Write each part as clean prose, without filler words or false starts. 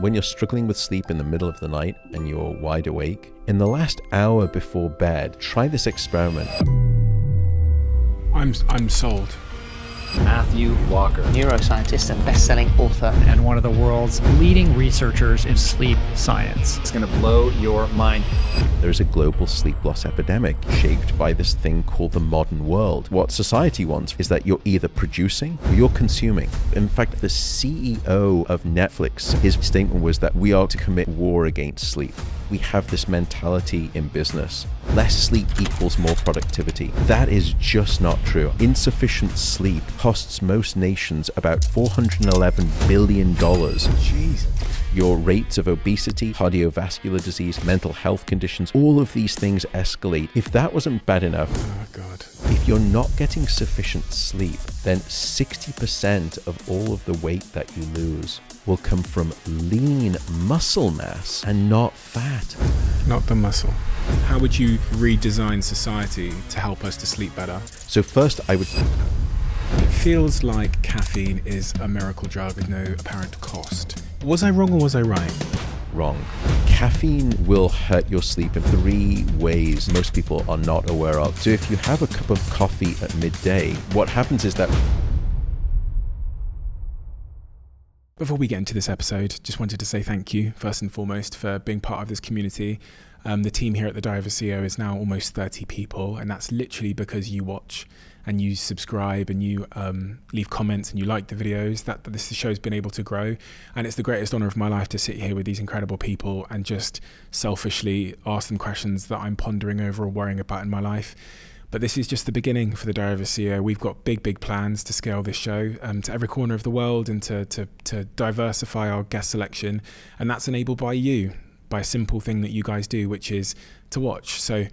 When you're struggling with sleep in the middle of the night and you're wide awake, in the last hour before bed, try this experiment. I'm sold. Matthew Walker, neuroscientist and best-selling author, and one of the world's leading researchers in sleep science. It's going to blow your mind. There's a global sleep loss epidemic shaped by this thing called the modern world. What society wants is that you're either producing or you're consuming. In fact, the CEO of Netflix, his statement was that we are to commit war against sleep. We have this mentality in business. Less sleep equals more productivity. That is just not true. Insufficient sleep costs most nations about $411 billion. Jeez. Your rates of obesity, cardiovascular disease, mental health conditions, all of these things escalate. If that wasn't bad enough, Oh God. if you're not getting sufficient sleep, then 60% of all of the weight that you lose will come from lean muscle mass and not fat. Not the muscle. How would you redesign society to help us to sleep better? So first, I would... It feels like caffeine is a miracle drug with no apparent cost. Was I wrong or was I right? Wrong. Caffeine will hurt your sleep in 3 ways most people are not aware of. So if you have a cup of coffee at midday, what happens is that... Before we get into this episode, just wanted to say thank you, first and foremost, for being part of this community. The team here at the Diary of a CEO is now almost 30 people, and that's literally because you watch and you subscribe and you leave comments and you like the videos. That this show's been able to grow, and it's the greatest honor of my life to sit here with these incredible people and just selfishly ask them questions that I'm pondering over or worrying about in my life. But this is just the beginning for the Diary of a CEO. We've got big plans to scale this show to every corner of the world and to diversify our guest selection. And that's enabled by you, by a simple thing that you guys do, which is to watch. So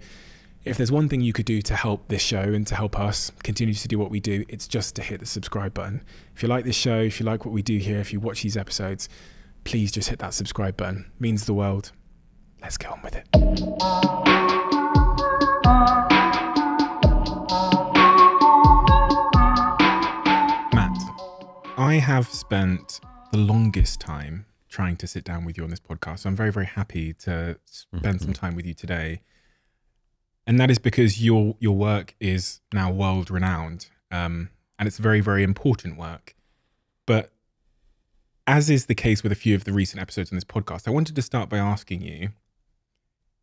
if there's one thing you could do to help this show and to help us continue to do what we do, it's just to hit the subscribe button. If you like this show, if you like what we do here, if you watch these episodes, please just hit that subscribe button. It means the world. Let's get on with it. I have spent the longest time trying to sit down with you on this podcast. So I'm very happy to spend some time with you today. And that is because your work is now world renowned. And it's very important work. But as is the case with a few of the recent episodes on this podcast, I wanted to start by asking you,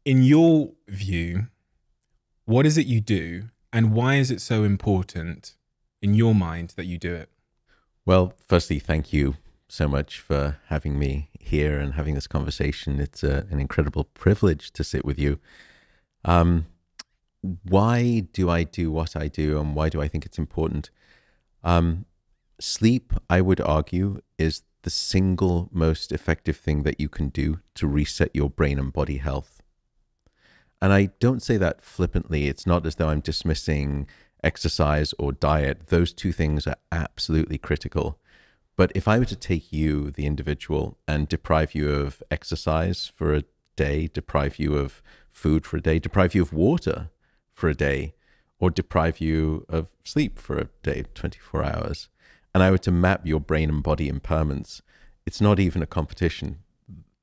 in your view, what is it you do and why is it so important in your mind that you do it? Well, firstly, thank you so much for having me here and having this conversation. It's an incredible privilege to sit with you. Why do I do what I do and why do I think it's important? Sleep, I would argue, is the single most effective thing that you can do to reset your brain and body health. And I don't say that flippantly. It's not as though I'm dismissing exercise or diet. Those two things are absolutely critical. But if I were to take you, the individual, and deprive you of exercise for a day, deprive you of food for a day, deprive you of water for a day, or deprive you of sleep for a day, 24 hours, and I were to map your brain and body impairments, it's not even a competition.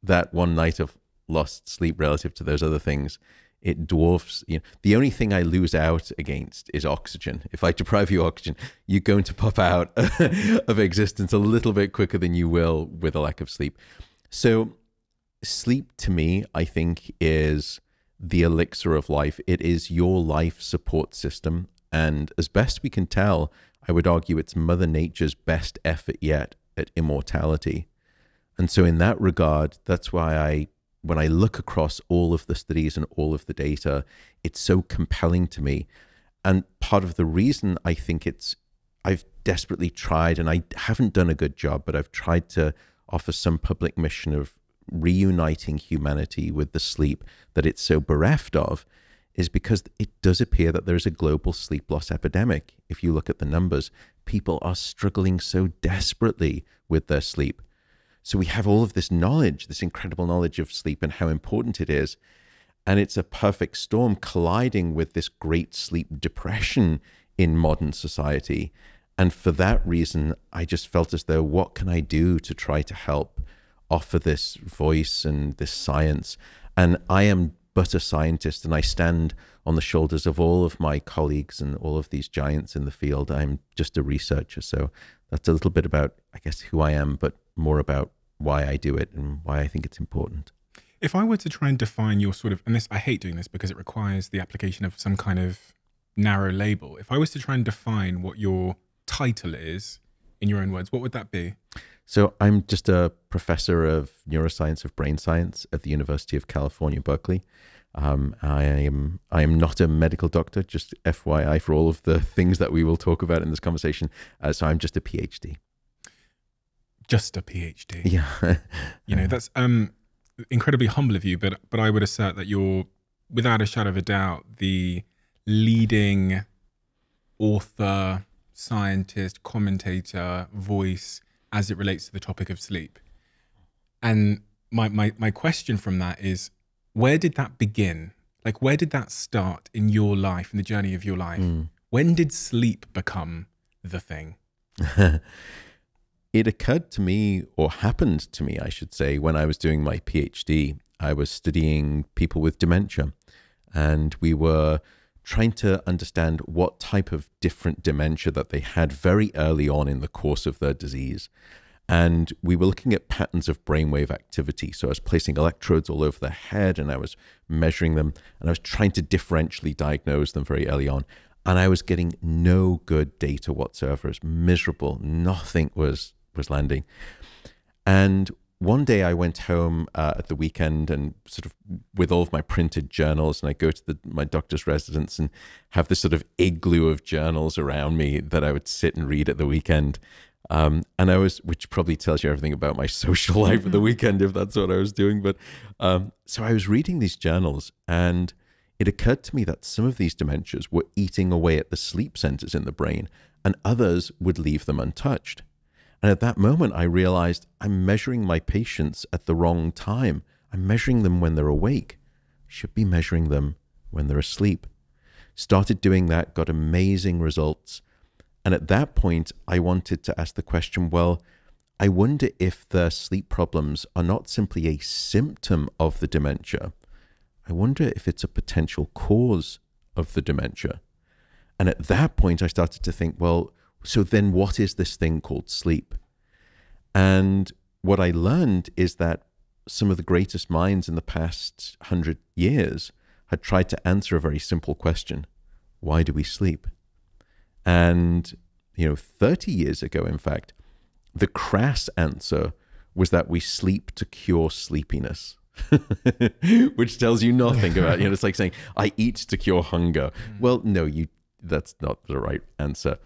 That one night of lost sleep relative to those other things, it dwarfs, the only thing I lose out against is oxygen. If I deprive you of oxygen, you're going to pop out of existence a little bit quicker than you will with a lack of sleep. So sleep to me, I think, is the elixir of life. It is your life support system. And as best we can tell, I would argue it's Mother Nature's best effort yet at immortality. And so in that regard, that's why when I look across all of the studies and all of the data, it's so compelling to me. And part of the reason I think I've desperately tried, and I haven't done a good job, but I've tried to offer some public mission of reuniting humanity with the sleep that it's so bereft of, is because it does appear that there's a global sleep loss epidemic. If you look at the numbers, people are struggling so desperately with their sleep. So we have all of this knowledge, this incredible knowledge of sleep and how important it is. And it's a perfect storm colliding with this great sleep depression in modern society. And for that reason, I just felt as though, what can I do to try to help offer this voice and this science. And I am but a scientist, and I stand on the shoulders of all of my colleagues and all of these giants in the field. I'm just a researcher. So that's a little bit about, I guess, who I am, but more about why I do it and why I think it's important. If I were to try and define your sort of, and this, I hate doing this because it requires the application of some kind of narrow label. If I was to try and define what your title is in your own words, what would that be? So I'm just a professor of neuroscience, of brain science at the University of California, Berkeley. I am not a medical doctor, just FYI for all of the things that we will talk about in this conversation. So I'm just a PhD. Just a PhD. Yeah. You know, that's incredibly humble of you, but I would assert that you're, without a shadow of a doubt, the leading author, scientist, commentator, voice as it relates to the topic of sleep. And my question from that is, where did that begin? Like, where did that start in your life, in the journey of your life? When did sleep become the thing? It occurred to me, or happened to me, I should say, when I was doing my PhD. I was studying people with dementia, and we were trying to understand what type of different dementia that they had very early on in the course of their disease. And we were looking at patterns of brainwave activity. So I was placing electrodes all over the head, and I was measuring them, and I was trying to differentially diagnose them very early on. And I was getting no good data whatsoever. It was miserable. Nothing was landing. And one day I went home at the weekend and sort of with all of my printed journals, and I go to my doctor's residence and have this sort of igloo of journals around me that I would sit and read at the weekend. And I was, which probably tells you everything about my social life at the weekend, if that's what I was doing. But so I was reading these journals, and it occurred to me that some of these dementias were eating away at the sleep centers in the brain, and others would leave them untouched. And at that moment, I realized I'm measuring my patients at the wrong time. I'm measuring them when they're awake. I should be measuring them when they're asleep. Started doing that, got amazing results. And at that point, I wanted to ask the question, well, I wonder if the sleep problems are not simply a symptom of the dementia. I wonder if it's a potential cause of the dementia. And at that point, I started to think, well, so then what is this thing called sleep? And what I learned is that some of the greatest minds in the past 100 years had tried to answer a very simple question. Why do we sleep? And, 30 years ago, in fact, the crass answer was that we sleep to cure sleepiness. Which tells you nothing about, it's like saying, I eat to cure hunger. Well, no, that's not the right answer.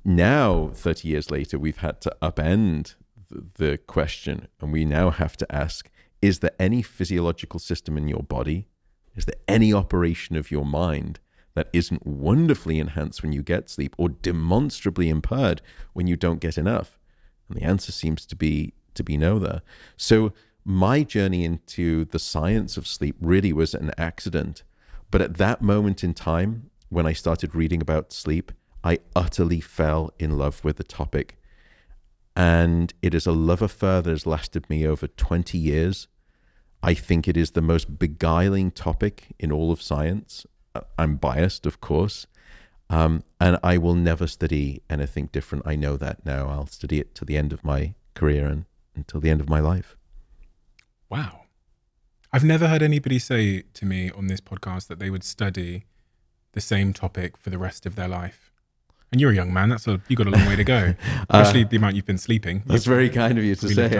Now, 30 years later, we've had to upend the question, and we now have to ask, is there any physiological system in your body? Is there any operation of your mind that isn't wonderfully enhanced when you get sleep, or demonstrably impaired when you don't get enough? And the answer seems to be no there. So my journey into the science of sleep really was an accident. But at that moment in time, when I started reading about sleep, I utterly fell in love with the topic. And it is a love affair that has lasted me over 20 years. I think it is the most beguiling topic in all of science. I'm biased, of course. And I will never study anything different. I know that now. I'll study it to the end of my career and until the end of my life. Wow. I've never heard anybody say to me on this podcast that they would study the same topic for the rest of their life. And you're a young man. You got a long way to go, especially the amount you've been sleeping. That's very kind of you to say.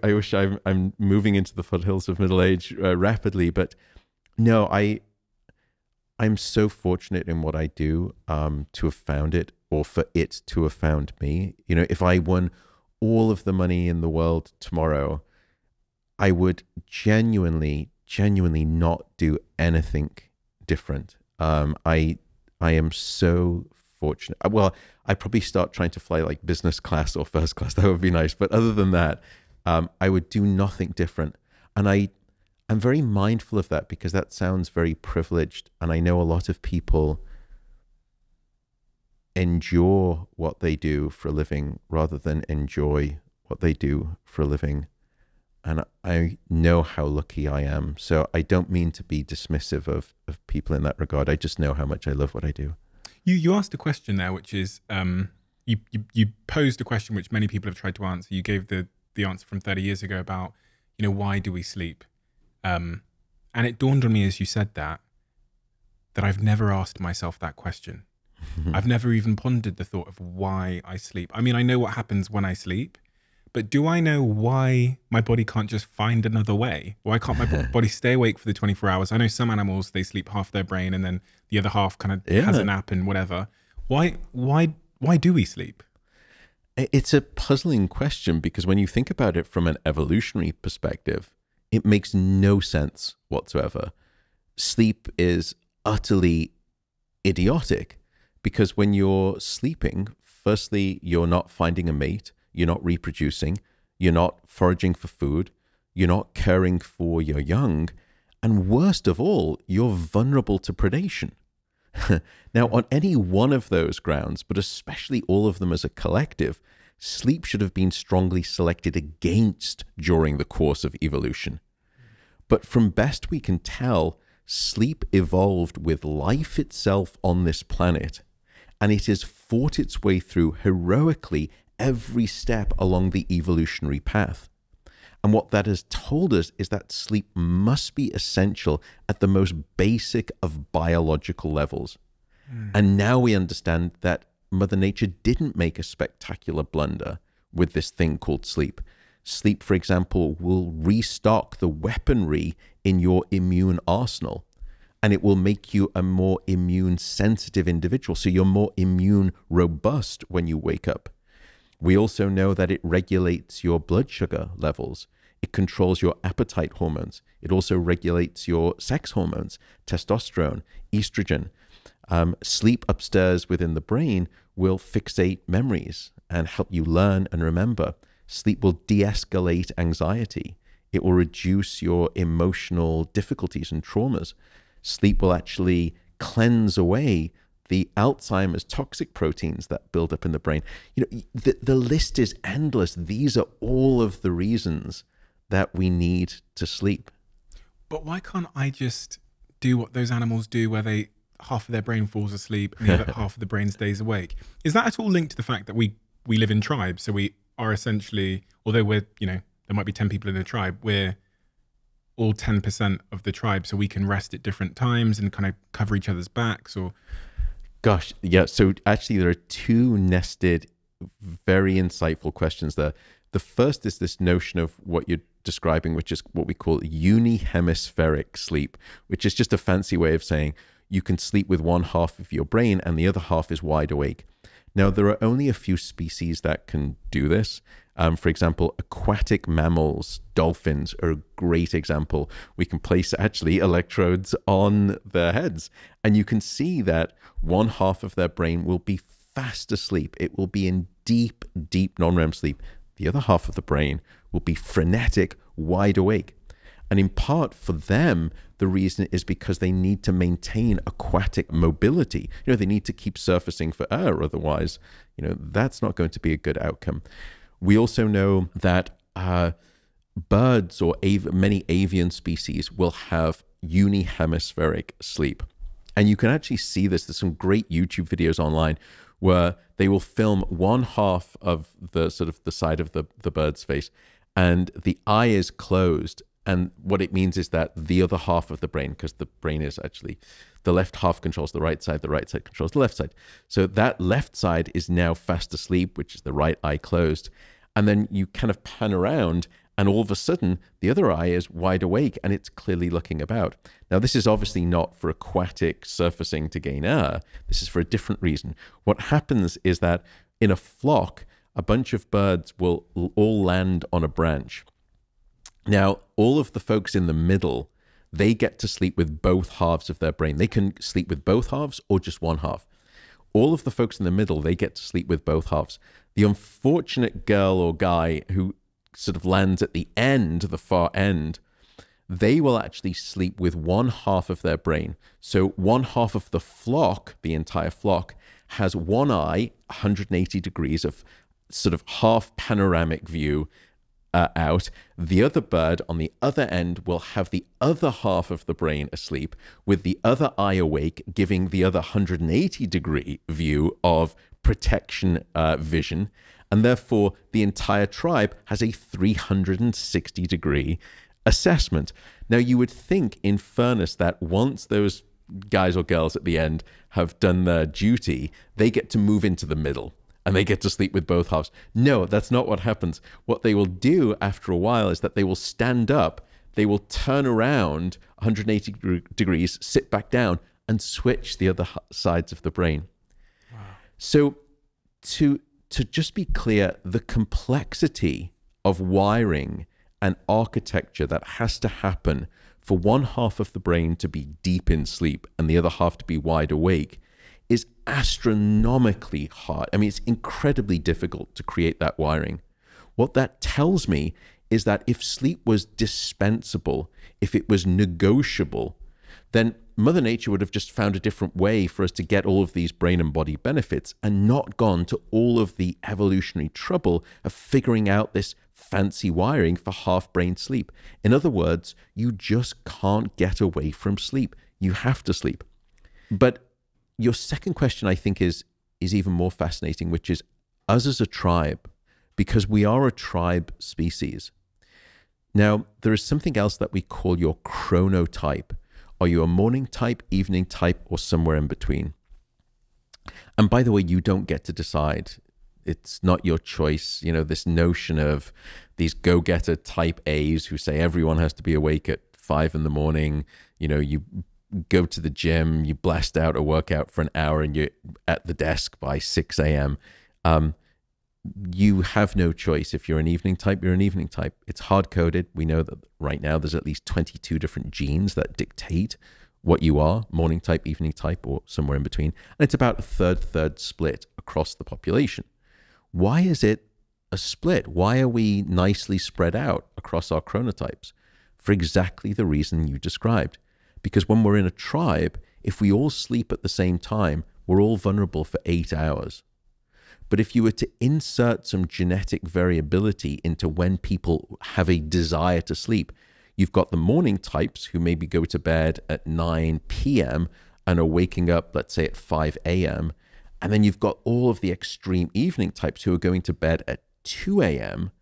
I wish I'm moving into the foothills of middle age rapidly, but no, I'm so fortunate in what I do to have found it, or for it to have found me. If I won all of the money in the world tomorrow, I would genuinely not do anything different. I am so fortunate. Well, I'd probably start trying to fly like business class or first class. That would be nice. But other than that, I would do nothing different. And I'm very mindful of that, because that sounds very privileged. And I know a lot of people endure what they do for a living rather than enjoy what they do for a living. And I know how lucky I am. So I don't mean to be dismissive of people in that regard. I just know how much I love what I do. You asked a question there, which is, you posed a question which many people have tried to answer. You gave the answer from 30 years ago about, why do we sleep? And it dawned on me as you said that I've never asked myself that question. I've never even pondered the thought of why I sleep. I mean, I know what happens when I sleep, but do I know why my body can't just find another way? Why can't my body stay awake for the 24 hours? I know some animals, they sleep half their brain and then the other half kind of has a nap and whatever. Why do we sleep? It's a puzzling question because when you think about it from an evolutionary perspective, it makes no sense whatsoever. Sleep is utterly idiotic because when you're sleeping, firstly, you're not finding a mate, you're not reproducing, you're not foraging for food, you're not caring for your young, and worst of all, you're vulnerable to predation. Now, on any one of those grounds, but especially all of them as a collective, sleep should have been strongly selected against during the course of evolution. But from best we can tell, sleep evolved with life itself on this planet, and it has fought its way through heroically every step along the evolutionary path. And what that has told us is that sleep must be essential at the most basic of biological levels. And now we understand that Mother Nature didn't make a spectacular blunder with this thing called sleep. Sleep, for example, will restock the weaponry in your immune arsenal, and it will make you a more immune sensitive individual. So you're more immune robust when you wake up. We also know that it regulates your blood sugar levels. It controls your appetite hormones. It also regulates your sex hormones, testosterone, estrogen. Sleep upstairs within the brain will fixate memories and help you learn and remember. Sleep will de-escalate anxiety. It will reduce your emotional difficulties and traumas. Sleep will actually cleanse away the Alzheimer's toxic proteins that build up in the brain. The list is endless. These are all of the reasons that we need to sleep. But why can't I just do what those animals do where half of their brain falls asleep and the other half of the brain stays awake? Is that at all linked to the fact that we live in tribes? So we are essentially, although we're, there might be 10 people in a tribe, we're all 10% of the tribe, so we can rest at different times and kind of cover each other's backs? Or gosh, yeah. So actually there are two nested, very insightful questions there. The first is this notion of what you're describing, which is what we call unihemispheric sleep, which is just a fancy way of saying you can sleep with one half of your brain and the other half is wide awake. Now, there are only a few species that can do this. For example, aquatic mammals, dolphins are a great example. We can place actually electrodes on their heads, and you can see that one half of their brain will be fast asleep. It will be in deep, deep non-REM sleep. The other half of the brain will be frenetic, wide awake. And in part for them, the reason is because they need to maintain aquatic mobility. They need to keep surfacing for air. Otherwise, that's not going to be a good outcome. We also know that birds or many avian species will have unihemispheric sleep. And you can actually see this. There's some great YouTube videos online where they will film one half of the side of the bird's face and the eye is closed. And what it means is that the other half of the brain, because the brain is actually, the left half controls the right side controls the left side. So that left side is now fast asleep, which is the right eye closed. And then you kind of pan around and all of a sudden the other eye is wide awake and it's clearly looking about. Now, this is obviously not for aquatic surfacing to gain air. This is for a different reason. What happens is that in a flock, a bunch of birds will all land on a branch. Now, all of the folks in the middle, they get to sleep with both halves of their brain. They can sleep with both halves or just one half. All of the folks in the middle, they get to sleep with both halves. The unfortunate girl or guy who sort of lands at the end, the far end, they will actually sleep with one half of their brain. So one half of the flock, the entire flock, has one eye, 180 degrees of sort of half panoramic view, out. The other bird on the other end will have the other half of the brain asleep, with the other eye awake, giving the other 180-degree view of protection vision. And therefore, the entire tribe has a 360-degree assessment. Now, you would think, in fairness, that once those guys or girls at the end have done their duty, they get to move into the middle and they get to sleep with both halves. No, that's not what happens. What they will do after a while is that they will stand up, they will turn around 180 degrees, sit back down, and switch the other sides of the brain. Wow. So to just be clear, the complexity of wiring and architecture that has to happen for one half of the brain to be deep in sleep and the other half to be wide awake is astronomically hard. I mean, it's incredibly difficult to create that wiring. What that tells me is that if sleep was dispensable, if it was negotiable, then Mother Nature would have just found a different way for us to get all of these brain and body benefits and not gone to all of the evolutionary trouble of figuring out this fancy wiring for half-brain sleep. In other words, you just can't get away from sleep. You have to sleep. But your second question, I think, is even more fascinating, which is us as a tribe, because we are a tribe species. Now, there is something else that we call your chronotype. Are you a morning type, evening type, or somewhere in between? And by the way, you don't get to decide. It's not your choice. You know, this notion of these go-getter type A's who say everyone has to be awake at 5 in the morning. You know, you go to the gym, you blast out a workout for an hour and you're at the desk by 6 a.m. You have no choice. If you're an evening type, you're an evening type. It's hard-coded. We know that right now there's at least 22 different genes that dictate what you are, morning type, evening type, or somewhere in between. And it's about a third split across the population. Why is it a split? Why are we nicely spread out across our chronotypes? For exactly the reason you described. Because when we're in a tribe, if we all sleep at the same time, we're all vulnerable for 8 hours. But if you were to insert some genetic variability into when people have a desire to sleep, you've got the morning types who maybe go to bed at 9 p.m. and are waking up, let's say, at 5 a.m. And then you've got all of the extreme evening types who are going to bed at 2 a.m.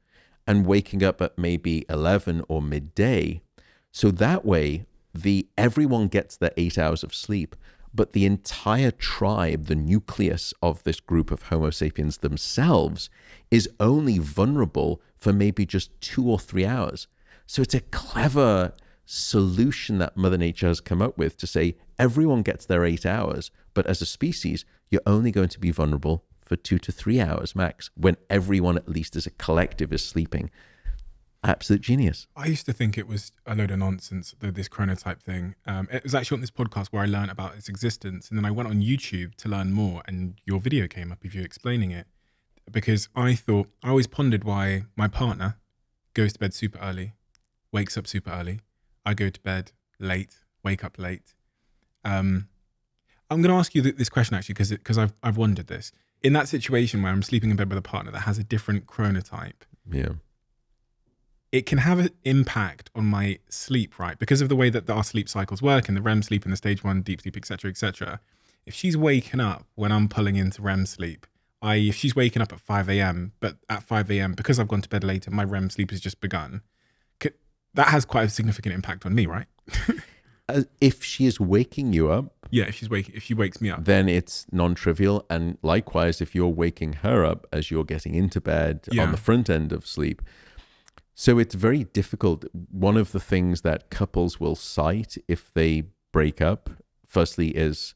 and waking up at maybe 11 or midday. So that way, everyone gets their 8 hours of sleep, but the entire tribe, the nucleus of this group of Homo sapiens themselves, is only vulnerable for maybe just 2 or 3 hours. So it's a clever solution that Mother Nature has come up with to say everyone gets their 8 hours, but as a species, you're only going to be vulnerable for 2 to 3 hours max, when everyone, at least as a collective, is sleeping. Absolute genius. I used to think it was a load of nonsense, this chronotype thing. It was actually on this podcast where I learned about its existence. And then I went on YouTube to learn more, and your video came up of you explaining it. Because I always pondered why my partner goes to bed super early, wakes up super early. I go to bed late, wake up late. I'm going to ask you this question actually, because I've wondered this. In that situation where I'm sleeping in bed with a partner that has a different chronotype, yeah, it can have an impact on my sleep, right? Because of the way that our sleep cycles work and the REM sleep and the stage 1 deep sleep, et cetera, et cetera. If she's waking up when I'm pulling into REM sleep, i.e. if she's waking up at 5 a.m., but at 5 a.m., because I've gone to bed later, my REM sleep has just begun, that has quite a significant impact on me, right? If she is waking you up, yeah, if she wakes me up, then it's non-trivial. And likewise, if you're waking her up as you're getting into bed on the front end of sleep. So it's very difficult. One of the things that couples will cite if they break up, firstly, is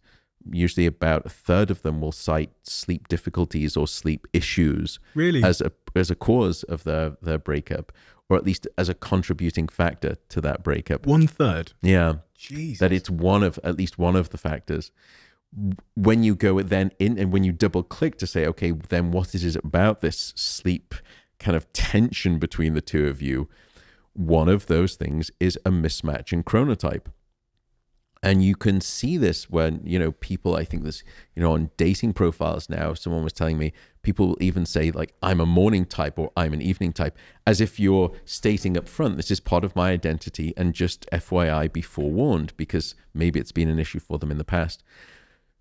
usually about a third of them will cite sleep difficulties or sleep issues as a cause of their breakup, or at least as a contributing factor to that breakup. 1/3? Yeah. Jesus. That it's at least one of the factors. When you go then in and when you double click to say, okay, then what is it about this sleep kind of tension between the two of you? One of those things is a mismatch in chronotype. And you can see this when, people, I think this, on dating profiles now, someone was telling me People will even say like, I'm a morning type or I'm an evening type, as if you're stating up front, this is part of my identity, and just FYI, be forewarned, because maybe it's been an issue for them in the past.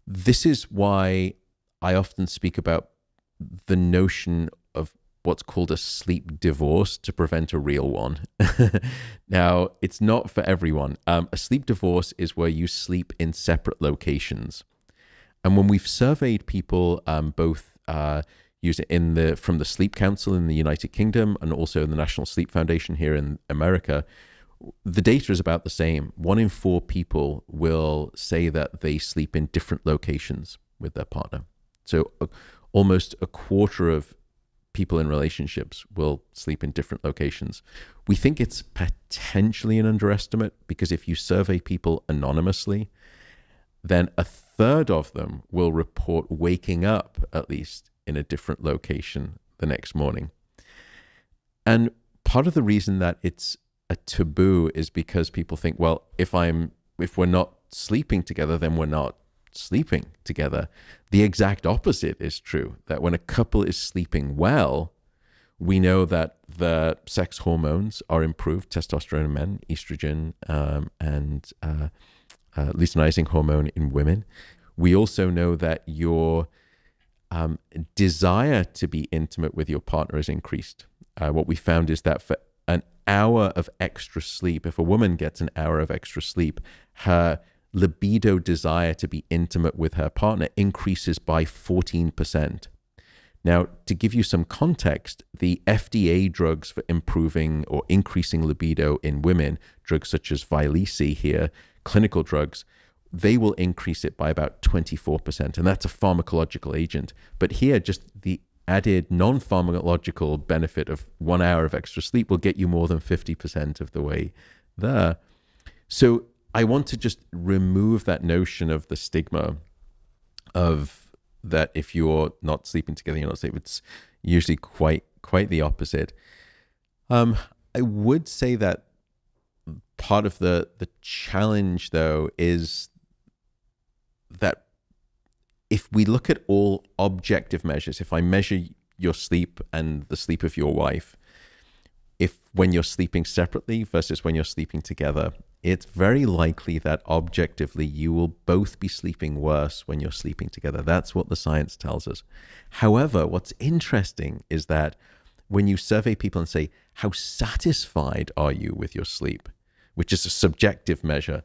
This is why I often speak about the notion of what's called a sleep divorce to prevent a real one. Now, it's not for everyone. A sleep divorce is where you sleep in separate locations. And when we've surveyed people, both use it from the Sleep Council in the United Kingdom and also the National Sleep Foundation here in America, the data is about the same. 1 in 4 people will say that they sleep in different locations with their partner. So almost a quarter of people in relationships will sleep in different locations. We think it's potentially an underestimate, because if you survey people anonymously, then a third of them will report waking up at least in a different location the next morning. And part of the reason that it's a taboo is because people think, well, if we're not sleeping together, then we're not sleeping together. The exact opposite is true, that when a couple is sleeping well, we know that the sex hormones are improved, testosterone in men, estrogen, and luteinizing hormone in women. We also know that your desire to be intimate with your partner is increased. What we found is that for an hour of extra sleep, if a woman gets an hour of extra sleep, her libido desire to be intimate with her partner increases by 14%. Now, to give you some context, the FDA drugs for improving or increasing libido in women, drugs such as Vyleesi here, clinical drugs, they will increase it by about 24%, and that's a pharmacological agent. But here, just the added non-pharmacological benefit of 1 hour of extra sleep will get you more than 50% of the way there. So I want to just remove that notion of the stigma of that if you're not sleeping together, you're not sleeping. It's usually quite the opposite. I would say that part of the challenge, though, is that if we look at all objective measures, if I measure your sleep and the sleep of your wife, when you're sleeping separately versus when you're sleeping together, it's very likely that objectively you will both be sleeping worse when you're sleeping together. That's what the science tells us. However, what's interesting is that when you survey people and say, how satisfied are you with your sleep, which is a subjective measure,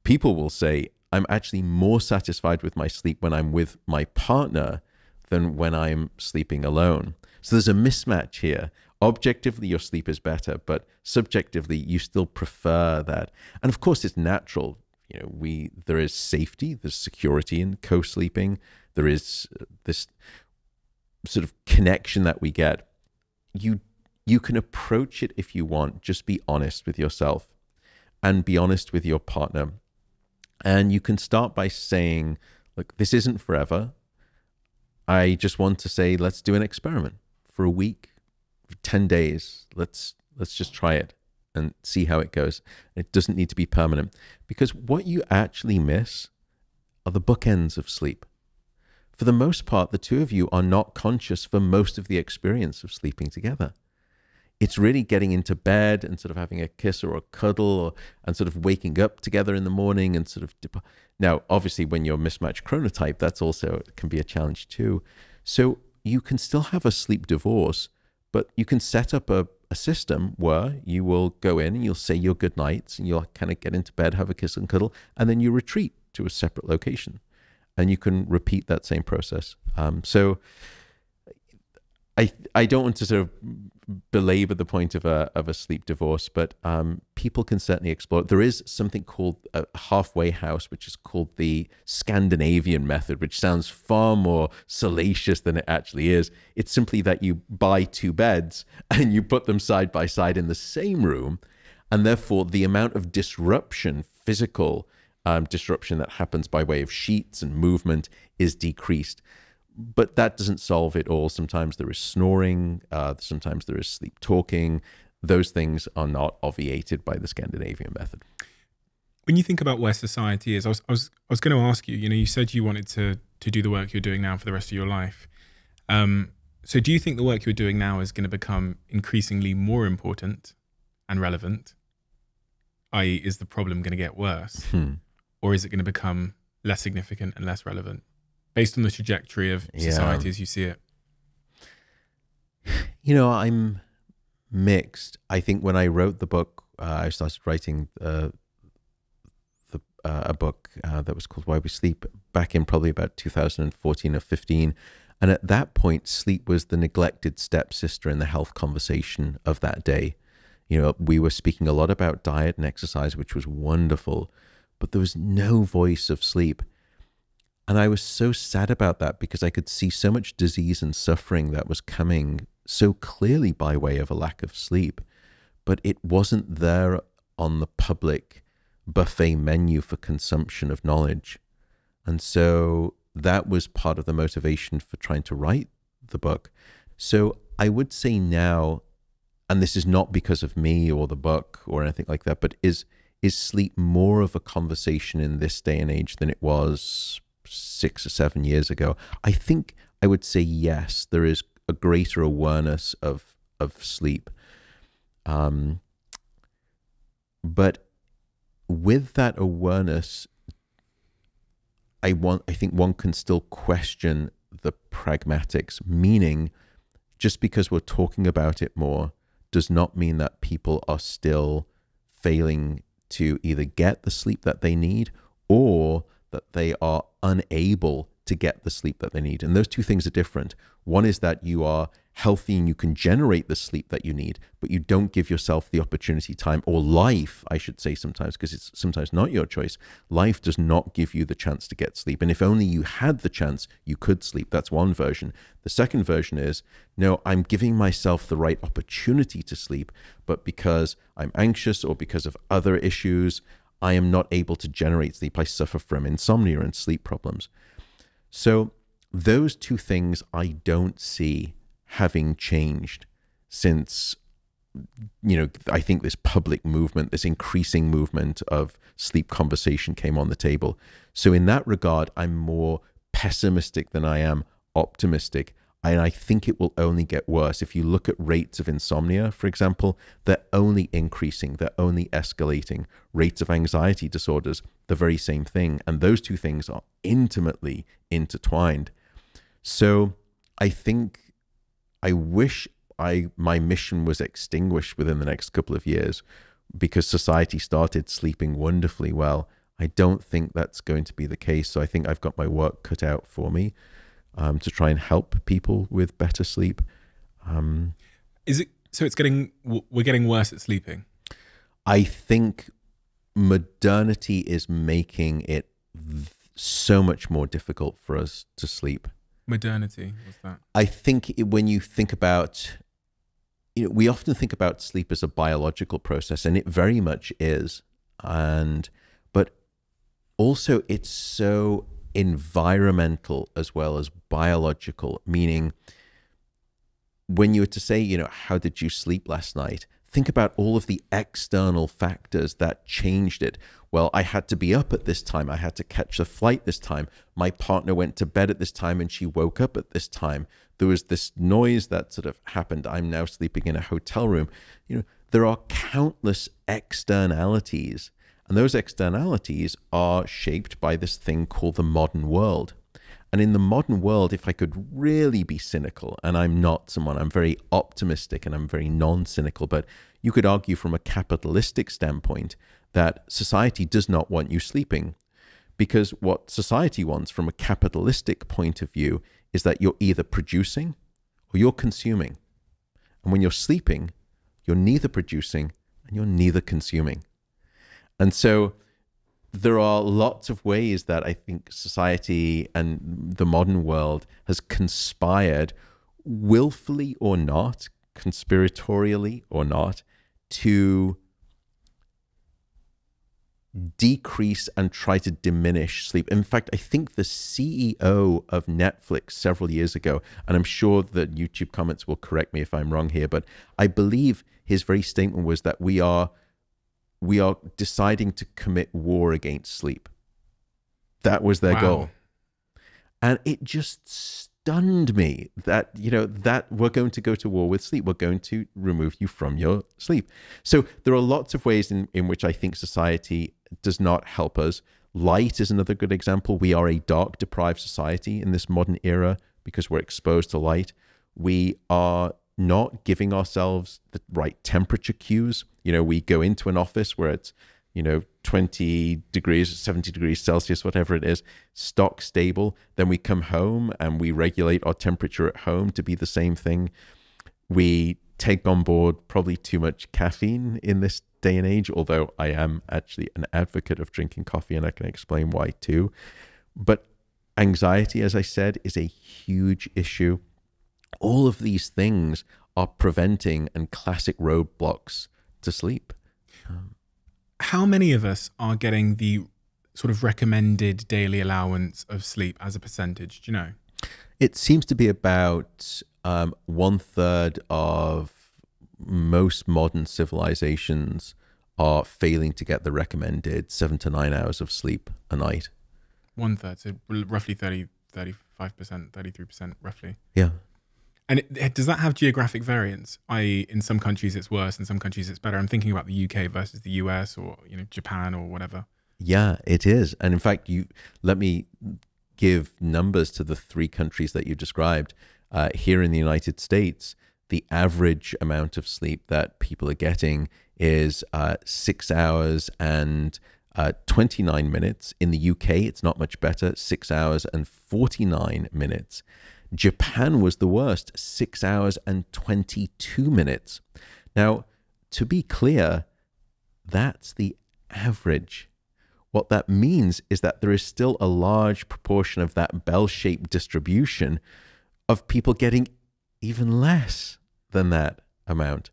people will say, I'm actually more satisfied with my sleep when I'm with my partner than when I'm sleeping alone. So there's a mismatch here. Objectively, your sleep is better, but subjectively, you still prefer that. And of course, it's natural. You know, there is safety, there's security in co-sleeping. There is this sort of connection that we get. You can approach it if you want. Just be honest with yourself and be honest with your partner. And you can start by saying, look, this isn't forever. I just want to say, let's do an experiment for a week, for 10 days. Let's just try it and see how it goes. It doesn't need to be permanent, because what you actually miss are the bookends of sleep. For the most part, the two of you are not conscious for most of the experience of sleeping together. It's really getting into bed and sort of having a kiss or a cuddle and sort of waking up together in the morning and sort of... Now, obviously, when you're mismatched chronotype, that's also can be a challenge too. So you can still have a sleep divorce, but you can set up a system where you will go in and you'll say your good nights and you'll kind of get into bed, have a kiss and cuddle, and then you retreat to a separate location. And you can repeat that same process. So I don't want to sort of belabor the point of a sleep divorce, but people can certainly explore it. There is something called a halfway house, which is called the Scandinavian method, which sounds far more salacious than it actually is. It's simply that you buy 2 beds and you put them side by side in the same room, and therefore the amount of disruption, physical disruption that happens by way of sheets and movement is decreased. But that doesn't solve it all. Sometimes there is snoring, sometimes there is sleep talking. Those things are not obviated by the Scandinavian method. When you think about where society is, I was going to ask you, you know, you said you wanted to do the work you're doing now for the rest of your life. So do you think the work you're doing now is going to become increasingly more important and relevant? I.e., is the problem going to get worse? Or is it going to become less significant and less relevant based on the trajectory of society as you see it? You know, I'm mixed. I think when I wrote the book, I started writing a book that was called Why We Sleep back in probably about 2014 or 15. And at that point, sleep was the neglected stepsister in the health conversation of that day. You know, we were speaking a lot about diet and exercise, which was wonderful, but there was no voice of sleep. And I was so sad about that because I could see so much disease and suffering that was coming so clearly by way of a lack of sleep, but it wasn't there on the public buffet menu for consumption of knowledge. And so that was part of the motivation for trying to write the book. So I would say now, and this is not because of me or the book or anything like that, but is sleep more of a conversation in this day and age than it was 6 or 7 years ago? I think I would say yes, there is a greater awareness of sleep. But with that awareness, I think one can still question the pragmatics, meaning just because we're talking about it more does not mean that people are still failing to either get the sleep that they need or that they are unable to get the sleep that they need. And those two things are different. One is that you are healthy and you can generate the sleep that you need, but you don't give yourself the opportunity, time, or life, I should say sometimes, because it's sometimes not your choice. Life does not give you the chance to get sleep. And if only you had the chance, you could sleep. That's one version. The second version is, no, I'm giving myself the right opportunity to sleep, but because I'm anxious or because of other issues, I am not able to generate sleep. I suffer from insomnia and sleep problems. So those two things I don't see having changed since, you know, I think this public movement, this increasing movement of sleep conversation came on the table. So in that regard, I'm more pessimistic than I am optimistic. And I think it will only get worse. If you look at rates of insomnia, for example, they're only increasing, they're only escalating. Rates of anxiety disorders, the very same thing. And those two things are intimately intertwined. So I think, I wish my mission was extinguished within the next couple of years because society started sleeping wonderfully well. I don't think that's going to be the case. So I think I've got my work cut out for me. To try and help people with better sleep. Is it so? We're getting worse at sleeping. I think modernity is making it so much more difficult for us to sleep. Modernity, what's that? I think when you think about, you know, we often think about sleep as a biological process, and it very much is, but also it's so environmental as well as biological, meaning when you were to say, you know, how did you sleep last night? Think about all of the external factors that changed it. Well, I had to be up at this time. I had to catch the flight this time. My partner went to bed at this time and she woke up at this time. There was this noise that sort of happened. I'm now sleeping in a hotel room. You know, there are countless externalities. And those externalities are shaped by this thing called the modern world. And in the modern world, if I could really be cynical, and I'm not someone, I'm very optimistic and I'm very non-cynical, but you could argue from a capitalistic standpoint that society does not want you sleeping. Because what society wants from a capitalistic point of view is that you're either producing or you're consuming. And when you're sleeping, you're neither producing and you're neither consuming. And so there are lots of ways that I think society and the modern world has conspired, willfully or not, conspiratorially or not, to decrease and try to diminish sleep. In fact, I think the CEO of Netflix several years ago, and I'm sure that YouTube comments will correct me if I'm wrong here, but I believe his very statement was that we are deciding to commit war against sleep. That was their goal. And it just stunned me that, that we're going to go to war with sleep. We're going to remove you from your sleep. So there are lots of ways in which I think society does not help us. Light is another good example. We are a dark deprived society in this modern era because we're exposed to light. We are not giving ourselves the right temperature cues. We go into an office where it's, 20 degrees, 70 degrees Celsius, whatever it is, stock stable. Then we come home and we regulate our temperature at home to be the same thing. We take on board probably too much caffeine in this day and age, although I am actually an advocate of drinking coffee and I can explain why too. But anxiety, as I said, is a huge issue. All of these things are preventing and classic roadblocks to sleep. How many of us are getting the sort of recommended daily allowance of sleep as a percentage? Do you know? It seems to be about 1/3 of most modern civilizations are failing to get the recommended 7 to 9 hours of sleep a night. 1/3, so roughly 30, 35%, 33% roughly. Yeah. And does that have geographic variance? I.e., in some countries it's worse, in some countries it's better. I'm thinking about the UK versus the US or Japan or whatever. Yeah, it is. And in fact, let me give numbers to the 3 countries that you described. Here in the United States, the average amount of sleep that people are getting is 6 hours and 29 minutes. In the UK, it's not much better, 6 hours and 49 minutes. Japan was the worst, 6 hours and 22 minutes. Now, to be clear, that's the average. What that means is that there is still a large proportion of that bell-shaped distribution of people getting even less than that amount.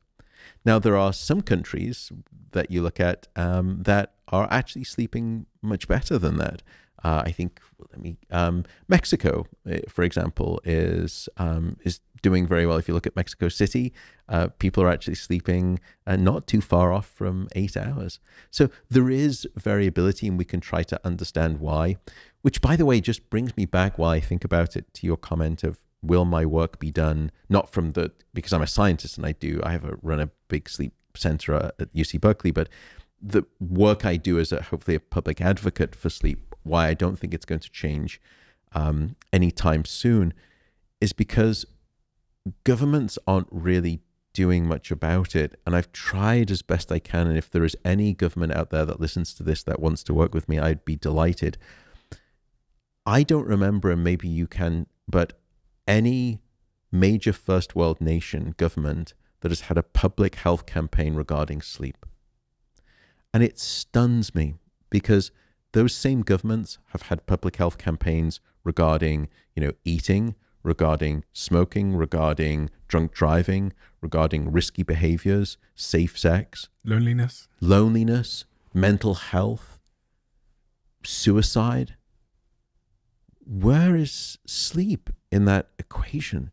Now, there are some countries that you look at that are actually sleeping much better than that. I think Mexico, for example, is doing very well. If you look at Mexico City, people are actually sleeping not too far off from 8 hours. So there is variability, and we can try to understand why. Which, by the way, just brings me back while I think about it to your comment of, will my work be done not from because I'm a scientist and I run a big sleep center at UC Berkeley, but the work I do as hopefully a public advocate for sleep, why I don't think it's going to change anytime soon, is because governments aren't really doing much about it. And I've tried as best I can. And if there is any government out there that listens to this that wants to work with me, I'd be delighted. I don't remember, and maybe you can, but any major first world nation government that has had a public health campaign regarding sleep. And it stuns me because those same governments have had public health campaigns regarding, eating, regarding smoking, regarding drunk driving, regarding risky behaviors, safe sex, loneliness, mental health, suicide. Where is sleep in that equation?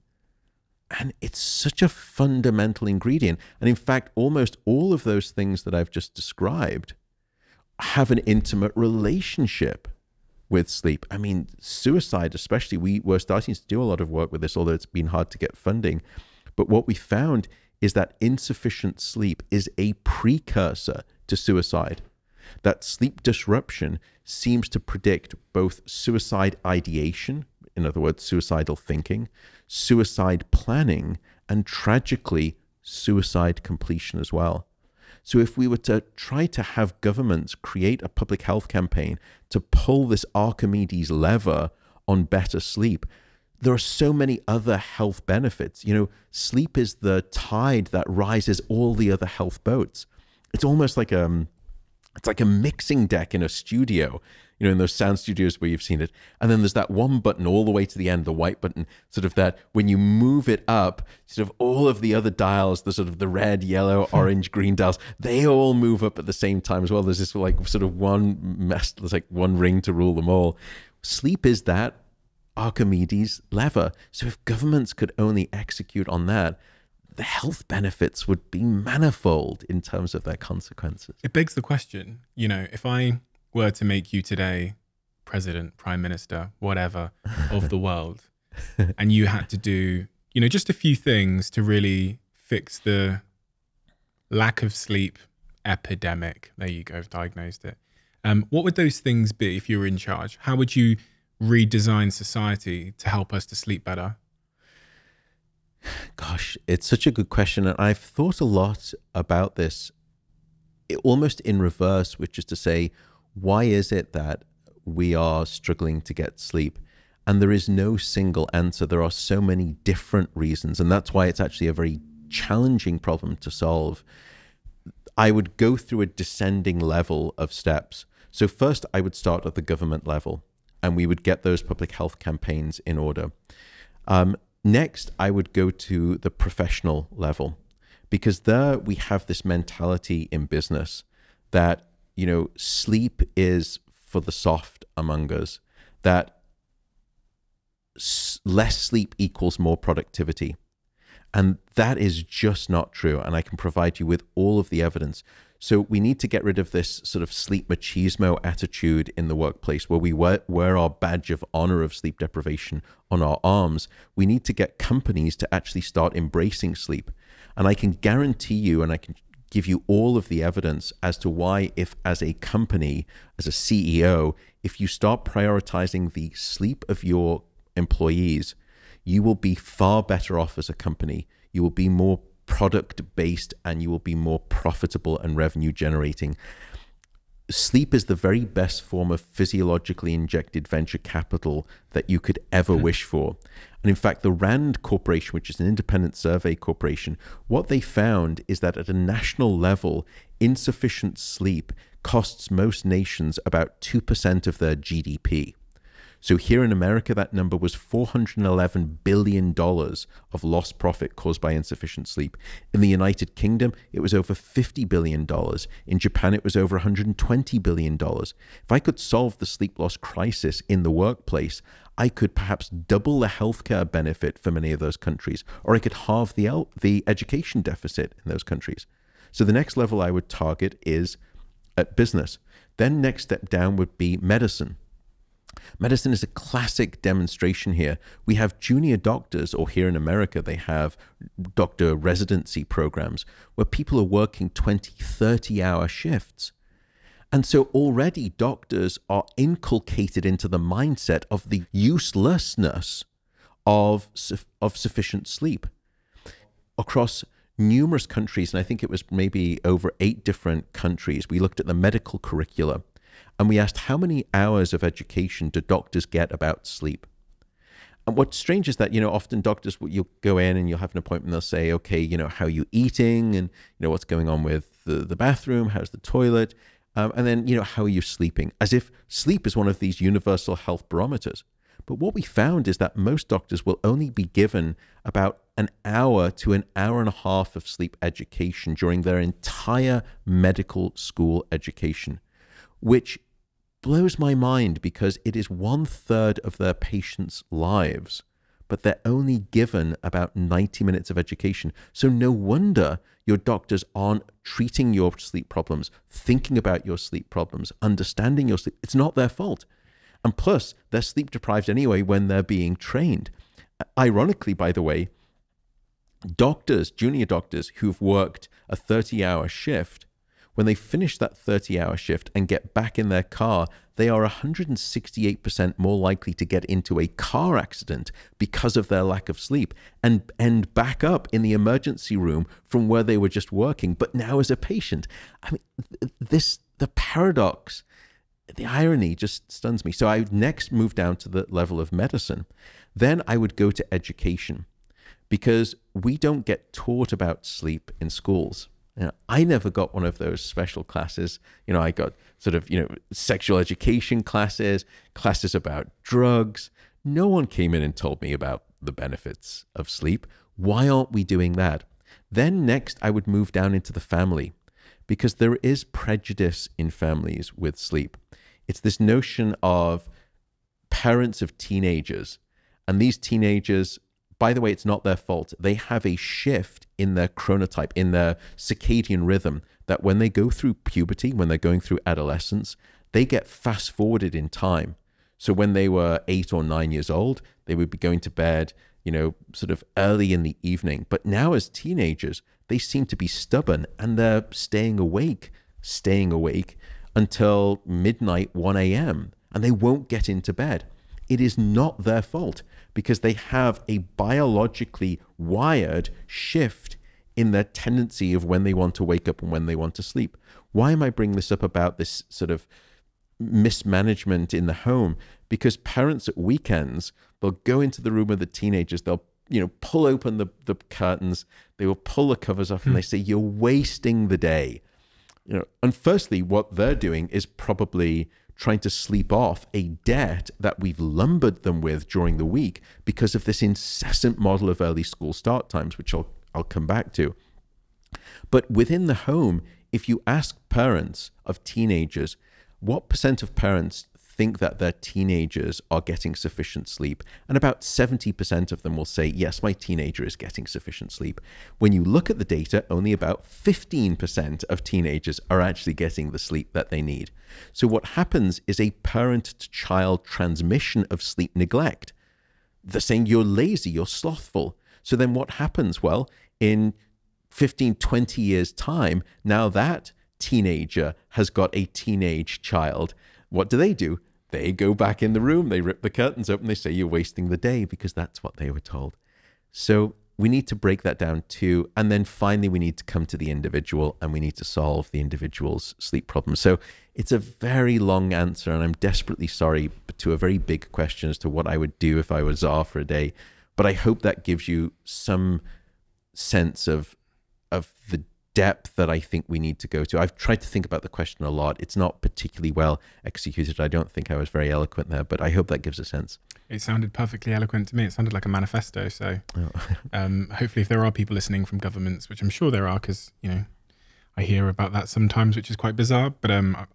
And it's such a fundamental ingredient. And in fact, almost all of those things that I've just described have an intimate relationship with sleep. I mean, suicide especially, we're starting to do a lot of work with this, although it's been hard to get funding. But what we found is that insufficient sleep is a precursor to suicide. That sleep disruption seems to predict both suicide ideation, in other words, suicidal thinking, suicide planning, and tragically, suicide completion as well. So if we were to try to have governments create a public health campaign to pull this Archimedes lever on better sleep, there are so many other health benefits. Sleep is the tide that rises all the other health boats. It's almost like it's like a mixing deck in a studio, in those sound studios where you've seen it. And then there's that one button all the way to the end, the white button, sort of that when you move it up, sort of all of the other dials, the sort of the red, yellow, orange, green dials, they all move up at the same time as well. There's this like sort of there's like one ring to rule them all. Sleep is that Archimedes lever. So if governments could only execute on that, the health benefits would be manifold in terms of their consequences. It begs the question, if I were to make you today president, prime minister, whatever, of the world, and you had to do, just a few things to really fix the lack of sleep epidemic. There you go, I've diagnosed it. What would those things be if you were in charge? How would you redesign society to help us to sleep better? Gosh, it's such a good question. And I've thought a lot about this, almost in reverse, which is to say, why is it that we are struggling to get sleep? And there is no single answer. There are so many different reasons. And that's why it's actually a very challenging problem to solve. I would go through a descending level of steps. So first, I would start at the government level, and we would get those public health campaigns in order. Next, I would go to the professional level, because there we have this mentality in business that, sleep is for the soft among us, that less sleep equals more productivity. And that is just not true. And I can provide you with all of the evidence. So we need to get rid of this sort of sleep machismo attitude in the workplace where we wear our badge of honor of sleep deprivation on our arms. We need to get companies to actually start embracing sleep. And I can guarantee you, and I can give you all of the evidence as to why, if as a company, as a CEO, if you start prioritizing the sleep of your employees, you will be far better off as a company. You will be more product-based, and you will be more profitable and revenue-generating. Sleep is the very best form of physiologically injected venture capital that you could ever wish for. And in fact, the RAND Corporation, which is an independent survey corporation, what they found is that at a national level, insufficient sleep costs most nations about 2% of their GDP. So here in America, that number was $411 billion of lost profit caused by insufficient sleep. In the United Kingdom, it was over $50 billion. In Japan, it was over $120 billion. If I could solve the sleep loss crisis in the workplace, I could perhaps double the healthcare benefit for many of those countries, or I could halve the education deficit in those countries. So the next level I would target is at business. Then next step down would be medicine. Medicine is a classic demonstration here. We have junior doctors, or here in America, they have doctor residency programs where people are working 20, 30-hour shifts. And so already doctors are inculcated into the mindset of the uselessness of sufficient sleep. Across numerous countries, and I think it was maybe over 8 different countries, we looked at the medical curricula. And we asked, how many hours of education do doctors get about sleep? And what's strange is that, often doctors, you'll go in and you'll have an appointment, they'll say, okay, how are you eating? And, what's going on with the bathroom? How's the toilet? And then, how are you sleeping? As if sleep is one of these universal health barometers. But what we found is that most doctors will only be given about an hour to an hour and a half of sleep education during their entire medical school education, which blows my mind because it is 1/3 of their patients' lives, but they're only given about 90 minutes of education. So no wonder your doctors aren't treating your sleep problems, thinking about your sleep problems, understanding your sleep. It's not their fault. And plus, they're sleep deprived anyway when they're being trained. Ironically, by the way, doctors, junior doctors who've worked a 30-hour shift, when they finish that 30-hour shift and get back in their car, they are 168% more likely to get into a car accident because of their lack of sleep and end back up in the emergency room from where they were just working, but now as a patient. I mean, the paradox, the irony just stuns me. So I would next move down to the level of medicine. Then I would go to education, because we don't get taught about sleep in schools. I never got one of those special classes. I got sort of, sexual education classes about drugs. No one came in and told me about the benefits of sleep. Why aren't we doing that? Then next, I would move down into the family, because there is prejudice in families with sleep. It's this notion of parents of teenagers, and these teenagers, by the way, it's not their fault. They have a shift in their chronotype, in their circadian rhythm, that when they go through puberty, when they're going through adolescence, they get fast forwarded in time. So when they were 8 or 9 years old, they would be going to bed, sort of early in the evening. But now as teenagers, they seem to be stubborn and they're staying awake until midnight, 1 a.m. and they won't get into bed. It is not their fault because they have a biologically wired shift in their tendency of when they want to wake up and when they want to sleep. Why am I bringing this up about this sort of mismanagement in the home? Because parents at weekends, they'll go into the room of the teenagers, they'll pull open the curtains, they will pull the covers off and they say, you're wasting the day. And firstly, what they're doing is probably trying to sleep off a debt that we've lumbered them with during the week because of this incessant model of early school start times, which I'll come back to. But within the home, if you ask parents of teenagers, what % of parents think that their teenagers are getting sufficient sleep? And about 70% of them will say, yes, my teenager is getting sufficient sleep. When you look at the data, only about 15% of teenagers are actually getting the sleep that they need. So what happens is a parent-to-child transmission of sleep neglect. They're saying you're lazy, you're slothful. So then what happens? Well, in 15, 20 years' time, now that teenager has got a teenage child. What do? They go back in the room, they rip the curtains open, they say you're wasting the day because that's what they were told. So we need to break that down too. And then finally, we need to come to the individual and we need to solve the individual's sleep problem. So it's a very long answer and I'm desperately sorry to a very big question as to what I would do if I was Czar for a day. But I hope that gives you some sense of the depth that I think we need to go to. I've tried to think about the question a lot. It's not particularly well executed. I don't think I was very eloquent there, but I hope that gives a sense. It sounded perfectly eloquent to me. It sounded like a manifesto. So hopefully if there are people listening from governments, which I'm sure there are, because, I hear about that sometimes, which is quite bizarre, but I'm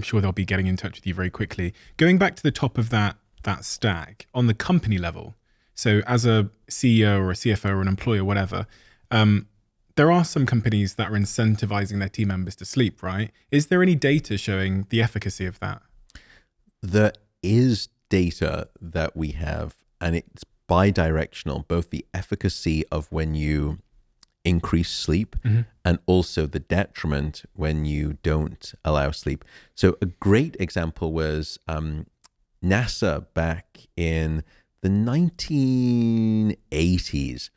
sure they'll be getting in touch with you very quickly. Going back to the top of that stack, on the company level, so as a CEO or a CFO or an employer, whatever, there are some companies that are incentivizing their team members to sleep, right? Is there any data showing the efficacy of that? There is data that we have, and it's bi-directional, both the efficacy of when you increase sleep and also the detriment when you don't allow sleep. So a great example was NASA back in the 1980s.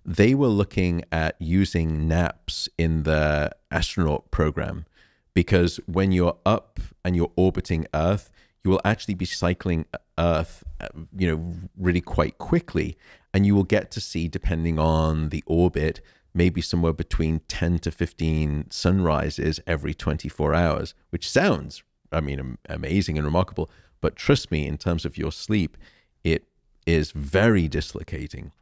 They were looking at using naps in the astronaut program because when you're up and you're orbiting Earth, you will actually be cycling Earth, really quite quickly. And you will get to see, depending on the orbit, maybe somewhere between 10 to 15 sunrises every 24 hours, which sounds, amazing and remarkable. But trust me, in terms of your sleep, it is very dislocating.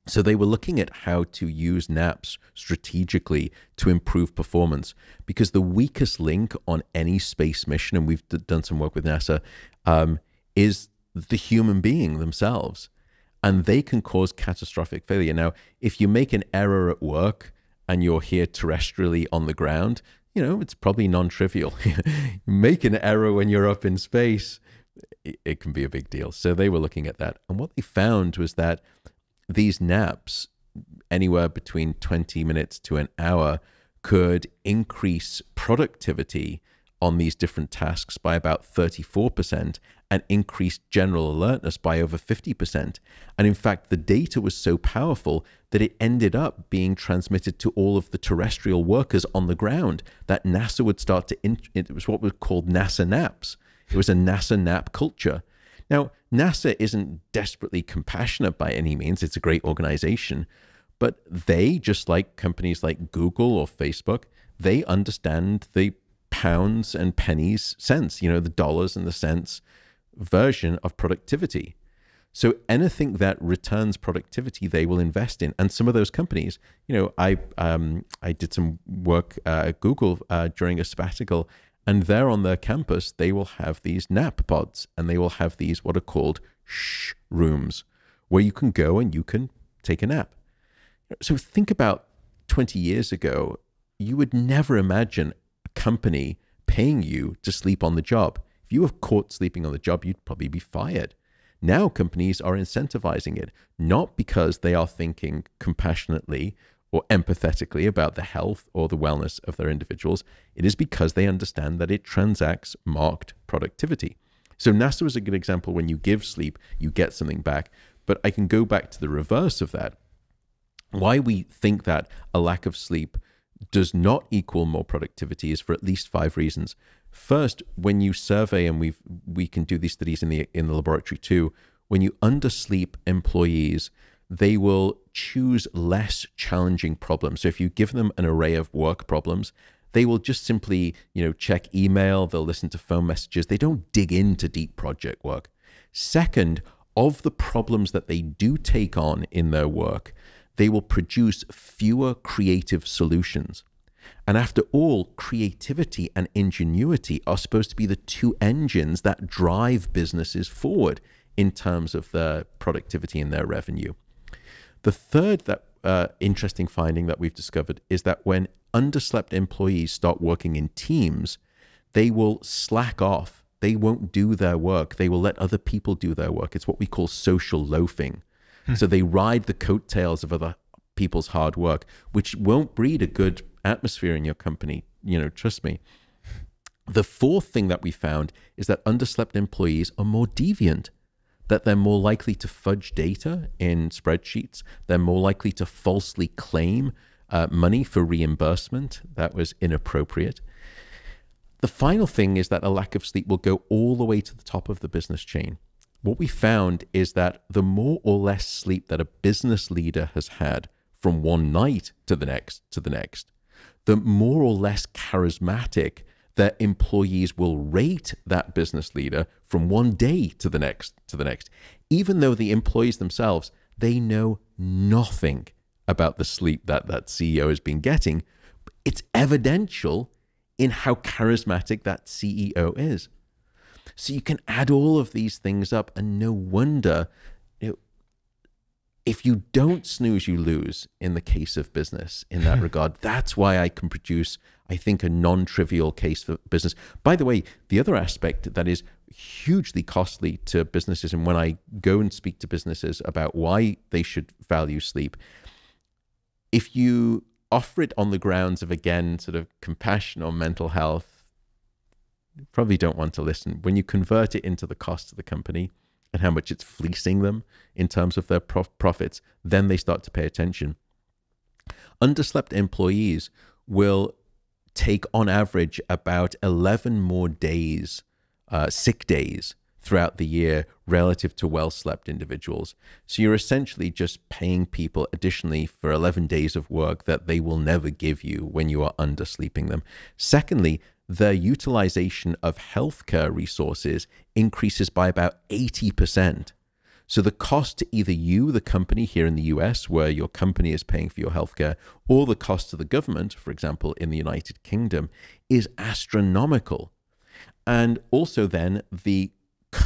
So they were looking at how to use naps strategically to improve performance, because the weakest link on any space mission, and we've done some work with NASA, is the human being themselves. And they can cause catastrophic failure. Now, if you make an error at work and you're here terrestrially on the ground, it's probably non-trivial. Make an error when you're up in space, it can be a big deal. So they were looking at that. And what they found was that these naps, anywhere between 20 minutes to an hour, could increase productivity on these different tasks by about 34% and increase general alertness by over 50%. And in fact, the data was so powerful that it ended up being transmitted to all of the terrestrial workers on the ground, that NASA would start to, it was what was called NASA naps. It was a NASA nap culture. Now, NASA isn't desperately compassionate by any means. It's a great organization. But they, just like companies like Google or Facebook, they understand the pounds and pennies sense, the dollars and the cents version of productivity. So anything that returns productivity, they will invest in. And some of those companies, I did some work at Google during a sabbatical, and there on their campus, they will have these nap pods, and they will have these what are called shh rooms, where you can go and you can take a nap. So think about 20 years ago, you would never imagine a company paying you to sleep on the job. If you were caught sleeping on the job, you'd probably be fired. Now companies are incentivizing it, not because they are thinking compassionately or empathetically about the health or the wellness of their individuals. It is because they understand that it transacts marked productivity. So NASA is a good example. When you give sleep, you get something back. But I can go back to the reverse of that. Why we think that a lack of sleep does not equal more productivity is for at least 5 reasons. First, when you survey, and we can do these studies in the laboratory too, when you undersleep employees, they will choose less challenging problems. So if you give them an array of work problems, they will just simply, check email, they'll listen to phone messages. They don't dig into deep project work. Second, of the problems that they do take on in their work, they will produce fewer creative solutions. And after all, creativity and ingenuity are supposed to be the 2 engines that drive businesses forward in terms of their productivity and their revenue. The third interesting finding that we've discovered is that when underslept employees start working in teams, they will slack off. They won't do their work. They will let other people do their work. It's what we call social loafing. So they ride the coattails of other people's hard work, which won't breed a good atmosphere in your company. Trust me. The fourth thing that we found is that underslept employees are more deviant, that they're more likely to fudge data in spreadsheets. They're more likely to falsely claim money for reimbursement that was inappropriate. The final thing is that a lack of sleep will go all the way to the top of the business chain. What we found is that the more or less sleep that a business leader has had from one night to the next, the more or less charismatic their employees will rate that business leader from one day to the next, even though the employees themselves, they know nothing about the sleep that CEO has been getting. It's evidential in how charismatic that CEO is. So you can add all of these things up, and no wonder, if you don't snooze, you lose in the case of business in that regard. That's why I can produce, I think, a non-trivial case for business. By the way, the other aspect that is hugely costly to businesses, and when I go and speak to businesses about why they should value sleep, if you offer it on the grounds of, again, sort of compassion or mental health, you probably don't want to listen. When you convert it into the cost of the company and how much it's fleecing them in terms of their profits, then they start to pay attention. Underslept employees will take on average about 11 more days, sick days throughout the year relative to well-slept individuals. So you're essentially just paying people additionally for 11 days of work that they will never give you when you are undersleeping them. Secondly, the utilization of healthcare resources increases by about 80%. So the cost to either you, the company here in the US, where your company is paying for your healthcare, or the cost to the government, for example, in the United Kingdom, is astronomical. And also then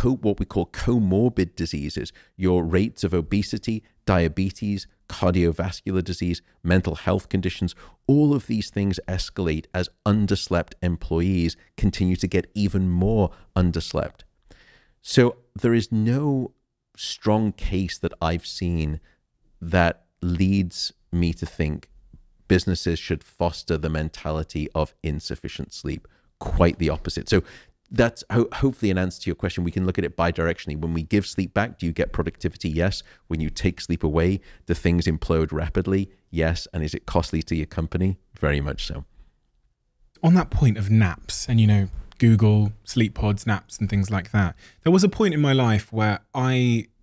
what we call comorbid diseases, your rates of obesity, diabetes, cardiovascular disease, mental health conditions, all of these things escalate as underslept employees continue to get even more underslept. So there is no strong case that I've seen that leads me to think businesses should foster the mentality of insufficient sleep. Quite the opposite. So that's hopefully an answer to your question. We can look at it bidirectionally. When we give sleep back, do you get productivity? Yes. When you take sleep away, do things implode rapidly? Yes. And is it costly to your company? Very much so. On that point of naps and, Google, sleep pods, naps and things like that, there was a point in my life where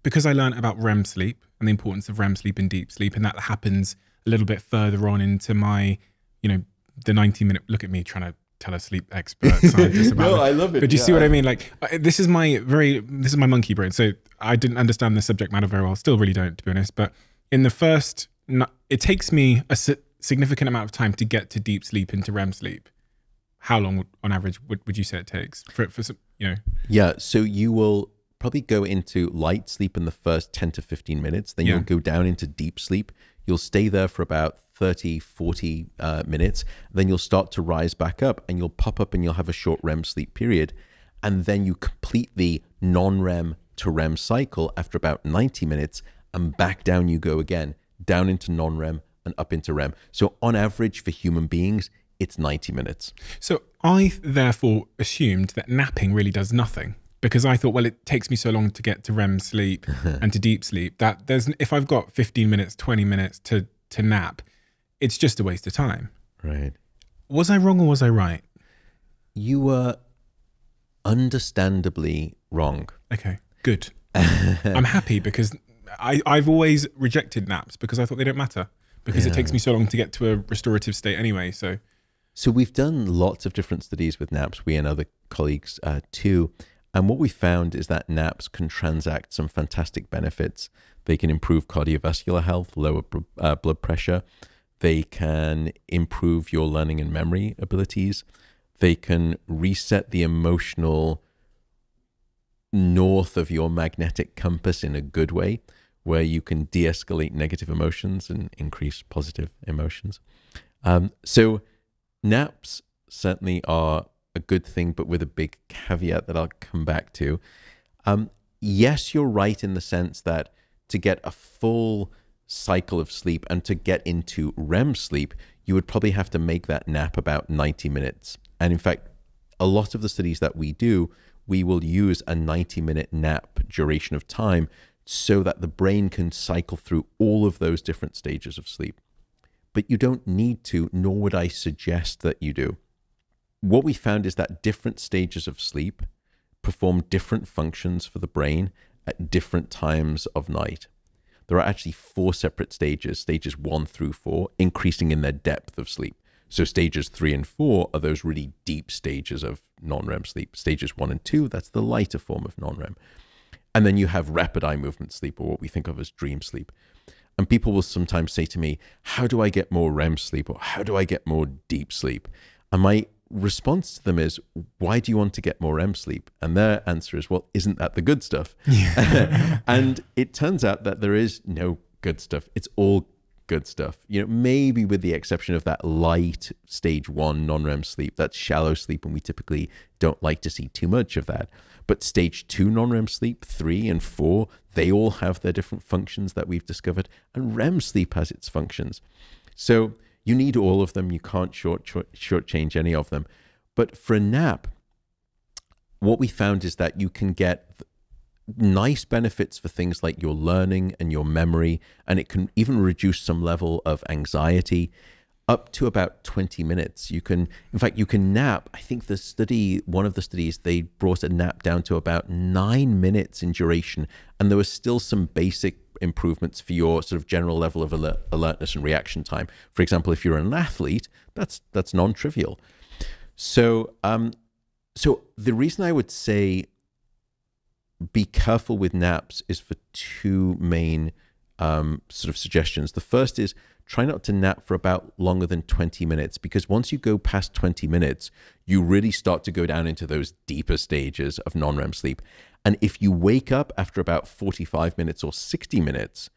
because I learned about REM sleep and the importance of REM sleep and deep sleep, and that happens a little bit further on into my, the 90-minute, look at me trying to tell a sleep expert scientist about I love it. But do you see what I mean? Like, this is my monkey brain. So I didn't understand the subject matter very well. Still really don't, to be honest. But in the first, it takes me a significant amount of time to get to deep sleep into REM sleep. How long, on average, would you say it takes for some, Yeah, so you will probably go into light sleep in the first 10 to 15 minutes. Then you'll go down into deep sleep. You'll stay there for about 30, 40 minutes. Then you'll start to rise back up and you'll pop up and you'll have a short REM sleep period. and then you complete the non-REM to REM cycle after about 90 minutes, and back down you go again, down into non-REM and up into REM. So on average for human beings, it's 90 minutes. So I therefore assumed that napping really does nothing, because I thought, well, it takes me so long to get to REM sleep and to deep sleep that if I've got 15 minutes, 20 minutes to nap, it's just a waste of time. Right. Was I wrong or was I right? You were understandably wrong. Okay, good. I'm happy because I've always rejected naps because I thought they don't matter, because it takes me so long to get to a restorative state anyway. So we've done lots of different studies with naps, we and other colleagues too. And what we found is that naps can transact some fantastic benefits. They can improve cardiovascular health, lower blood pressure. They can improve your learning and memory abilities. They can reset the emotional north of your magnetic compass in a good way, where you can de-escalate negative emotions and increase positive emotions. So naps certainly are a good thing, but with a big caveat that I'll come back to. Yes, you're right in the sense that to get a full cycle of sleep and to get into REM sleep, you would probably have to make that nap about 90 minutes. And in fact, a lot of the studies that we do, we will use a 90-minute nap duration of time so that the brain can cycle through all of those different stages of sleep. But you don't need to, nor would I suggest that you do. What we found is that different stages of sleep perform different functions for the brain at different times of night. There are actually 4 separate stages 1 through 4, increasing in their depth of sleep. So stages 3 and 4 are those really deep stages of non-REM sleep. Stages 1 and 2, that's the lighter form of non-REM. And then you have rapid eye movement sleep, or what we think of as dream sleep. And people will sometimes say to me, how do I get more REM sleep, or how do I get more deep sleep? And my response to them is, why do you want to get more REM sleep? And their answer is, well, isn't that the good stuff? And it turns out that there is no good stuff. It's all good stuff. You know, maybe with the exception of that light stage 1 non-REM sleep, that's shallow sleep, and we typically don't like to see too much of that. But stage 2 non-REM sleep, 3 and 4, they all have their different functions that we've discovered, and REM sleep has its functions. So you need all of them. You can't shortchange any of them. But for a nap, what we found is that you can get nice benefits for things like your learning and your memory, and it can even reduce some level of anxiety up to about 20 minutes. You can, in fact, you can nap. I think one of the studies, they brought a nap down to about 9 minutes in duration, and there was still some basic improvements for your sort of general level of alertness and reaction time. For example, if you're an athlete, that's non-trivial. So the reason I would say be careful with naps is for 2 main sort of suggestions. The first is try not to nap for about longer than 20 minutes, because once you go past 20 minutes, you really start to go down into those deeper stages of non-REM sleep. And if you wake up after about 45 minutes or 60 minutes,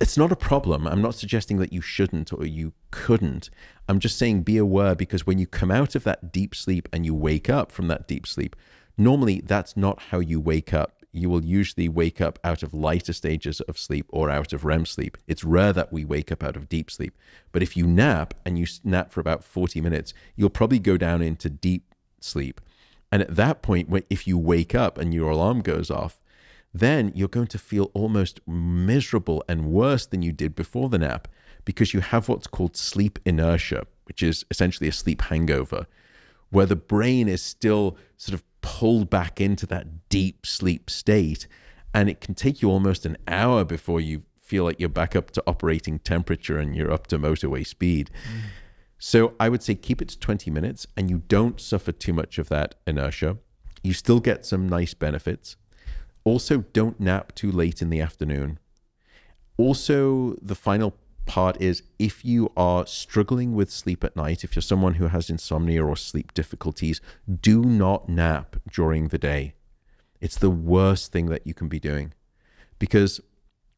it's not a problem. I'm not suggesting that you shouldn't or you couldn't. I'm just saying be aware, because when you come out of that deep sleep and you wake up from that deep sleep, normally that's not how you wake up. You will usually wake up out of lighter stages of sleep or out of REM sleep. It's rare that we wake up out of deep sleep. But if you nap and you nap for about 40 minutes, you'll probably go down into deep sleep. And at that point, if you wake up and your alarm goes off, then you're going to feel almost miserable and worse than you did before the nap, because you have what's called sleep inertia, which is essentially a sleep hangover, where the brain is still sort of pulled back into that deep sleep state. And it can take you almost an hour before you feel like you're back up to operating temperature and you're up to motorway speed. So I would say keep it to 20 minutes and you don't suffer too much of that inertia. You still get some nice benefits. Also, don't nap too late in the afternoon. Also, the final part is, if you are struggling with sleep at night, if you're someone who has insomnia or sleep difficulties, do not nap during the day. It's the worst thing that you can be doing, because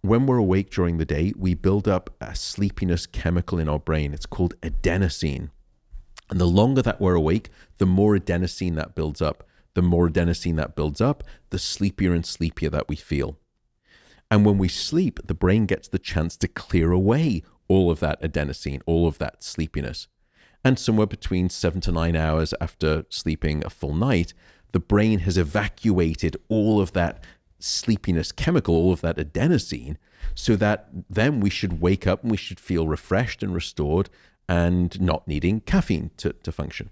when we're awake during the day, we build up a sleepiness chemical in our brain. It's called adenosine. And the longer that we're awake, the more adenosine that builds up, the more adenosine that builds up, the sleepier and sleepier that we feel. And when we sleep, the brain gets the chance to clear away all of that adenosine, all of that sleepiness. And somewhere between 7 to 9 hours after sleeping a full night, the brain has evacuated all of that sleepiness chemical, all of that adenosine, so that then we should wake up and we should feel refreshed and restored and not needing caffeine to function.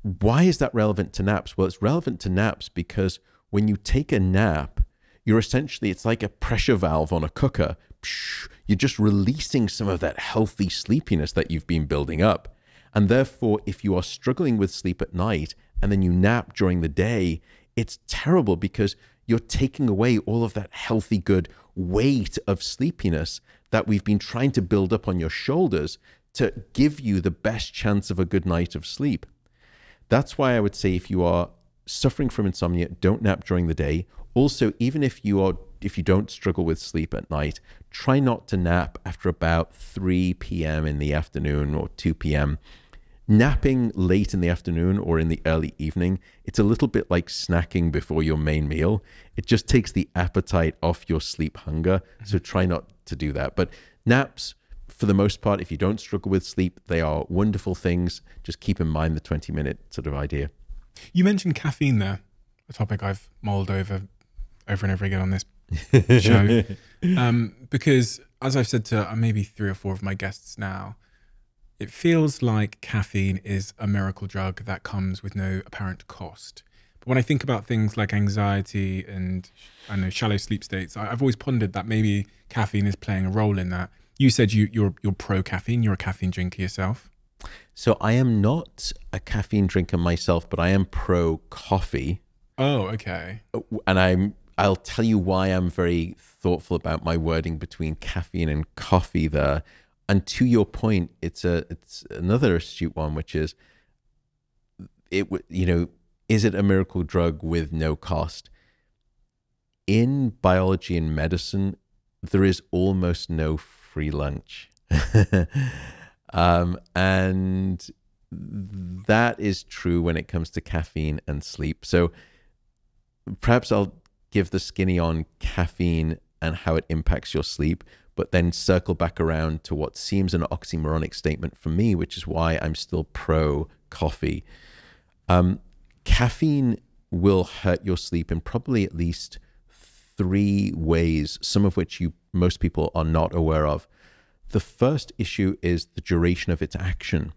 Why is that relevant to naps? Well, it's relevant to naps because when you take a nap, you're essentially, it's like a pressure valve on a cooker. You're just releasing some of that healthy sleepiness that you've been building up. And therefore, if you are struggling with sleep at night and then you nap during the day, it's terrible because you're taking away all of that healthy, good weight of sleepiness that we've been trying to build up on your shoulders to give you the best chance of a good night of sleep. That's why I would say if you are suffering from insomnia, don't nap during the day. Also, even if you don't struggle with sleep at night, try not to nap after about 3 p.m. in the afternoon or 2 p.m. Napping late in the afternoon or in the early evening, it's a little bit like snacking before your main meal. It just takes the appetite off your sleep hunger. So try not to do that. But naps, for the most part, if you don't struggle with sleep, they are wonderful things. Just keep in mind the 20-minute sort of idea. You mentioned caffeine there, a topic I've mulled over and over again on this show. Because as I've said to maybe 3 or 4 of my guests now, it feels like caffeine is a miracle drug that comes with no apparent cost. But when I think about things like anxiety and, I don't know, shallow sleep states, I've always pondered that maybe caffeine is playing a role in that. You said you're pro caffeine. You're a caffeine drinker yourself. So I am not a caffeine drinker myself, but I am pro coffee. Oh, okay. And I'll tell you why I'm very thoughtful about my wording between caffeine and coffee there. And to your point, it's another astute one, which is, is it a miracle drug with no cost? In biology and medicine, there is almost no free lunch. And that is true when it comes to caffeine and sleep. So perhaps I'll give the skinny on caffeine and how it impacts your sleep, but then circle back around to what seems an oxymoronic statement for me, which is why I'm still pro coffee. Caffeine will hurt your sleep in probably at least 3 ways, some of which most people are not aware of. The first issue is the duration of its action.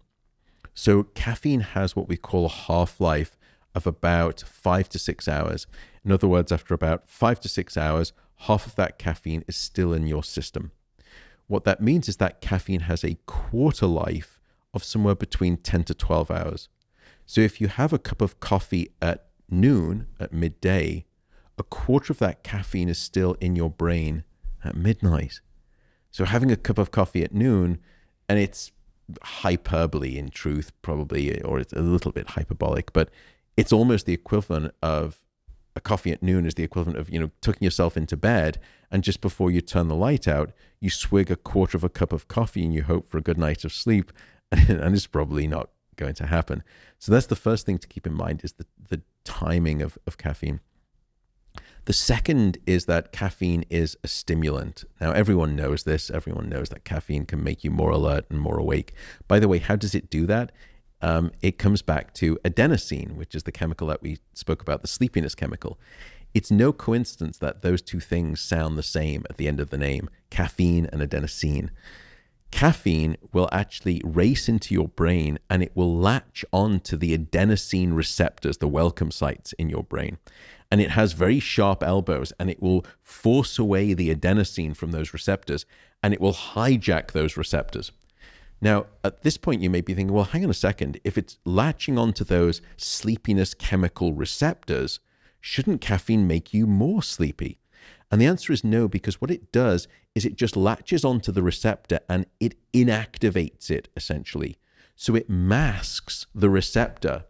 So caffeine has what we call a half-life of about 5 to 6 hours. In other words, after about 5 to 6 hours, half of that caffeine is still in your system. What that means is that caffeine has a quarter life of somewhere between 10 to 12 hours. So if you have a cup of coffee at noon, at midday, a quarter of that caffeine is still in your brain at midnight. So having a cup of coffee at noon, and it's hyperbole in truth, probably, or it's a little bit hyperbolic, but it's almost the equivalent of a coffee at noon is the equivalent of, tucking yourself into bed, and just before you turn the light out, you swig a quarter of a cup of coffee and you hope for a good night of sleep, and it's probably not going to happen. So that's the first thing to keep in mind, is the timing of caffeine. The second is that caffeine is a stimulant. Now, everyone knows this. Everyone knows that caffeine can make you more alert and more awake. By the way, how does it do that? It comes back to adenosine, which is the chemical that we spoke about, the sleepiness chemical. It's no coincidence that those 2 things sound the same at the end of the name, caffeine and adenosine. Caffeine will actually race into your brain and it will latch on to the adenosine receptors, the welcome sites in your brain. And it has very sharp elbows and it will force away the adenosine from those receptors and it will hijack those receptors. Now, at this point, you may be thinking, well, hang on a second. If it's latching onto those sleepiness chemical receptors, shouldn't caffeine make you more sleepy? And the answer is no, because what it does is it just latches onto the receptor and it inactivates it, essentially. So it masks the receptor.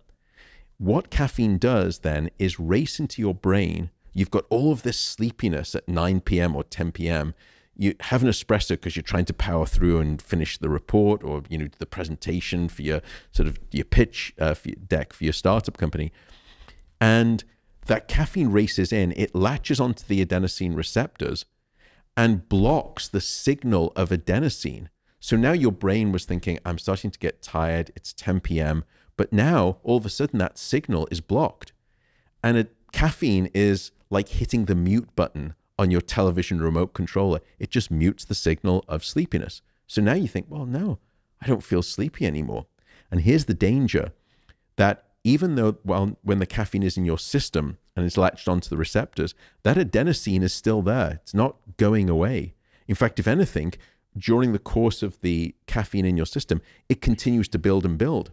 What caffeine does then is race into your brain. You've got all of this sleepiness at 9 p.m. or 10 p.m. You have an espresso because you're trying to power through and finish the report or the presentation for your pitch deck for your startup company. And that caffeine races in, it latches onto the adenosine receptors and blocks the signal of adenosine. So now your brain was thinking, I'm starting to get tired, it's 10 p.m., but now all of a sudden that signal is blocked. And caffeine is like hitting the mute button on your television remote controller. It just mutes the signal of sleepiness. So now you think, well, no, I don't feel sleepy anymore. And here's the danger, that even though, well, when the caffeine is in your system and it's latched onto the receptors, that adenosine is still there. It's not going away. In fact, if anything, during the course of the caffeine in your system, it continues to build and build.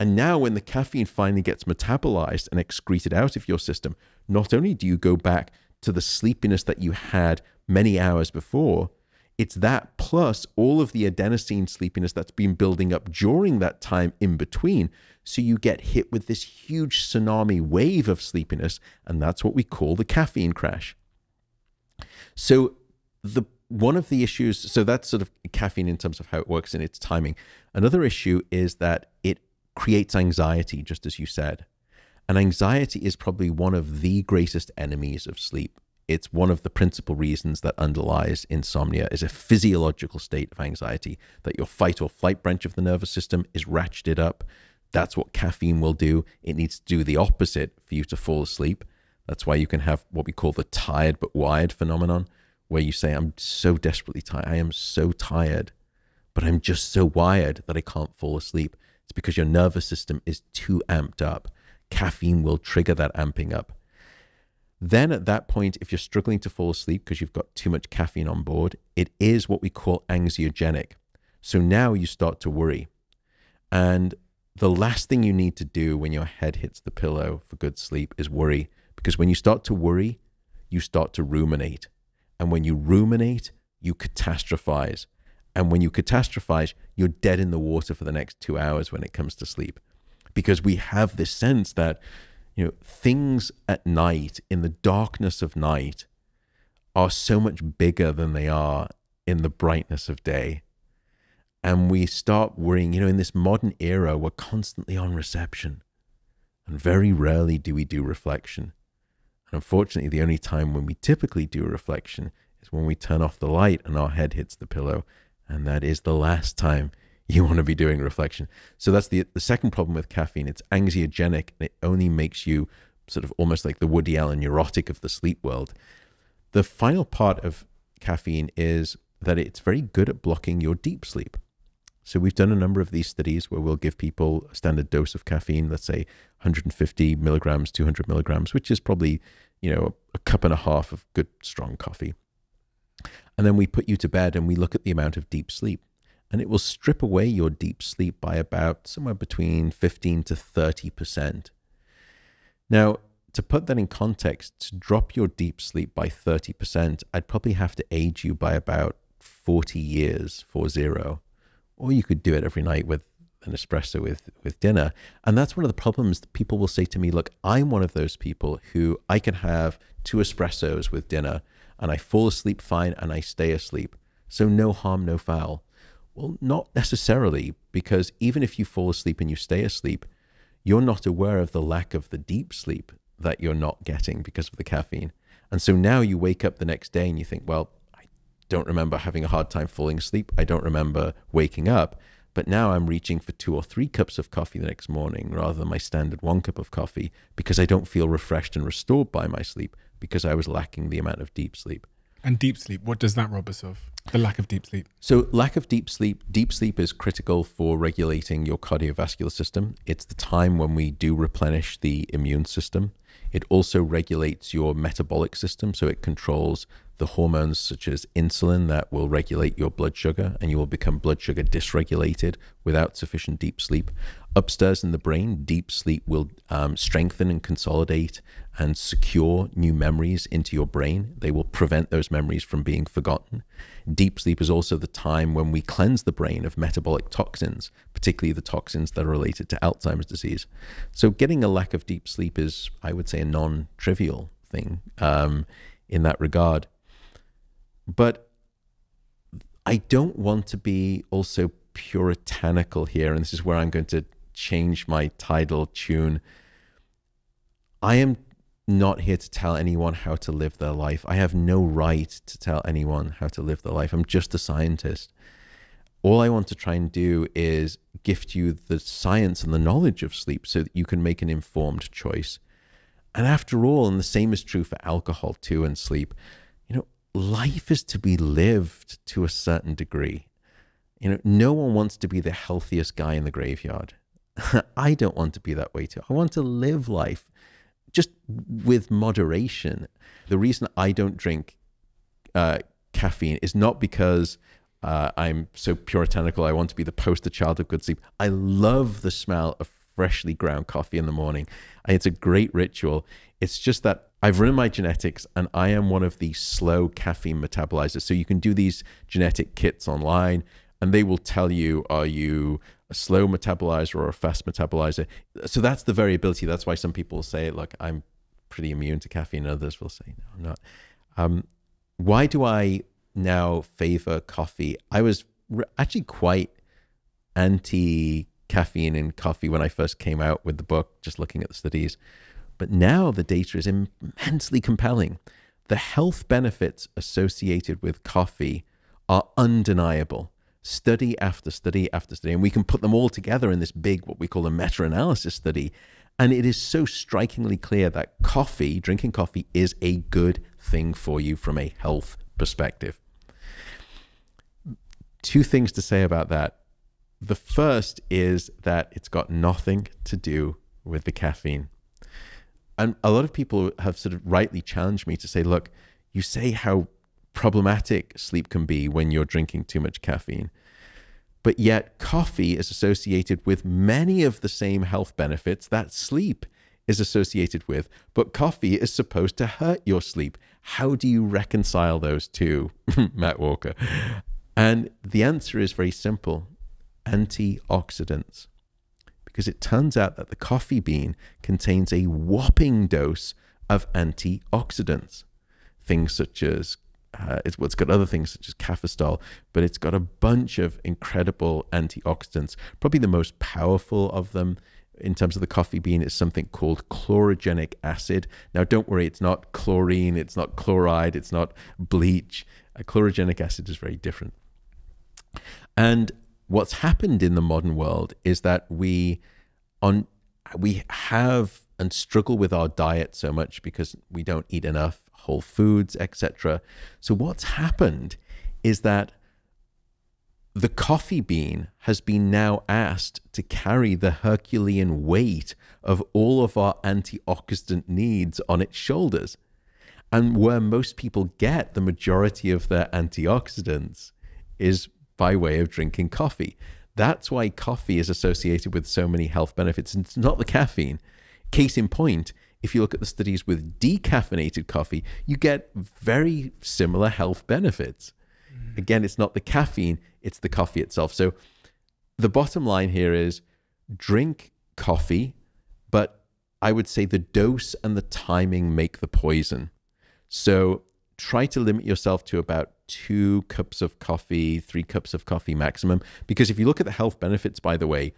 And now when the caffeine finally gets metabolized and excreted out of your system, not only do you go back to the sleepiness that you had many hours before, it's that plus all of the adenosine sleepiness that's been building up during that time in between. So you get hit with this huge tsunami wave of sleepiness, and that's what we call the caffeine crash. So one of the issues, so that's sort of caffeine in terms of how it works and its timing. Another issue is that it creates anxiety, just as you said. And anxiety is probably one of the greatest enemies of sleep. It's one of the principal reasons that underlies insomnia, is a physiological state of anxiety, that your fight or flight branch of the nervous system is ratcheted up. That's what caffeine will do. It needs to do the opposite for you to fall asleep. That's why you can have what we call the tired but wired phenomenon, where you say, I'm so desperately tired. I am so tired, but I'm just so wired that I can't fall asleep. It's because your nervous system is too amped up. Caffeine will trigger that amping up. Then at that point, if you're struggling to fall asleep because you've got too much caffeine on board, it is what we call anxiogenic. So now you start to worry. And the last thing you need to do when your head hits the pillow for good sleep is worry. Because when you start to worry, you start to ruminate. And when you ruminate, you catastrophize. And when you catastrophize, you're dead in the water for the next 2 hours when it comes to sleep. Because we have this sense that, you know, things at night, in the darkness of night, are so much bigger than they are in the brightness of day. And we start worrying, you know, in this modern era, we're constantly on reception. And very rarely do we do reflection. And unfortunately, the only time when we typically do a reflection is when we turn off the light and our head hits the pillow. And that is the last time you want to be doing reflection. So that's the second problem with caffeine. It's anxiogenic, and it only makes you sort of almost like the Woody Allen neurotic of the sleep world. The final part of caffeine is that it's very good at blocking your deep sleep. So we've done a number of these studies where we'll give people a standard dose of caffeine, let's say 150 milligrams, 200 milligrams, which is probably, you know, a cup and a half of good, strong coffee. And then we put you to bed and we look at the amount of deep sleep. And it will strip away your deep sleep by about somewhere between 15 to 30%. Now, to put that in context, to drop your deep sleep by 30%, I'd probably have to age you by about 40 years, 40. Or you could do it every night with an espresso with dinner. And that's one of the problems. People will say to me, look, I'm one of those people who I can have 2 espressos with dinner and I fall asleep fine and I stay asleep. So no harm, no foul. Well, not necessarily, because even if you fall asleep and you stay asleep, you're not aware of the lack of the deep sleep that you're not getting because of the caffeine. And so now you wake up the next day and you think, well, I don't remember having a hard time falling asleep. I don't remember waking up. But now I'm reaching for 2 or 3 cups of coffee the next morning rather than my standard 1 cup of coffee, because I don't feel refreshed and restored by my sleep because I was lacking the amount of deep sleep. And deep sleep, what does that rob us of? The lack of deep sleep. So lack of deep sleep is critical for regulating your cardiovascular system. It's the time when we do replenish the immune system. It also regulates your metabolic system, so it controls the hormones such as insulin that will regulate your blood sugar, and you will become blood sugar dysregulated without sufficient deep sleep. Upstairs in the brain, deep sleep will strengthen and consolidate and secure new memories into your brain. They will prevent those memories from being forgotten. Deep sleep is also the time when we cleanse the brain of metabolic toxins, particularly the toxins that are related to Alzheimer's disease. So getting a lack of deep sleep is, I would say, a non-trivial thing in that regard. But I don't want to be also puritanical here, and this is where I'm going to change my tidal tune. I am not here to tell anyone how to live their life. I have no right to tell anyone how to live their life. I'm just a scientist. All I want to try and do is gift you the science and the knowledge of sleep so that you can make an informed choice. And after all, and the same is true for alcohol too and sleep, life is to be lived to a certain degree. No one wants to be the healthiest guy in the graveyard. I don't want to be that way too. I want to live life just with moderation. The reason I don't drink caffeine is not because I'm so puritanical. I want to be the poster child of good sleep. I love the smell of freshly ground coffee in the morning. It's a great ritual. It's just that I've run my genetics and I am one of the slow caffeine metabolizers. So you can do these genetic kits online and they will tell you, are you a slow metabolizer or a fast metabolizer? So that's the variability. That's why some people say, look, I'm pretty immune to caffeine. Others will say, no, I'm not. Why do I now favor coffee? I was actually quite anti-caffeine in coffee when I first came out with the book, just looking at the studies. But now the data is immensely compelling. The health benefits associated with coffee are undeniable. Study after study after study, and we can put them all together in this big, what we call a meta-analysis study. And it is so strikingly clear that drinking coffee is a good thing for you from a health perspective. Two things to say about that. The first is that it's got nothing to do with the caffeine. And a lot of people have sort of rightly challenged me to say, look, you say how problematic sleep can be when you're drinking too much caffeine. But yet coffee is associated with many of the same health benefits that sleep is associated with. But coffee is supposed to hurt your sleep. How do you reconcile those two, Matt Walker? And the answer is very simple: antioxidants. Because it turns out that the coffee bean contains a whopping dose of antioxidants. Things such as, it's got other things such as caffeine, but it's got a bunch of incredible antioxidants. Probably the most powerful of them in terms of the coffee bean is something called chlorogenic acid. Now, don't worry, it's not chlorine, it's not chloride, it's not bleach. Chlorogenic acid is very different. And what's happened in the modern world is that we have and struggle with our diet so much because we don't eat enough whole foods, etc. So what's happened is that the coffee bean has been now asked to carry the Herculean weight of all of our antioxidant needs on its shoulders. And where most people get the majority of their antioxidants is by way of drinking coffee. That's why coffee is associated with so many health benefits. And it's not the caffeine. Case in point, if you look at the studies with decaffeinated coffee, you get very similar health benefits. Again, it's not the caffeine, it's the coffee itself. So the bottom line here is drink coffee, but I would say the dose and the timing make the poison. So try to limit yourself to about 2 cups of coffee, 3 cups of coffee maximum. Because if you look at the health benefits, by the way,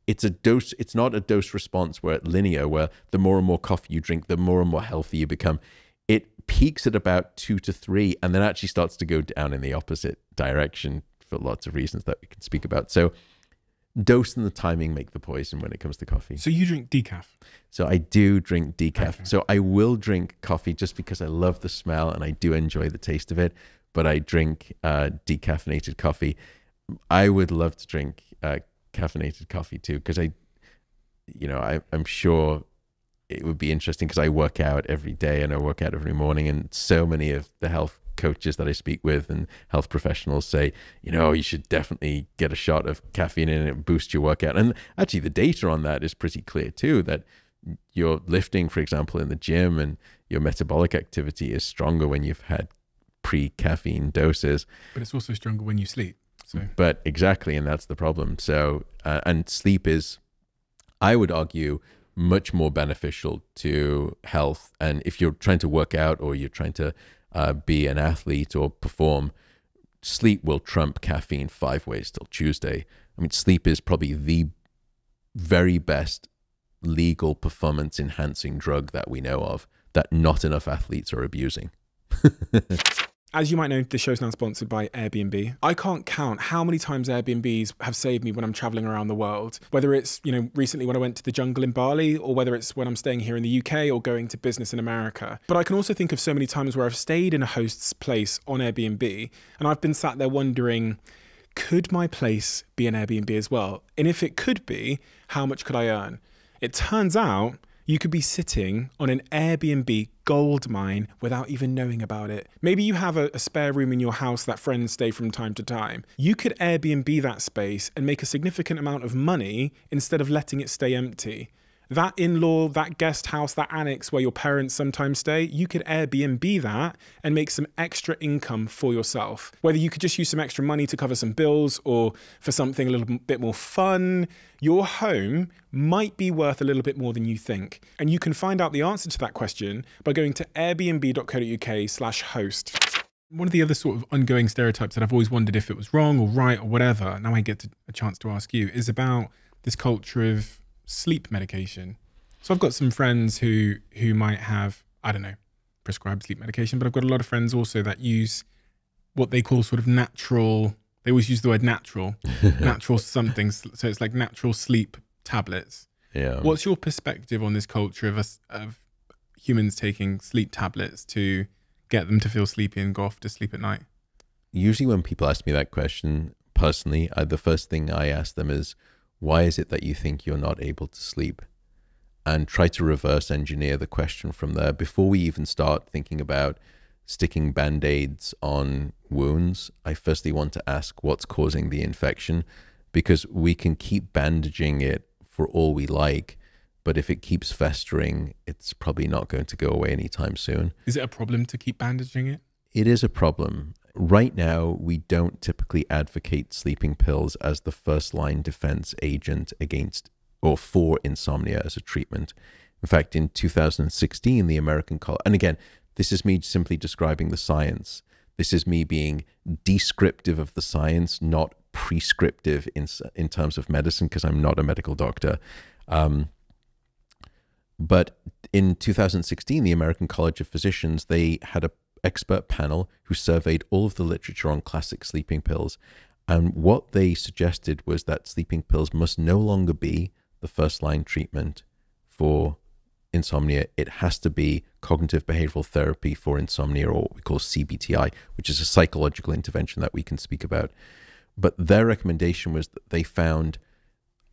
it's a dose. It's not a dose response where it's linear, where the more and more coffee you drink, the more and more healthy you become. It peaks at about 2 to 3 and then actually starts to go down in the opposite direction for lots of reasons that we can speak about. So dose and the timing make the poison when it comes to coffee. So you drink decaf? So I do drink decaf. Okay. So I will drink coffee just because I love the smell and I do enjoy the taste of it, but I drink decaffeinated coffee. I would love to drink caffeinated coffee too, because I'm sure it would be interesting because I work out every day and I work out every morning, and so many of the health coaches that I speak with and health professionals say, you should definitely get a shot of caffeine in it, boost your workout. And actually the data on that is pretty clear too, that your lifting, for example, in the gym and your metabolic activity is stronger when you've had pre-caffeine doses. But it's also stronger when you sleep. So. But exactly, and that's the problem. So, and sleep is, I would argue, much more beneficial to health. And if you're trying to work out or you're trying to be an athlete or perform, sleep will trump caffeine 5 ways till Tuesday. I mean, sleep is probably the very best legal performance enhancing drug that we know of that not enough athletes are abusing. As you might know, the show's now sponsored by Airbnb. I can't count how many times Airbnbs have saved me when I'm traveling around the world. Whether it's, recently when I went to the jungle in Bali, or whether it's when I'm staying here in the UK or going to business in America. But I can also think of so many times where I've stayed in a host's place on Airbnb and I've been sat there wondering, could my place be an Airbnb as well? And if it could be, how much could I earn? It turns out you could be sitting on an Airbnb gold mine without even knowing about it. Maybe you have a spare room in your house that friends stay from time to time. You could Airbnb that space and make a significant amount of money instead of letting it stay empty. That in-law, that guest house, that annex where your parents sometimes stay, you could Airbnb that and make some extra income for yourself. Whether you could just use some extra money to cover some bills or for something a little bit more fun, your home might be worth a little bit more than you think. And you can find out the answer to that question by going to airbnb.co.uk/host. One of the other sort of ongoing stereotypes that I've always wondered if it was wrong or right or whatever, now I get a chance to ask you, is about this culture of sleep medication. So I've got some friends who might have, I don't know, prescribed sleep medication, but I've got a lot of friends also that use what they call sort of natural, they always use the word natural, natural something. So it's like natural sleep tablets. Yeah. What's your perspective on this culture of humans taking sleep tablets to get them to feel sleepy and go off to sleep at night? Usually when people ask me that question, personally, the first thing I ask them is, why is it that you think you're not able to sleep? And try to reverse engineer the question from there before we even start thinking about sticking band-aids on wounds. I firstly want to ask what's causing the infection, because we can keep bandaging it for all we like, but if it keeps festering, it's probably not going to go away anytime soon. Is it a problem to keep bandaging it? It is a problem. Right now, we don't typically advocate sleeping pills as the first-line defense agent against or for insomnia as a treatment. In fact, in 2016, the American College, and again, this is me simply describing the science. This is me being descriptive of the science, not prescriptive in terms of medicine, because I'm not a medical doctor. But in 2016, the American College of Physicians, they had a expert panel who surveyed all of the literature on classic sleeping pills. And what they suggested was that sleeping pills must no longer be the first line treatment for insomnia. It has to be cognitive behavioral therapy for insomnia, or what we call CBTI, which is a psychological intervention that we can speak about. But their recommendation was that they found,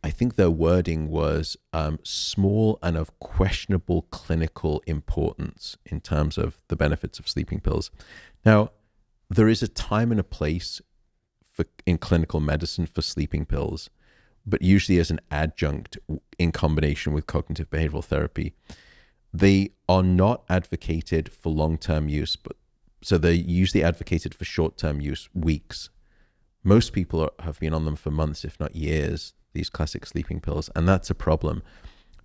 I think their wording was small and of questionable clinical importance in terms of the benefits of sleeping pills. Now, there is a time and a place in clinical medicine for sleeping pills, but usually as an adjunct in combination with cognitive behavioral therapy. They are not advocated for long-term use, so they're usually advocated for short-term use, weeks. Most people have been on them for months, if not years, these classic sleeping pills. And that's a problem,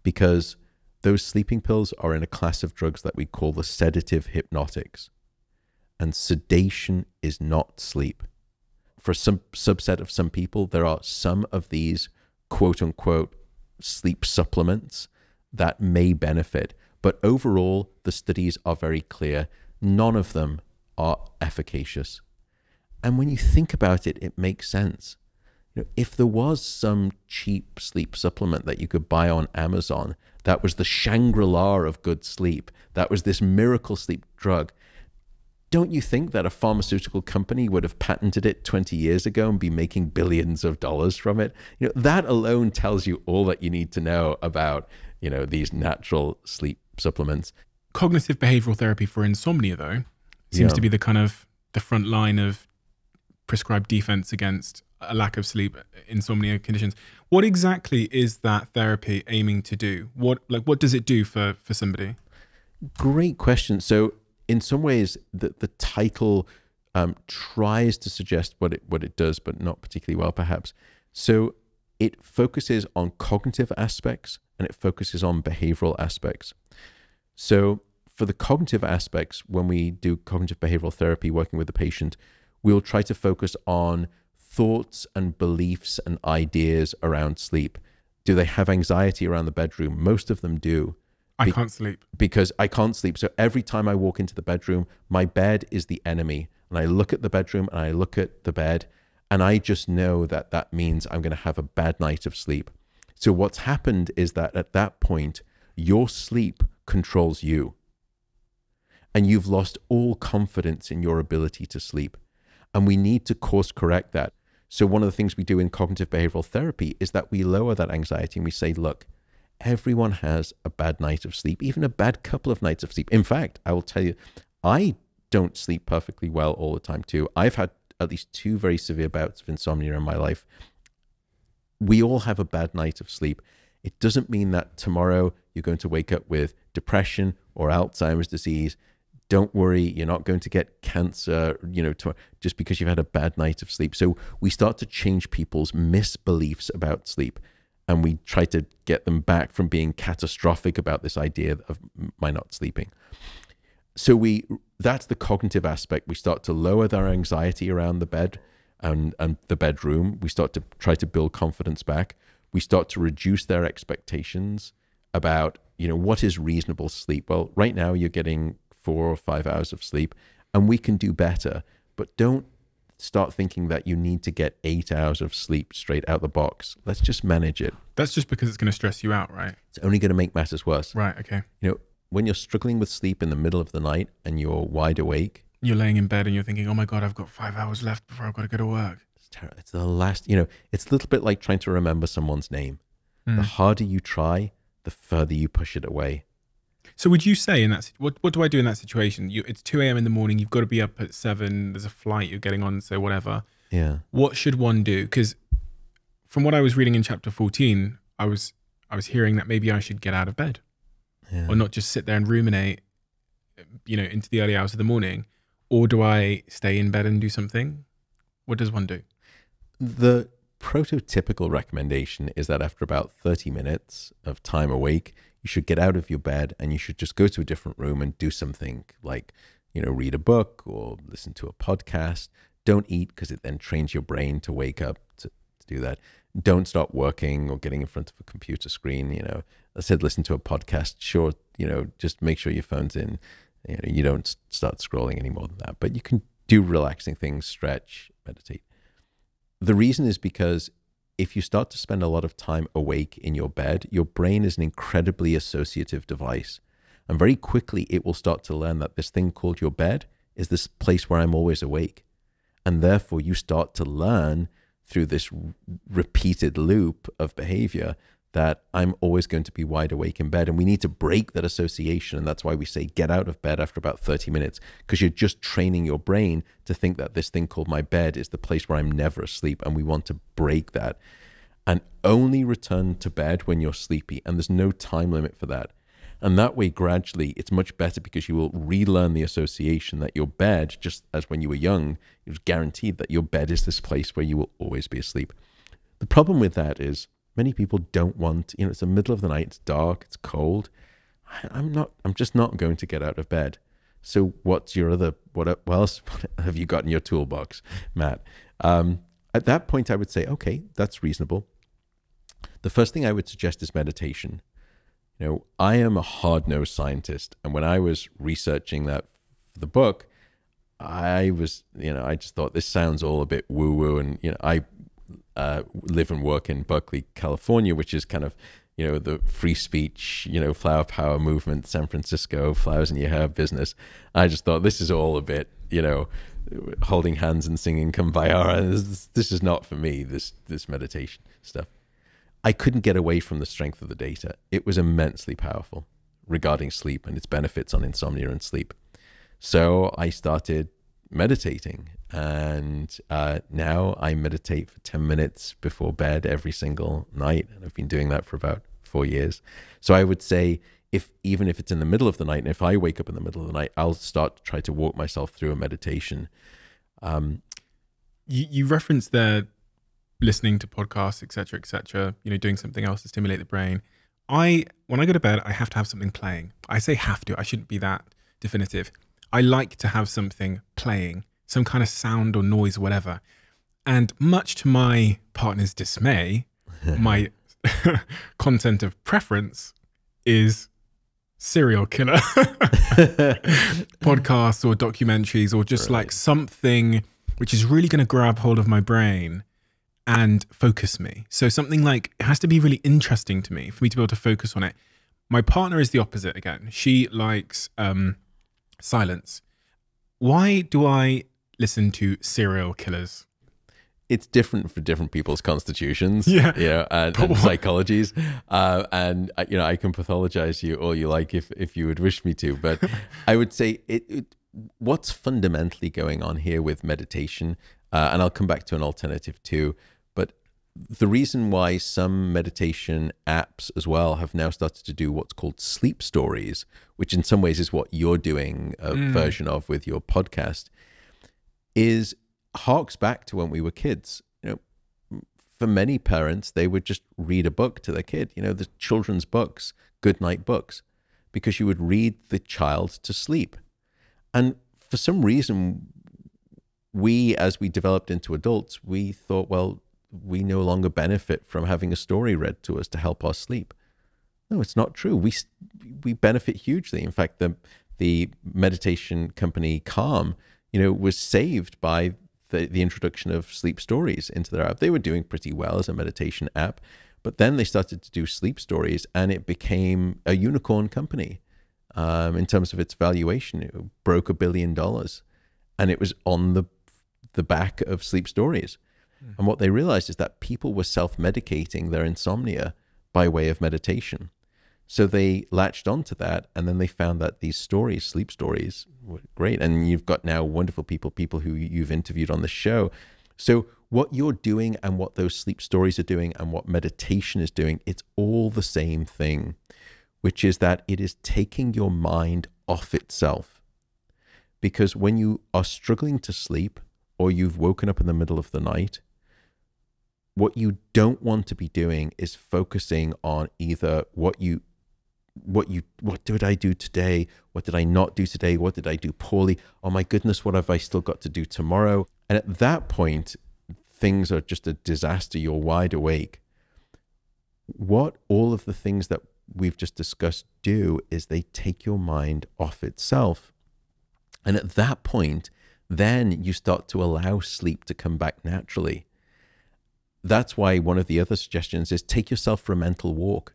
because those sleeping pills are in a class of drugs that we call the sedative hypnotics. And sedation is not sleep. For some subset of some people, there are some of these quote unquote sleep supplements that may benefit. But overall, the studies are very clear. None of them are efficacious. And when you think about it, it makes sense. If there was some cheap sleep supplement that you could buy on Amazon, that was the Shangri-La of good sleep, that was this miracle sleep drug, don't you think that a pharmaceutical company would have patented it 20 years ago and be making billions of dollars from it? That alone tells you all that you need to know about, these natural sleep supplements. Cognitive behavioral therapy for insomnia, though, seems to be the kind of the front line of prescribed defense against a lack of sleep, insomnia conditions. What exactly is that therapy aiming to do? What does it do for somebody? Great question. So in some ways, the title tries to suggest what it does, but not particularly well, perhaps. So it focuses on cognitive aspects and it focuses on behavioral aspects. So for the cognitive aspects, when we do cognitive behavioral therapy working with the patient, we'll try to focus on thoughts and beliefs and ideas around sleep Do they have anxiety around the bedroom? Most of them do. I can't sleep. Because I can't sleep. So every time I walk into the bedroom, my bed is the enemy. And I look at the bedroom and I look at the bed, and I just know that that means I'm going to have a bad night of sleep. So what's happened is that at that point, your sleep controls you. And you've lost all confidence in your ability to sleep. And we need to course correct that. So one of the things we do in cognitive behavioral therapy is that we lower that anxiety and we say, look, everyone has a bad night of sleep, even a bad couple of nights of sleep. In fact, I will tell you, I don't sleep perfectly well all the time too. I've had at least 2 very severe bouts of insomnia in my life. We all have a bad night of sleep. It doesn't mean that tomorrow you're going to wake up with depression or Alzheimer's disease. Don't worry, you're not going to get cancer, just because you've had a bad night of sleep. So we start to change people's misbeliefs about sleep. And we try to get them back from being catastrophic about this idea of my not sleeping. So that's the cognitive aspect. We start to lower their anxiety around the bed and the bedroom. We start to try to build confidence back. We start to reduce their expectations about, what is reasonable sleep? Well, right now you're getting 4 or 5 hours of sleep, and we can do better, but don't start thinking that you need to get 8 hours of sleep straight out the box. Let's just manage it. That's just because it's going to stress you out, right? It's only going to make matters worse. Right, okay. When you're struggling with sleep in the middle of the night and you're wide awake, you're laying in bed and you're thinking, oh my God, I've got 5 hours left before I've got to go to work. It's terrible. It's the last, it's a little bit like trying to remember someone's name. The harder you try, the further you push it away. So would you say in that, what do I do in that situation? It's 2 a.m. in the morning, you've got to be up at 7, there's a flight you're getting on, so whatever. Yeah. What should one do? Because from what I was reading in chapter 14, I was hearing that maybe I should get out of bed. Yeah. Or not just sit there and ruminate, into the early hours of the morning. Or do I stay in bed and do something? What does one do? The prototypical recommendation is that after about 30 minutes of time awake, you should get out of your bed and you should just go to a different room and do something like, read a book or listen to a podcast. Don't eat, because it then trains your brain to wake up to do that. Don't start working or getting in front of a computer screen. I said, listen to a podcast. Sure, just make sure your phone's in. You don't start scrolling any more than that. But you can do relaxing things, stretch, meditate. The reason is because if you start to spend a lot of time awake in your bed, your brain is an incredibly associative device. And very quickly, it will start to learn that this thing called your bed is this place where I'm always awake. And therefore, you start to learn through this repeated loop of behavior that I'm always going to be wide awake in bed. And we need to break that association. And that's why we say get out of bed after about 30 minutes, because you're just training your brain to think that this thing called my bed is the place where I'm never asleep. And we want to break that and only return to bed when you're sleepy. And there's no time limit for that. And that way, gradually, it's much better, because you will relearn the association that your bed, just as when you were young, it was guaranteed that your bed is this place where you will always be asleep. The problem with that is many people don't want, it's the middle of the night, it's dark, it's cold. I'm just not going to get out of bed. So what's your other, what else have you got in your toolbox, Matt? At that point, I would say, okay, that's reasonable. The first thing I would suggest is meditation. I am a hard-nosed scientist. And when I was researching that for the book, I was, I just thought this sounds all a bit woo-woo. And, I live and work in Berkeley, California, which is kind of, the free speech, flower power movement, San Francisco, flowers in your hair business. I just thought this is all a bit, holding hands and singing Kumbaya. This is not for me, this meditation stuff. I couldn't get away from the strength of the data. It was immensely powerful regarding sleep and its benefits on insomnia and sleep. So I started meditating, and now I meditate for 10 minutes before bed every single night. And I've been doing that for about 4 years. So I would say, even if it's in the middle of the night, and if I wake up in the middle of the night, I'll start to try to walk myself through a meditation. You referenced there listening to podcasts, etc., doing something else to stimulate the brain. When I go to bed, I have to have something playing. I say have to, I shouldn't be that definitive. I like to have something playing, some kind of sound or noise or whatever. And much to my partner's dismay, my content of preference is serial killer podcasts or documentaries, or just like something which is really going to grab hold of my brain and focus me. So something like, it has to be really interesting to me for me to be able to focus on it. My partner is the opposite again. She likes silence. Why do I listen to serial killers? It's different for different people's constitutions, and psychologies. And I can pathologize you all you like if you would wish me to. But I would say what's fundamentally going on here with meditation, and I'll come back to an alternative too. But the reason why some meditation apps as well have now started to do what's called sleep stories, which in some ways is what you're doing a version of with your podcast, is harks back to when we were kids. For many parents, they would just read a book to their kid, the children's books, goodnight books, because you would read the child to sleep. And for some reason, as we developed into adults, we thought, well, we no longer benefit from having a story read to us to help us sleep. No, it's not true. We benefit hugely. In fact, the meditation company Calm, was saved by the introduction of sleep stories into their app. They were doing pretty well as a meditation app, but then they started to do sleep stories, and it became a unicorn company in terms of its valuation. It broke $1 billion, and it was on the back of sleep stories. And what they realized is that people were self-medicating their insomnia by way of meditation. So they latched onto that, and then they found that these stories, sleep stories, were great. And you've got now wonderful people who you've interviewed on the show. So what you're doing and what those sleep stories are doing and what meditation is doing, it's all the same thing, which is that it is taking your mind off itself. Because when you are struggling to sleep, or you've woken up in the middle of the night, what you don't want to be doing is focusing on either what did I do today? What did I not do today? What did I do poorly? Oh my goodness, what have I still got to do tomorrow? And at that point, things are just a disaster. You're wide awake. What all of the things that we've just discussed do is they take your mind off itself. And at that point, then you start to allow sleep to come back naturally. That's why one of the other suggestions is take yourself for a mental walk.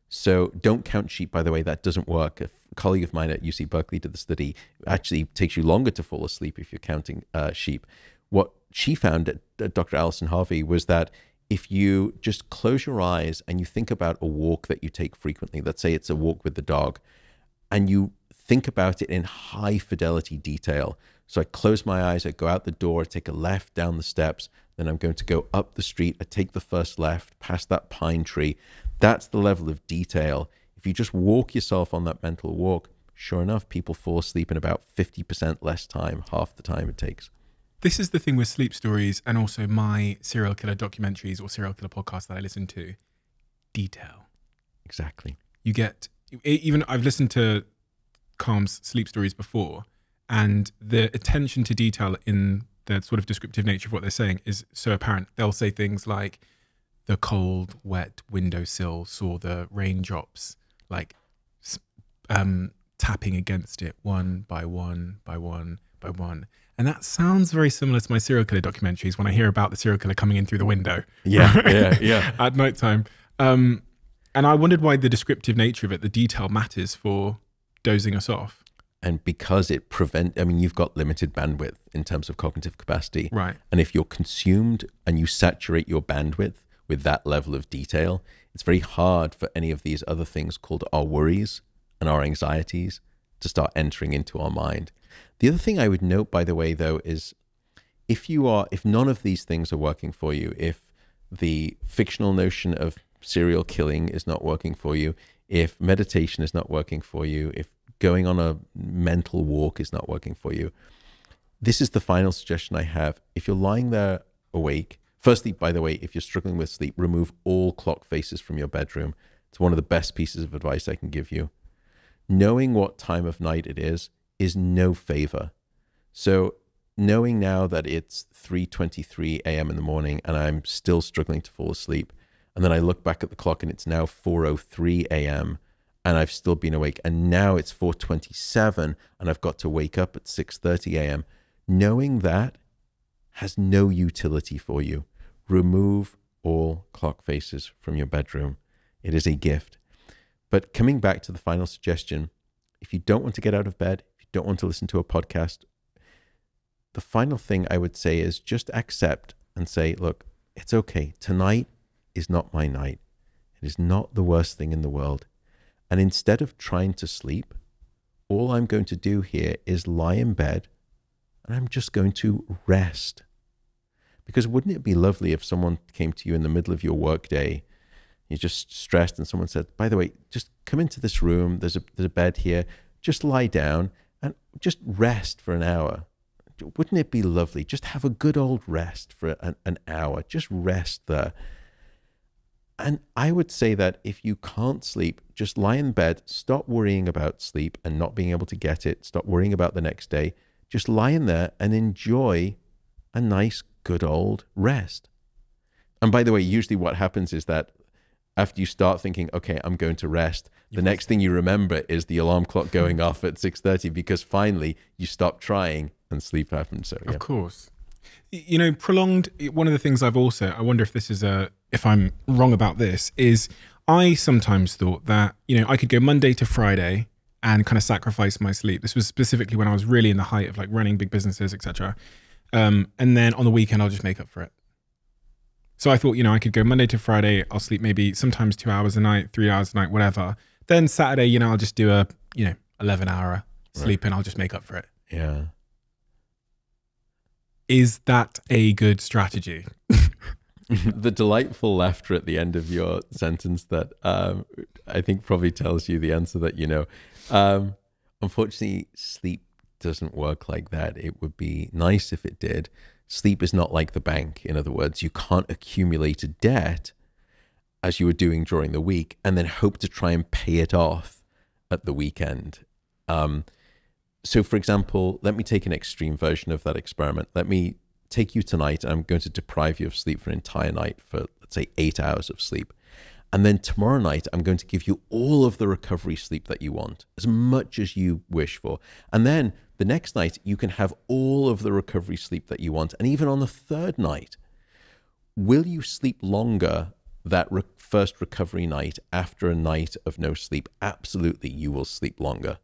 So don't count sheep, by the way, that doesn't work. A colleague of mine at UC Berkeley did the study. It actually takes you longer to fall asleep if you're counting sheep. What she found at Dr. Alison Harvey was that if you just close your eyes and you think about a walk that you take frequently, let's say it's a walk with the dog, and you think about it in high fidelity detail. So I close my eyes, I go out the door, I take a left down the steps, then I'm going to go up the street, I take the first left, past that pine tree. That's the level of detail. If you just walk yourself on that mental walk, sure enough, people fall asleep in about 50% less time, half the time it takes. This is the thing with sleep stories and also my serial killer documentaries or serial killer podcasts that I listen to. Detail. Exactly. You get, even I've listened to Calm's sleep stories before, and the attention to detail in the sort of descriptive nature of what they're saying is so apparent. They'll say things like, the cold, wet windowsill saw the raindrops like tapping against it one by one by one by one. And that sounds very similar to my serial killer documentaries when I hear about the serial killer coming in through the window. Yeah. At nighttime. And I wondered why the descriptive nature of it, the detail, matters for dozing us off. And because you've got limited bandwidth in terms of cognitive capacity. Right. And if you're consumed and you saturate your bandwidth with that level of detail, it's very hard for any of these other things called our worries and our anxieties to start entering into our mind. The other thing I would note, by the way, though, is if none of these things are working for you, if the fictional notion of serial killing is not working for you, if meditation is not working for you, if going on a mental walk is not working for you, this is the final suggestion I have. If you're lying there awake, firstly, by the way, if you're struggling with sleep, remove all clock faces from your bedroom. It's one of the best pieces of advice I can give you. Knowing what time of night it is no favor. So knowing now that it's 3:23 a.m. in the morning and I'm still struggling to fall asleep, And then I look back at the clock and it's now 4:03 a.m. and I've still been awake. And now it's 4:27 and I've got to wake up at 6:30 a.m. Knowing that has no utility for you. Remove all clock faces from your bedroom. It is a gift. But coming back to the final suggestion, if you don't want to get out of bed, if you don't want to listen to a podcast, the final thing I would say is just accept and say, look, it's okay. Tonight is not my night. It is not the worst thing in the world. And instead of trying to sleep, all I'm going to do here is lie in bed and I'm just going to rest. Because wouldn't it be lovely if someone came to you in the middle of your workday, you're just stressed, and someone said, by the way, just come into this room, there's a bed here, just lie down and just rest for an hour. Wouldn't it be lovely? Just have a good old rest for an hour. Just rest there. And I would say that if you can't sleep, just lie in bed, stop worrying about sleep and not being able to get it, stop worrying about the next day. Just lie in there and enjoy a nice, good old rest. And by the way, usually what happens is that after you start thinking, okay, I'm going to rest, the next thing you remember is the alarm clock going off at 6:30 because finally you stop trying and sleep happens. So, yeah. Of course. You know, prolonged, one of the things I wonder if this is if I'm wrong about this, is I sometimes thought that, you know, I could go Monday to Friday and kind of sacrifice my sleep. This was specifically when I was really in the height of like running big businesses, etc. And then on the weekend, I'll just make up for it. So I thought, you know, I could go Monday to Friday. I'll sleep maybe sometimes 2 hours a night, 3 hours a night, whatever. Then Saturday, you know, I'll just do a, 11-hour sleep and I'll just make up for it. Yeah. Is that a good strategy? The delightful laughter at the end of your sentence that I think probably tells you the answer that you know. Unfortunately, sleep doesn't work like that. It would be nice if it did. Sleep is not like the bank. In other words, you can't accumulate a debt as you were doing during the week and then hope to try and pay it off at the weekend. So for example, let me take an extreme version of that experiment. Let me take you tonight and I'm going to deprive you of sleep for an entire night for, let's say, 8 hours of sleep. And then tomorrow night, I'm going to give you all of the recovery sleep that you want, as much as you wish for. And then the next night, you can have all of the recovery sleep that you want. And even on the third night, will you sleep longer that first recovery night after a night of no sleep? Absolutely, you will sleep longer.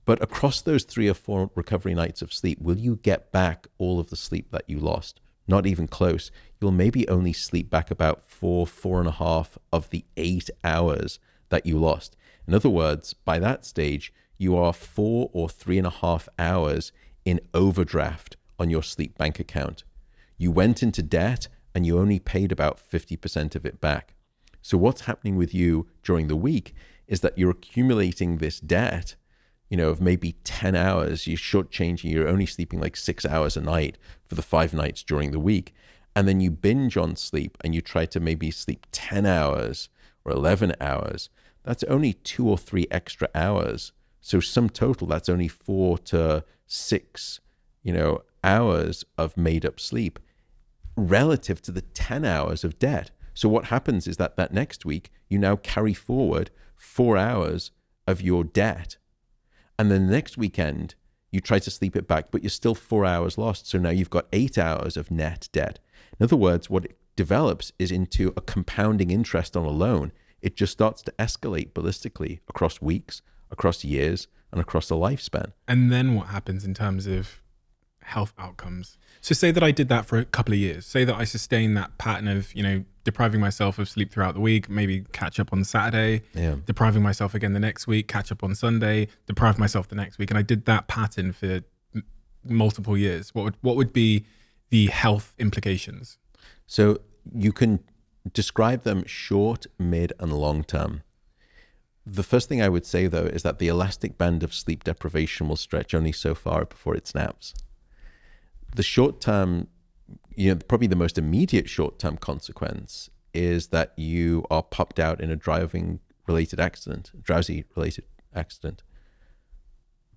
But across those 3 or 4 recovery nights of sleep, will you get back all of the sleep that you lost? Not even close. You'll maybe only sleep back about 4.5 of the 8 hours that you lost. In other words, by that stage, you are 4 or 3.5 hours in overdraft on your sleep bank account. You went into debt and you only paid about 50% of it back. So what's happening with you during the week is that you're accumulating this debt, of maybe 10 hours, you're shortchanging, you're only sleeping like 6 hours a night for the 5 nights during the week. And then you binge on sleep and you try to maybe sleep 10 hours or 11 hours. That's only 2 or 3 extra hours. So sum total, that's only 4 to 6, hours of made up sleep relative to the 10 hours of debt. So what happens is that next week, you now carry forward 4 hours of your debt. And then the next weekend, you try to sleep it back, but you're still 4 hours lost. So now you've got 8 hours of net debt. In other words, what it develops is into a compounding interest on a loan. It just starts to escalate ballistically across weeks, across years, and across a lifespan. And then what happens in terms of health outcomes? So say that I did that for a couple of years. Say that I sustained that pattern of, depriving myself of sleep throughout the week, maybe catch up on Saturday, depriving myself again the next week, catch up on Sunday, deprive myself the next week. And I did that pattern for multiple years. What would be the health implications? So you can describe them short, mid, and long term. The first thing I would say, though, is that the elastic band of sleep deprivation will stretch only so far before it snaps. The short term, probably the most immediate short-term consequence is that you are popped out in a drowsy-related accident.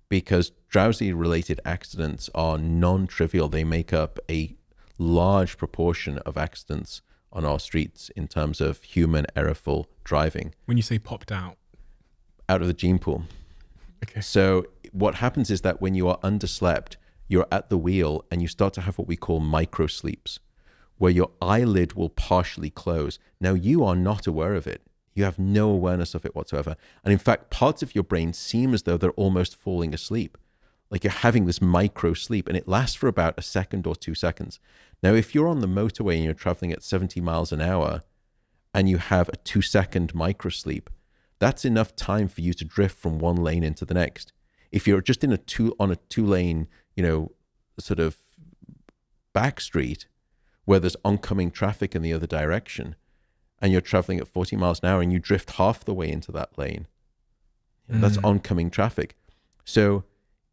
Because drowsy-related accidents are non-trivial. They make up a large proportion of accidents on our streets in terms of human errorful driving. When you say popped out of the gene pool. Okay. So what happens is that when you are underslept, you're at the wheel and you start to have what we call micro sleeps, where your eyelid will partially close. Now, you are not aware of it. You have no awareness of it whatsoever. And in fact, parts of your brain seem as though they're almost falling asleep. Like you're having this micro sleep, and it lasts for about a second or 2 seconds. Now, if you're on the motorway and you're traveling at 70 miles an hour and you have a 2-second micro sleep, that's enough time for you to drift from one lane into the next. If you're just on a 2-lane, sort of back street where there's oncoming traffic in the other direction, and you're traveling at 40 miles an hour and you drift half the way into that lane, that's oncoming traffic. So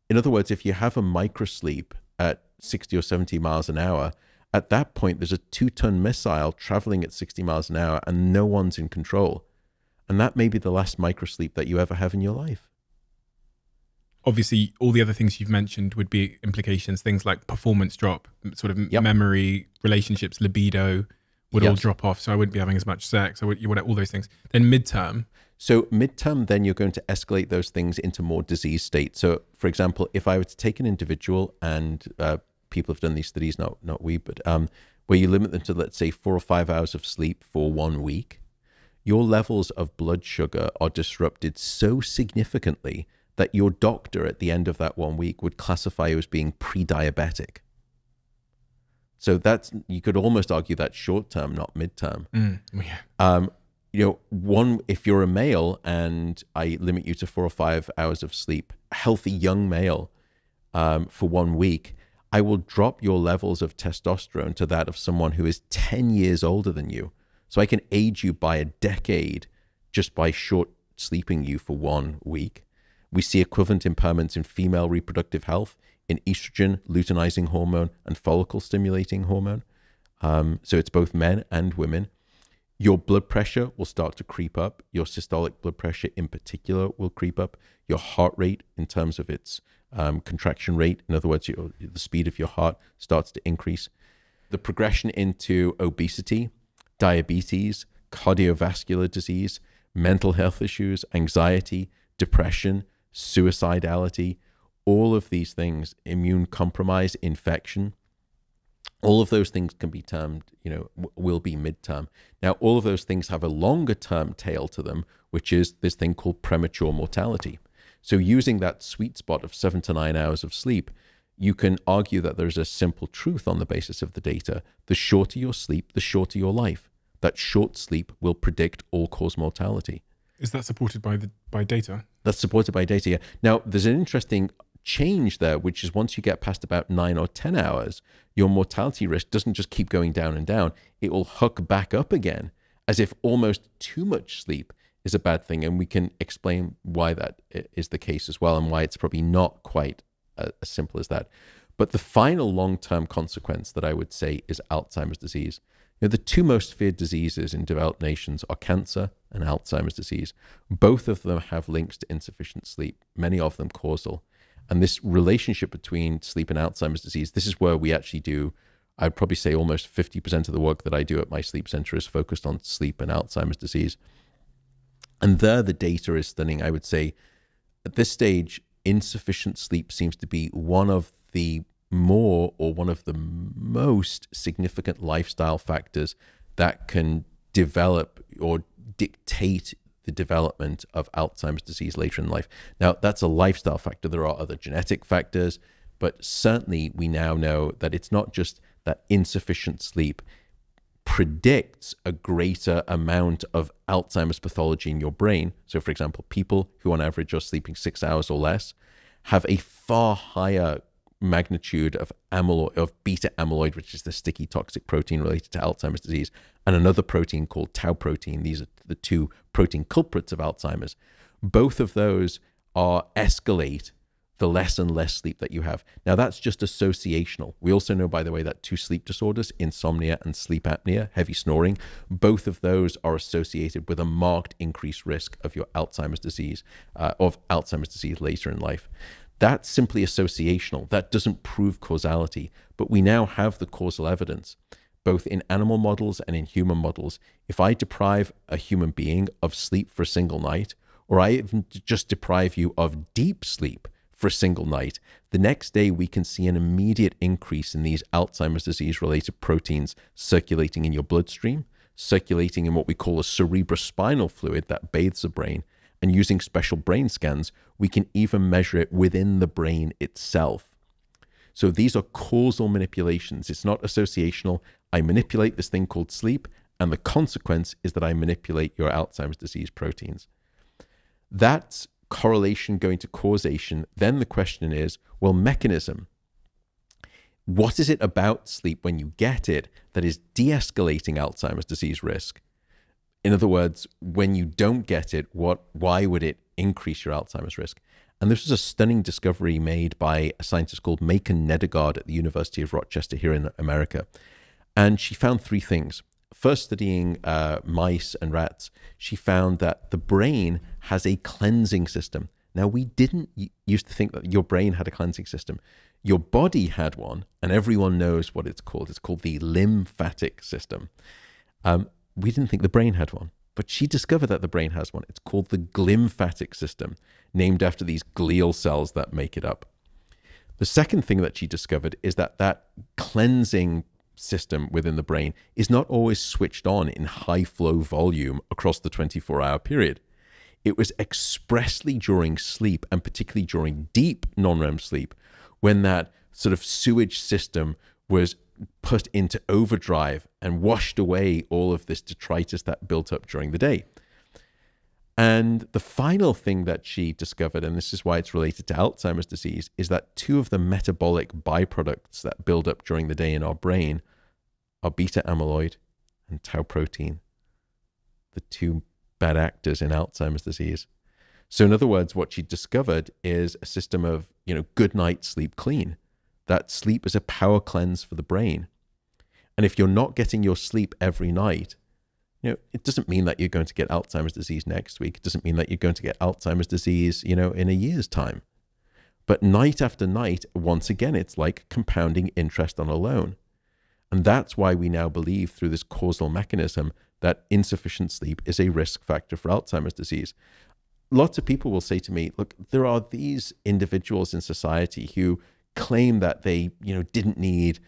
in other words, if you have a micro sleep at 60 or 70 miles an hour, at that point, there's a 2-ton missile traveling at 60 miles an hour and no one's in control. And that may be the last micro sleep that you ever have in your life. Obviously, all the other things you've mentioned would be implications, things like performance drop, sort of memory, relationships, libido would all drop off. So I wouldn't be having as much sex. You would all those things. Then midterm. So midterm, then you're going to escalate those things into more disease states. So for example, if I were to take an individual, and people have done these studies, not we, but where you limit them to, let's say, 4 or 5 hours of sleep for 1 week, your levels of blood sugar are disrupted so significantly that your doctor at the end of that 1 week would classify you as being pre-diabetic. So you could almost argue that's short term, not midterm. If you're a male and I limit you to 4 or 5 hours of sleep, a healthy young male, for 1 week, I will drop your levels of testosterone to that of someone who is 10 years older than you. So I can age you by a decade just by short sleeping you for 1 week. We see equivalent impairments in female reproductive health, in estrogen, luteinizing hormone, and follicle stimulating hormone. So it's both men and women. Your blood pressure will start to creep up. Your systolic blood pressure in particular will creep up. Your heart rate in terms of its contraction rate, in other words, the speed of your heart starts to increase. The progression into obesity, diabetes, cardiovascular disease, mental health issues, anxiety, depression, suicidality, all of these things, immune compromise, infection, all of those things can be termed, will be midterm. Now, all of those things have a longer term tail to them, which is this thing called premature mortality. So using that sweet spot of 7 to 9 hours of sleep, you can argue that there's a simple truth on the basis of the data. The shorter your sleep, the shorter your life. That short sleep will predict all-cause mortality. Is that supported by data? That's supported by data, yeah. Now, there's an interesting change there, which is once you get past about 9 or 10 hours, your mortality risk doesn't just keep going down and down. It will hook back up again, as if almost too much sleep is a bad thing. And we can explain why that is the case as well, and why it's probably not quite as simple as that. But the final long-term consequence that I would say is Alzheimer's disease. The two most feared diseases in developed nations are cancer and Alzheimer's disease. Both of them have links to insufficient sleep, many of them causal. And this relationship between sleep and Alzheimer's disease, this is where we actually do, I'd probably say almost 50% of the work that I do at my sleep center is focused on sleep and Alzheimer's disease. And there the data is stunning. I would say at this stage, insufficient sleep seems to be one of the most significant lifestyle factors that can develop or dictate the development of Alzheimer's disease later in life. Now, that's a lifestyle factor. There are other genetic factors, but certainly we now know that it's not just that insufficient sleep predicts a greater amount of Alzheimer's pathology in your brain. So, for example, people who on average are sleeping 6 hours or less have a far higher magnitude of beta amyloid, which is the sticky toxic protein related to Alzheimer's disease, and another protein called tau protein. These are the two protein culprits of Alzheimer's. Both of those escalate the less and less sleep that you have. Now, that's just associational. We also know, by the way, that 2 sleep disorders, insomnia and sleep apnea, heavy snoring, both of those are associated with a marked increased risk of your Alzheimer's disease, later in life. That's simply associational. That doesn't prove causality, but we now have the causal evidence. both in animal models and in human models, if I deprive a human being of sleep for a single night, or I even just deprive you of deep sleep for a single night, the next day we can see an immediate increase in these Alzheimer's disease-related proteins circulating in your bloodstream, circulating in what we call a cerebrospinal fluid that bathes the brain, and using special brain scans, we can even measure it within the brain itself. So these are causal manipulations. It's not associational. I manipulate this thing called sleep, and the consequence is that I manipulate your Alzheimer's disease proteins. That's correlation going to causation. Then the question is, well, mechanism. What is it about sleep when you get it that is de-escalating Alzheimer's disease risk? In other words, when you don't get it, why would it increase your Alzheimer's risk? And this was a stunning discovery made by a scientist called Macon Nedergaard at the University of Rochester here in America. And she found three things. First, studying mice and rats, she found that the brain has a cleansing system. Now, we didn't used to think that your brain had a cleansing system. Your body had one, and everyone knows what it's called. It's called the lymphatic system. We didn't think the brain had one, but she discovered that the brain has one. It's called the glymphatic system, named after these glial cells that make it up. The second thing that she discovered is that that cleansing system within the brain is not always switched on in high flow volume across the 24-hour period. It was expressly during sleep, and particularly during deep non-REM sleep, when that sort of sewage system was put into overdrive and washed away all of this detritus that built up during the day. And the final thing that she discovered, and this is why it's related to Alzheimer's disease, is that two of the metabolic byproducts that build up during the day in our brain are beta amyloid and tau protein, the two bad actors in Alzheimer's disease. So in other words, what she discovered is a system of, good night, sleep clean. That sleep is a power cleanse for the brain. And if you're not getting your sleep every night, it doesn't mean that you're going to get Alzheimer's disease next week. It doesn't mean that you're going to get Alzheimer's disease, in a year's time. But night after night, once again, it's like compounding interest on a loan. And that's why we now believe through this causal mechanism that insufficient sleep is a risk factor for Alzheimer's disease. Lots of people will say to me, look, there are these individuals in society who claim that they, didn't need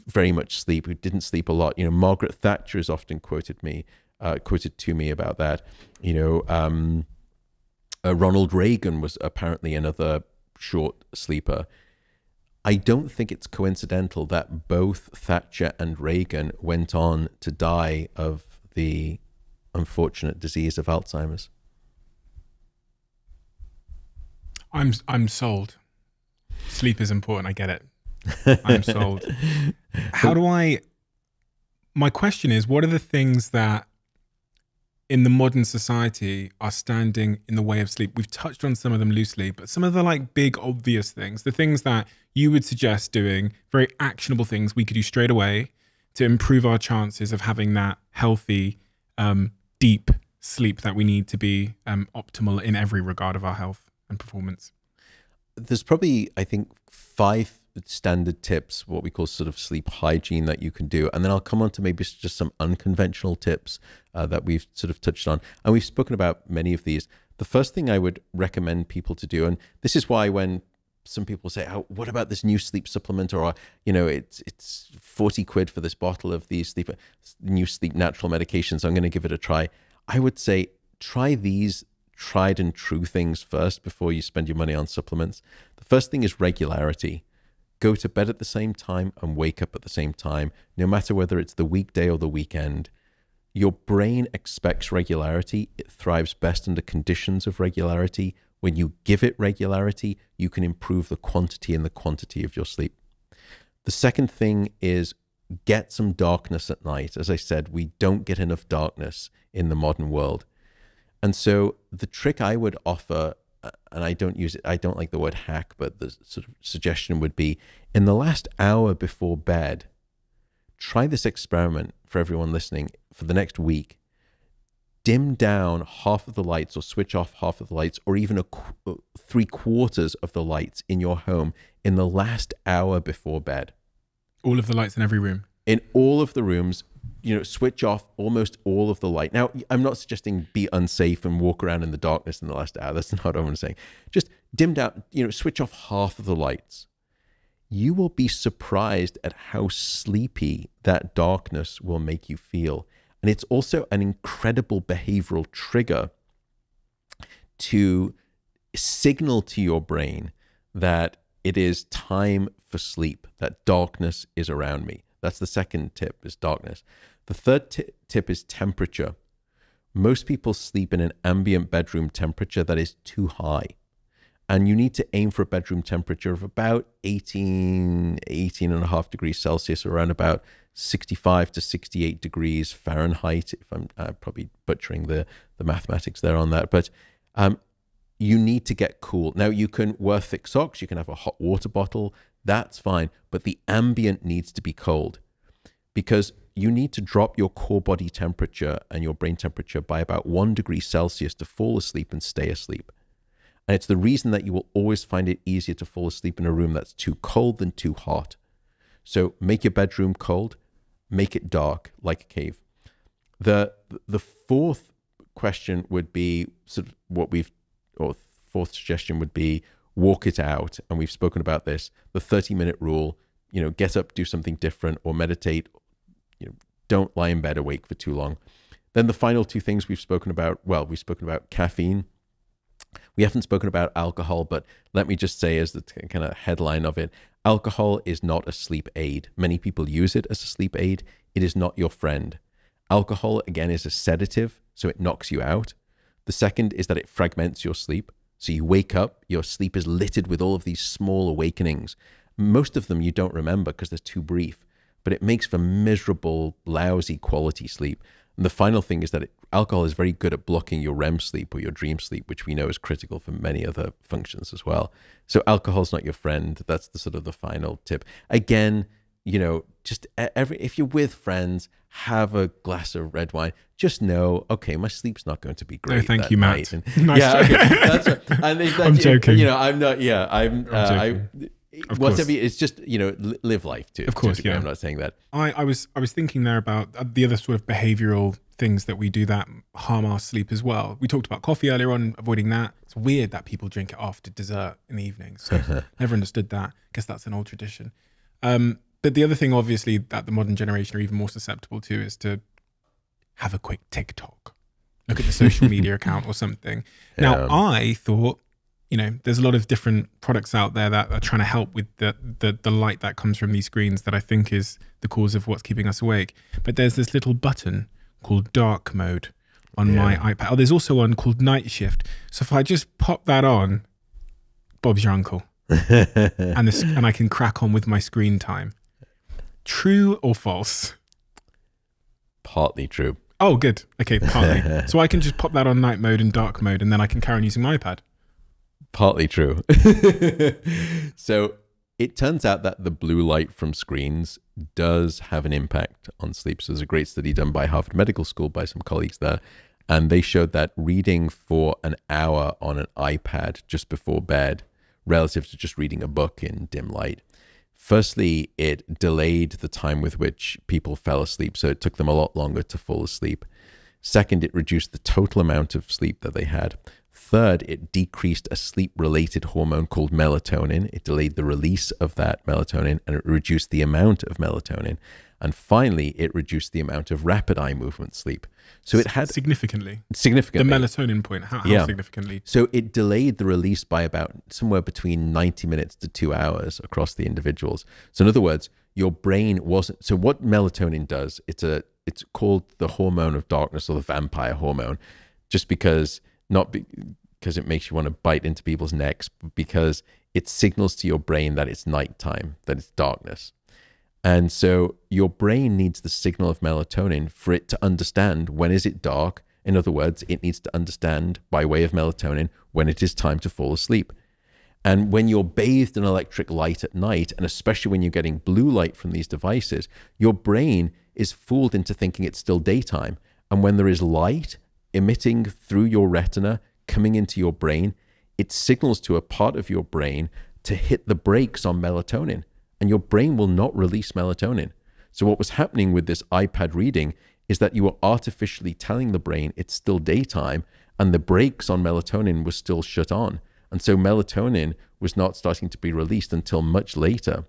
very much sleep, who didn't sleep a lot. Margaret Thatcher is often quoted to me about that. Ronald Reagan was apparently another short sleeper. I don't think it's coincidental that both Thatcher and Reagan went on to die of the unfortunate disease of Alzheimer's. I'm sold. Sleep is important. I get it. I'm sold. My question is, what are the things that in the modern society are standing in the way of sleep? We've touched on some of them loosely, but some of the big obvious things, the things that you would suggest doing, very actionable things we could do straight away to improve our chances of having that healthy, deep sleep that we need to be optimal in every regard of our health and performance. There's probably, I think, 5 standard tips, what we call sort of sleep hygiene, that you can do. And then I'll come on to maybe just some unconventional tips that we've sort of touched on. And we've spoken about many of these. The first thing I would recommend people to do, and this is why when some people say, oh, what about this new sleep supplement? Or, it's 40 quid for this bottle of these new sleep natural medications. I'm going to give it a try. I would say try these tried and true things first before you spend your money on supplements. The first thing is regularity. Go to bed at the same time and wake up at the same time, no matter whether it's the weekday or the weekend. Your brain expects regularity. It thrives best under conditions of regularity. When you give it regularity, you can improve the quantity and the quantity of your sleep. The second thing is get some darkness at night. As I said, we don't get enough darkness in the modern world. And so the trick I would offer, and I don't use it, I don't like the word hack, but the sort of suggestion would be, in the last hour before bed, try this experiment for everyone listening for the next week. Dim down half of the lights or switch off half of the lights, or even 3/4 of the lights in your home in the last hour before bed. All of the lights in every room? in all of the rooms, switch off almost all of the light. Now, I'm not suggesting be unsafe and walk around in the darkness in the last hour. That's not what I'm saying. Just dimmed out, switch off half of the lights. You will be surprised at how sleepy that darkness will make you feel. And it's also an incredible behavioral trigger to signal to your brain that it is time for sleep, that darkness is around me. That's the second tip, is darkness. The third tip is temperature. Most people sleep in an ambient bedroom temperature that is too high. And you need to aim for a bedroom temperature of about 18.5 degrees Celsius, around about 65 to 68 degrees Fahrenheit, if I'm probably butchering the mathematics there on that. But you need to get cool. Now, you can wear thick socks, you can have a hot water bottle, that's fine. But the ambient needs to be cold, because you need to drop your core body temperature and your brain temperature by about 1 degree Celsius to fall asleep and stay asleep. And it's the reason that you will always find it easier to fall asleep in a room that's too cold than too hot. So make your bedroom cold, make it dark like a cave. The fourth question would be sort of fourth suggestion would be walk it out. And we've spoken about this, the 30-minute rule, get up, do something different, or meditate. Don't lie in bed awake for too long. Then the final two things we've spoken about, we've spoken about caffeine. We haven't spoken about alcohol, but let me just say, as the kind of headline of it, alcohol is not a sleep aid. Many people use it as a sleep aid. It is not your friend. Alcohol, again, is a sedative, so it knocks you out. The second is that it fragments your sleep. So you wake up, your sleep is littered with all of these small awakenings. Most of them you don't remember because they're too brief, but it makes for miserable, lousy quality sleep. And the final thing is that alcohol is very good at blocking your REM sleep or your dream sleep, which we know is critical for many other functions as well. So alcohol's not your friend. That's the sort of the final tip. Again, just if you're with friends, have a glass of red wine. Just know, okay, my sleep's not going to be great. No, thank you, Matt. And, nice yeah, okay, that's right. And I'm joking. I'm not. Yeah, I'm joking. Whatever. It's just live life too. Of course, yeah. I'm not saying that. I was thinking there about the other sort of behavioral things that we do that harm our sleep as well. We talked about coffee earlier on, avoiding that. It's weird that people drink it after dessert in the evening. So never understood that. I guess that's an old tradition. But the other thing, obviously, that the modern generation are even more susceptible to is to have a quick TikTok. Look at the social media account or something. Now, I thought, there's a lot of different products out there that are trying to help with the light that comes from these screens that I think is the cause of what's keeping us awake. But there's this little button called dark mode on my iPad. Oh, there's also one called night shift. So if I just pop that on, Bob's your uncle. and I can crack on with my screen time. True or false? Partly true. Oh, good. Okay, partly. So I can just pop that on night mode and dark mode, and then I can carry on using my iPad. Partly true. So it turns out that the blue light from screens does have an impact on sleep. So there's a great study done by Harvard Medical School by some colleagues there, and they showed that reading for an hour on an iPad just before bed, relative to just reading a book in dim light, firstly, it delayed the time with which people fell asleep, so it took them a lot longer to fall asleep. Second, it reduced the total amount of sleep that they had. Third, it decreased a sleep-related hormone called melatonin. It delayed the release of that melatonin, and it reduced the amount of melatonin. And finally, it reduced the amount of rapid eye movement sleep. So it had significantly. The melatonin point, how significantly? So it delayed the release by about somewhere between 90 minutes to 2 hours across the individuals. So in other words, your brain wasn't. So what melatonin does? It's called the hormone of darkness, or the vampire hormone, just because because it makes you want to bite into people's necks, but because it signals to your brain that it's nighttime, that it's darkness. And so your brain needs the signal of melatonin for it to understand when is it dark. In other words, it needs to understand by way of melatonin when it is time to fall asleep. And when you're bathed in electric light at night, and especially when you're getting blue light from these devices, your brain is fooled into thinking it's still daytime. And when there is light emitting through your retina, coming into your brain, it signals to a part of your brain to hit the brakes on melatonin. And your brain will not release melatonin. So what was happening with this iPad reading is that you were artificially telling the brain it's still daytime, and the brakes on melatonin was still shut on. And so melatonin was not starting to be released until much later.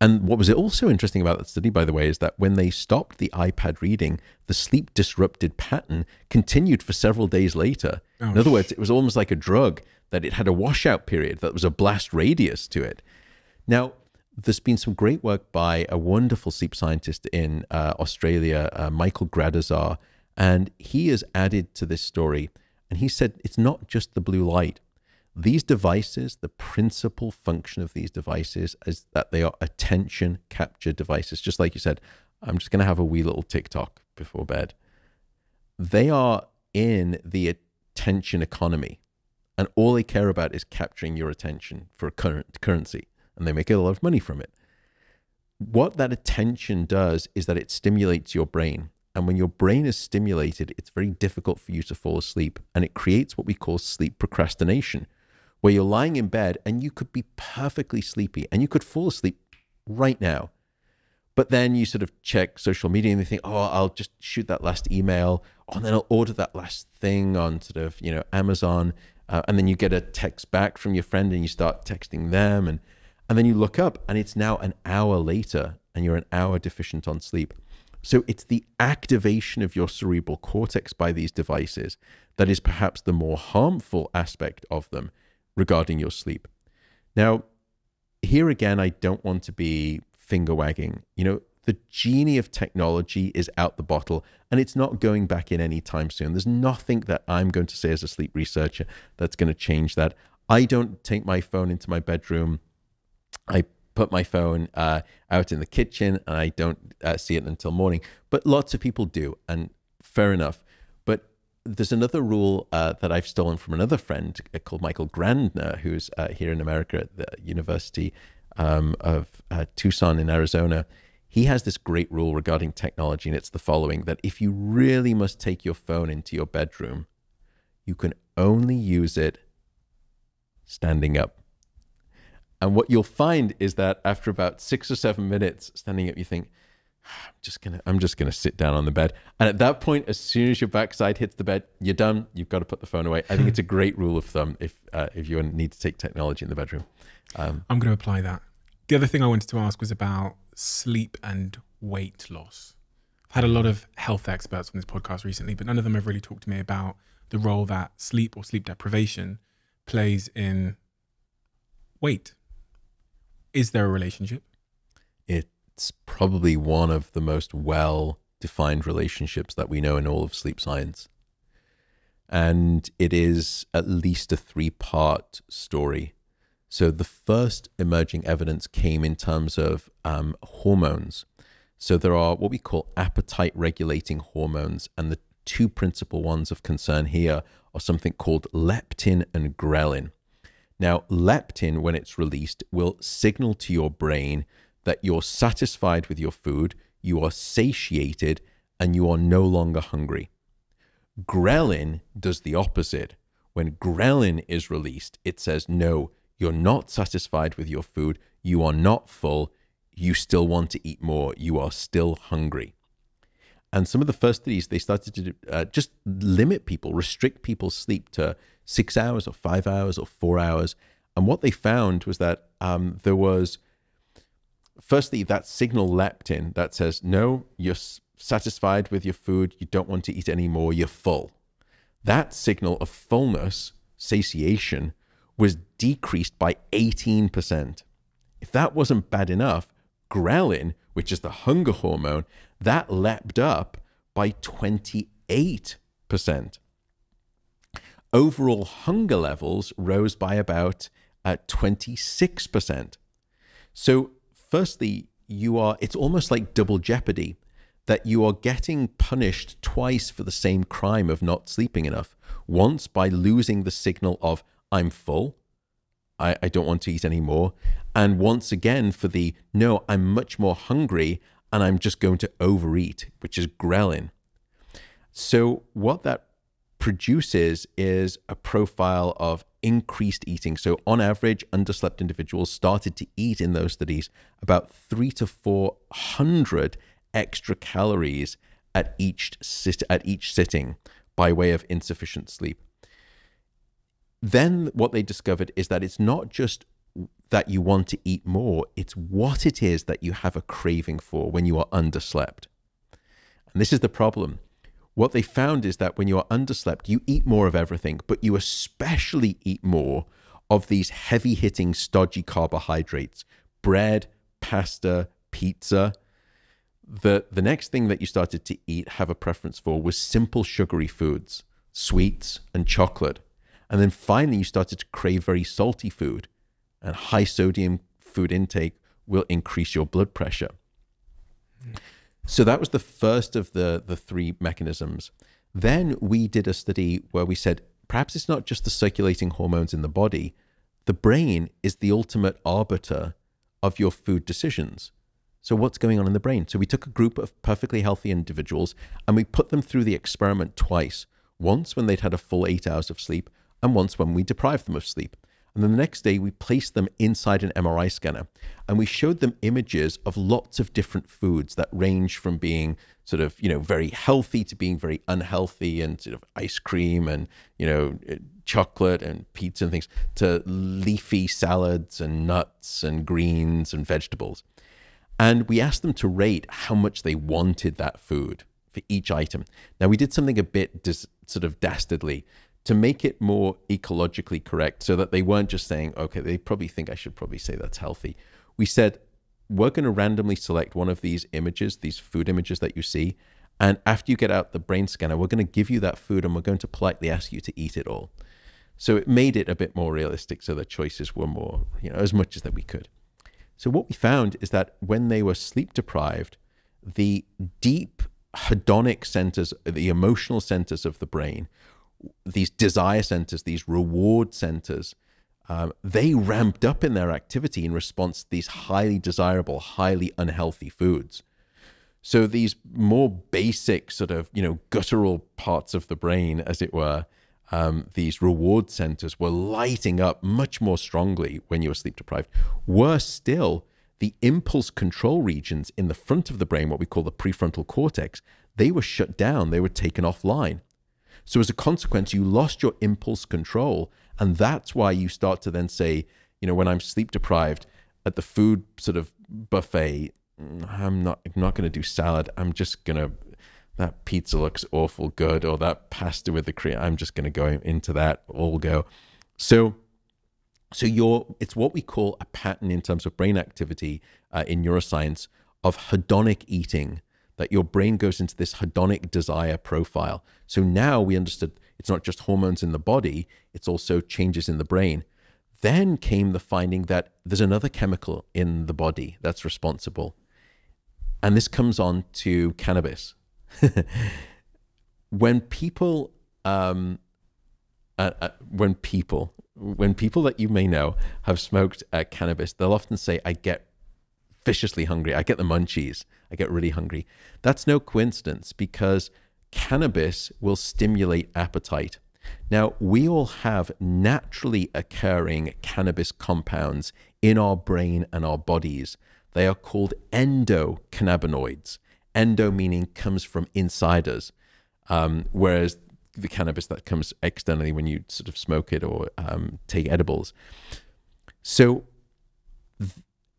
And what was also interesting about that study, by the way, is that when they stopped the iPad reading, the sleep disrupted pattern continued for several days later. In other words, it was almost like a drug, that it had a washout period, that was a blast radius to it. Now, there's been some great work by a wonderful sleep scientist in Australia, Michael Gradazar, and he has added to this story. And he said it's not just the blue light. These devices, the principal function of these devices is that they are attention capture devices. Just like you said, I'm just going to have a wee little TikTok before bed. They are in the attention economy, and all they care about is capturing your attention for a currency, and they make a lot of money from it. What that attention does is that it stimulates your brain. And when your brain is stimulated, it's very difficult for you to fall asleep. And it creates what we call sleep procrastination, where you're lying in bed and you could be perfectly sleepy and you could fall asleep right now. But then you sort of check social media and you think, oh, I'll just shoot that last email. Oh, and then I'll order that last thing on sort of, Amazon. And then you get a text back from your friend and you start texting them. And then you look up and it's now an hour later and you're an hour deficient on sleep. So it's the activation of your cerebral cortex by these devices that is perhaps the more harmful aspect of them regarding your sleep. Now, here again, I don't want to be finger wagging. The genie of technology is out the bottle and it's not going back in anytime soon. There's nothing that I'm going to say as a sleep researcher that's going to change that. I don't take my phone into my bedroom. I put my phone out in the kitchen and I don't see it until morning. But lots of people do, and fair enough. But there's another rule that I've stolen from another friend called Michael Grandner, who's here in America at the University of Tucson in Arizona. He has this great rule regarding technology, and it's the following, that if you really must take your phone into your bedroom, you can only use it standing up. And what you'll find is that after about 6 or 7 minutes standing up, you think, I'm just gonna sit down on the bed. And at that point, as soon as your backside hits the bed, you're done. You've got to put the phone away. I think it's a great rule of thumb if you need to take technology in the bedroom. I'm going to apply that. The other thing I wanted to ask was about sleep and weight loss. I've had a lot of health experts on this podcast recently, but none of them have really talked to me about the role that sleep or sleep deprivation plays in weight. Is there a relationship? It's probably one of the most well-defined relationships that we know in all of sleep science. And it is at least a 3-part story. So the first emerging evidence came in terms of hormones. So there are what we call appetite-regulating hormones, and the 2 principal ones of concern here are something called leptin and ghrelin. Now, leptin, when it's released, will signal to your brain that you're satisfied with your food, you are satiated, and you are no longer hungry. Ghrelin does the opposite. When ghrelin is released, it says, no, you're not satisfied with your food, you are not full, you still want to eat more, you are still hungry. And some of the first studies, they started to just limit people, restrict people's sleep to 6 hours or 5 hours or 4 hours. And what they found was that there was, firstly, that signal leptin that says, no, you're satisfied with your food, you don't want to eat anymore, you're full. That signal of fullness, satiation, was decreased by 18%. If that wasn't bad enough, ghrelin, which is the hunger hormone, that leapt up by 28%. Overall hunger levels rose by about 26%. So firstly, it's almost like double jeopardy, that you are getting punished twice for the same crime of not sleeping enough. Once by losing the signal of I'm full, I don't want to eat anymore. And once again for the, no, I'm much more hungry and I'm just going to overeat, which is ghrelin. So what that produces is a profile of increased eating. So on average, underslept individuals started to eat in those studies about 300 to 400 extra calories at each sitting by way of insufficient sleep. Then what they discovered is that it's not just that you want to eat more, it's what it is that you have a craving for when you are underslept. And this is the problem. What they found is that when you are underslept, you eat more of everything, but you especially eat more of these heavy-hitting, stodgy carbohydrates, bread, pasta, pizza. The next thing that you started to eat, have a preference for, was simple sugary foods, sweets and chocolate. And then finally, you started to crave very salty food, and high sodium food intake will increase your blood pressure. So that was the first of the three mechanisms. Then we did a study where we said, perhaps it's not just the circulating hormones in the body. The brain is the ultimate arbiter of your food decisions. So what's going on in the brain? So we took a group of perfectly healthy individuals and we put them through the experiment twice. Once when they'd had a full 8 hours of sleep, and once when we deprived them of sleep. And then the next day we placed them inside an MRI scanner and we showed them images of lots of different foods that range from being sort of, very healthy to being very unhealthy, and sort of ice cream and, chocolate and pizza and things, to leafy salads and nuts and greens and vegetables. And we asked them to rate how much they wanted that food for each item. Now we did something a bit sort of dastardly to make it more ecologically correct, so that they weren't just saying, okay, they probably think I should probably say that's healthy. We said, we're going to randomly select one of these images, these food images that you see, and after you get out the brain scanner, we're going to give you that food and we're going to politely ask you to eat it all. So it made it a bit more realistic, so the choices were more, as much as that we could. So what we found is that when they were sleep deprived, the deep hedonic centers, the emotional centers of the brain, these desire centers, these reward centers, they ramped up in their activity in response to these highly desirable, highly unhealthy foods. So these more basic sort of, guttural parts of the brain, as it were, these reward centers were lighting up much more strongly when you were sleep deprived. Worse still, the impulse control regions in the front of the brain, what we call the prefrontal cortex, they were shut down, they were taken offline. So as a consequence, you lost your impulse control. And that's why you start to then say, when I'm sleep deprived at the food sort of buffet, I'm not going to do salad. I'm just going to, that pizza looks awful good, or that pasta with the cream, I'm just going to go into that, all go. So it's what we call a pattern in terms of brain activity in neuroscience of hedonic eating, that your brain goes into this hedonic desire profile. So now we understood it's not just hormones in the body, it's also changes in the brain. Then came the finding that there's another chemical in the body that's responsible. And this comes on to cannabis. When people that you may know have smoked cannabis, they'll often say, I get viciously hungry. I get the munchies. I get really hungry. That's no coincidence, because cannabis will stimulate appetite. Now, we all have naturally occurring cannabis compounds in our brain and our bodies. They are called endocannabinoids. Endo meaning comes from inside us, whereas the cannabis that comes externally when you sort of smoke it or take edibles. So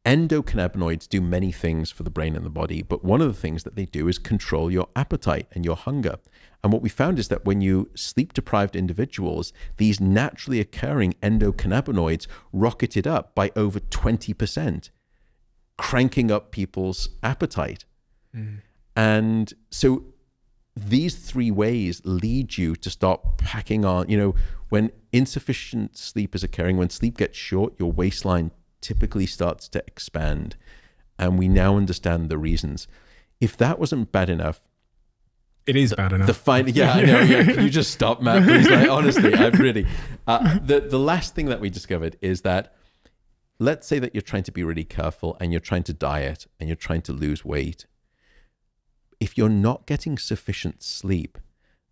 endocannabinoids do many things for the brain and the body, but one of the things that they do is control your appetite and your hunger. And what we found is that when you sleep-deprived individuals, these naturally occurring endocannabinoids rocketed up by over 20%, cranking up people's appetite. And so these three ways lead you to start packing on, when insufficient sleep is occurring, when sleep gets short, your waistline typically starts to expand. And we now understand the reasons. If that wasn't bad enough, it is bad enough. I know. Yeah. Can you just stop, Matt? Please? Honestly, I've really. The last thing that we discovered is that, let's say that you're trying to be really careful and you're trying to diet and you're trying to lose weight. If you're not getting sufficient sleep,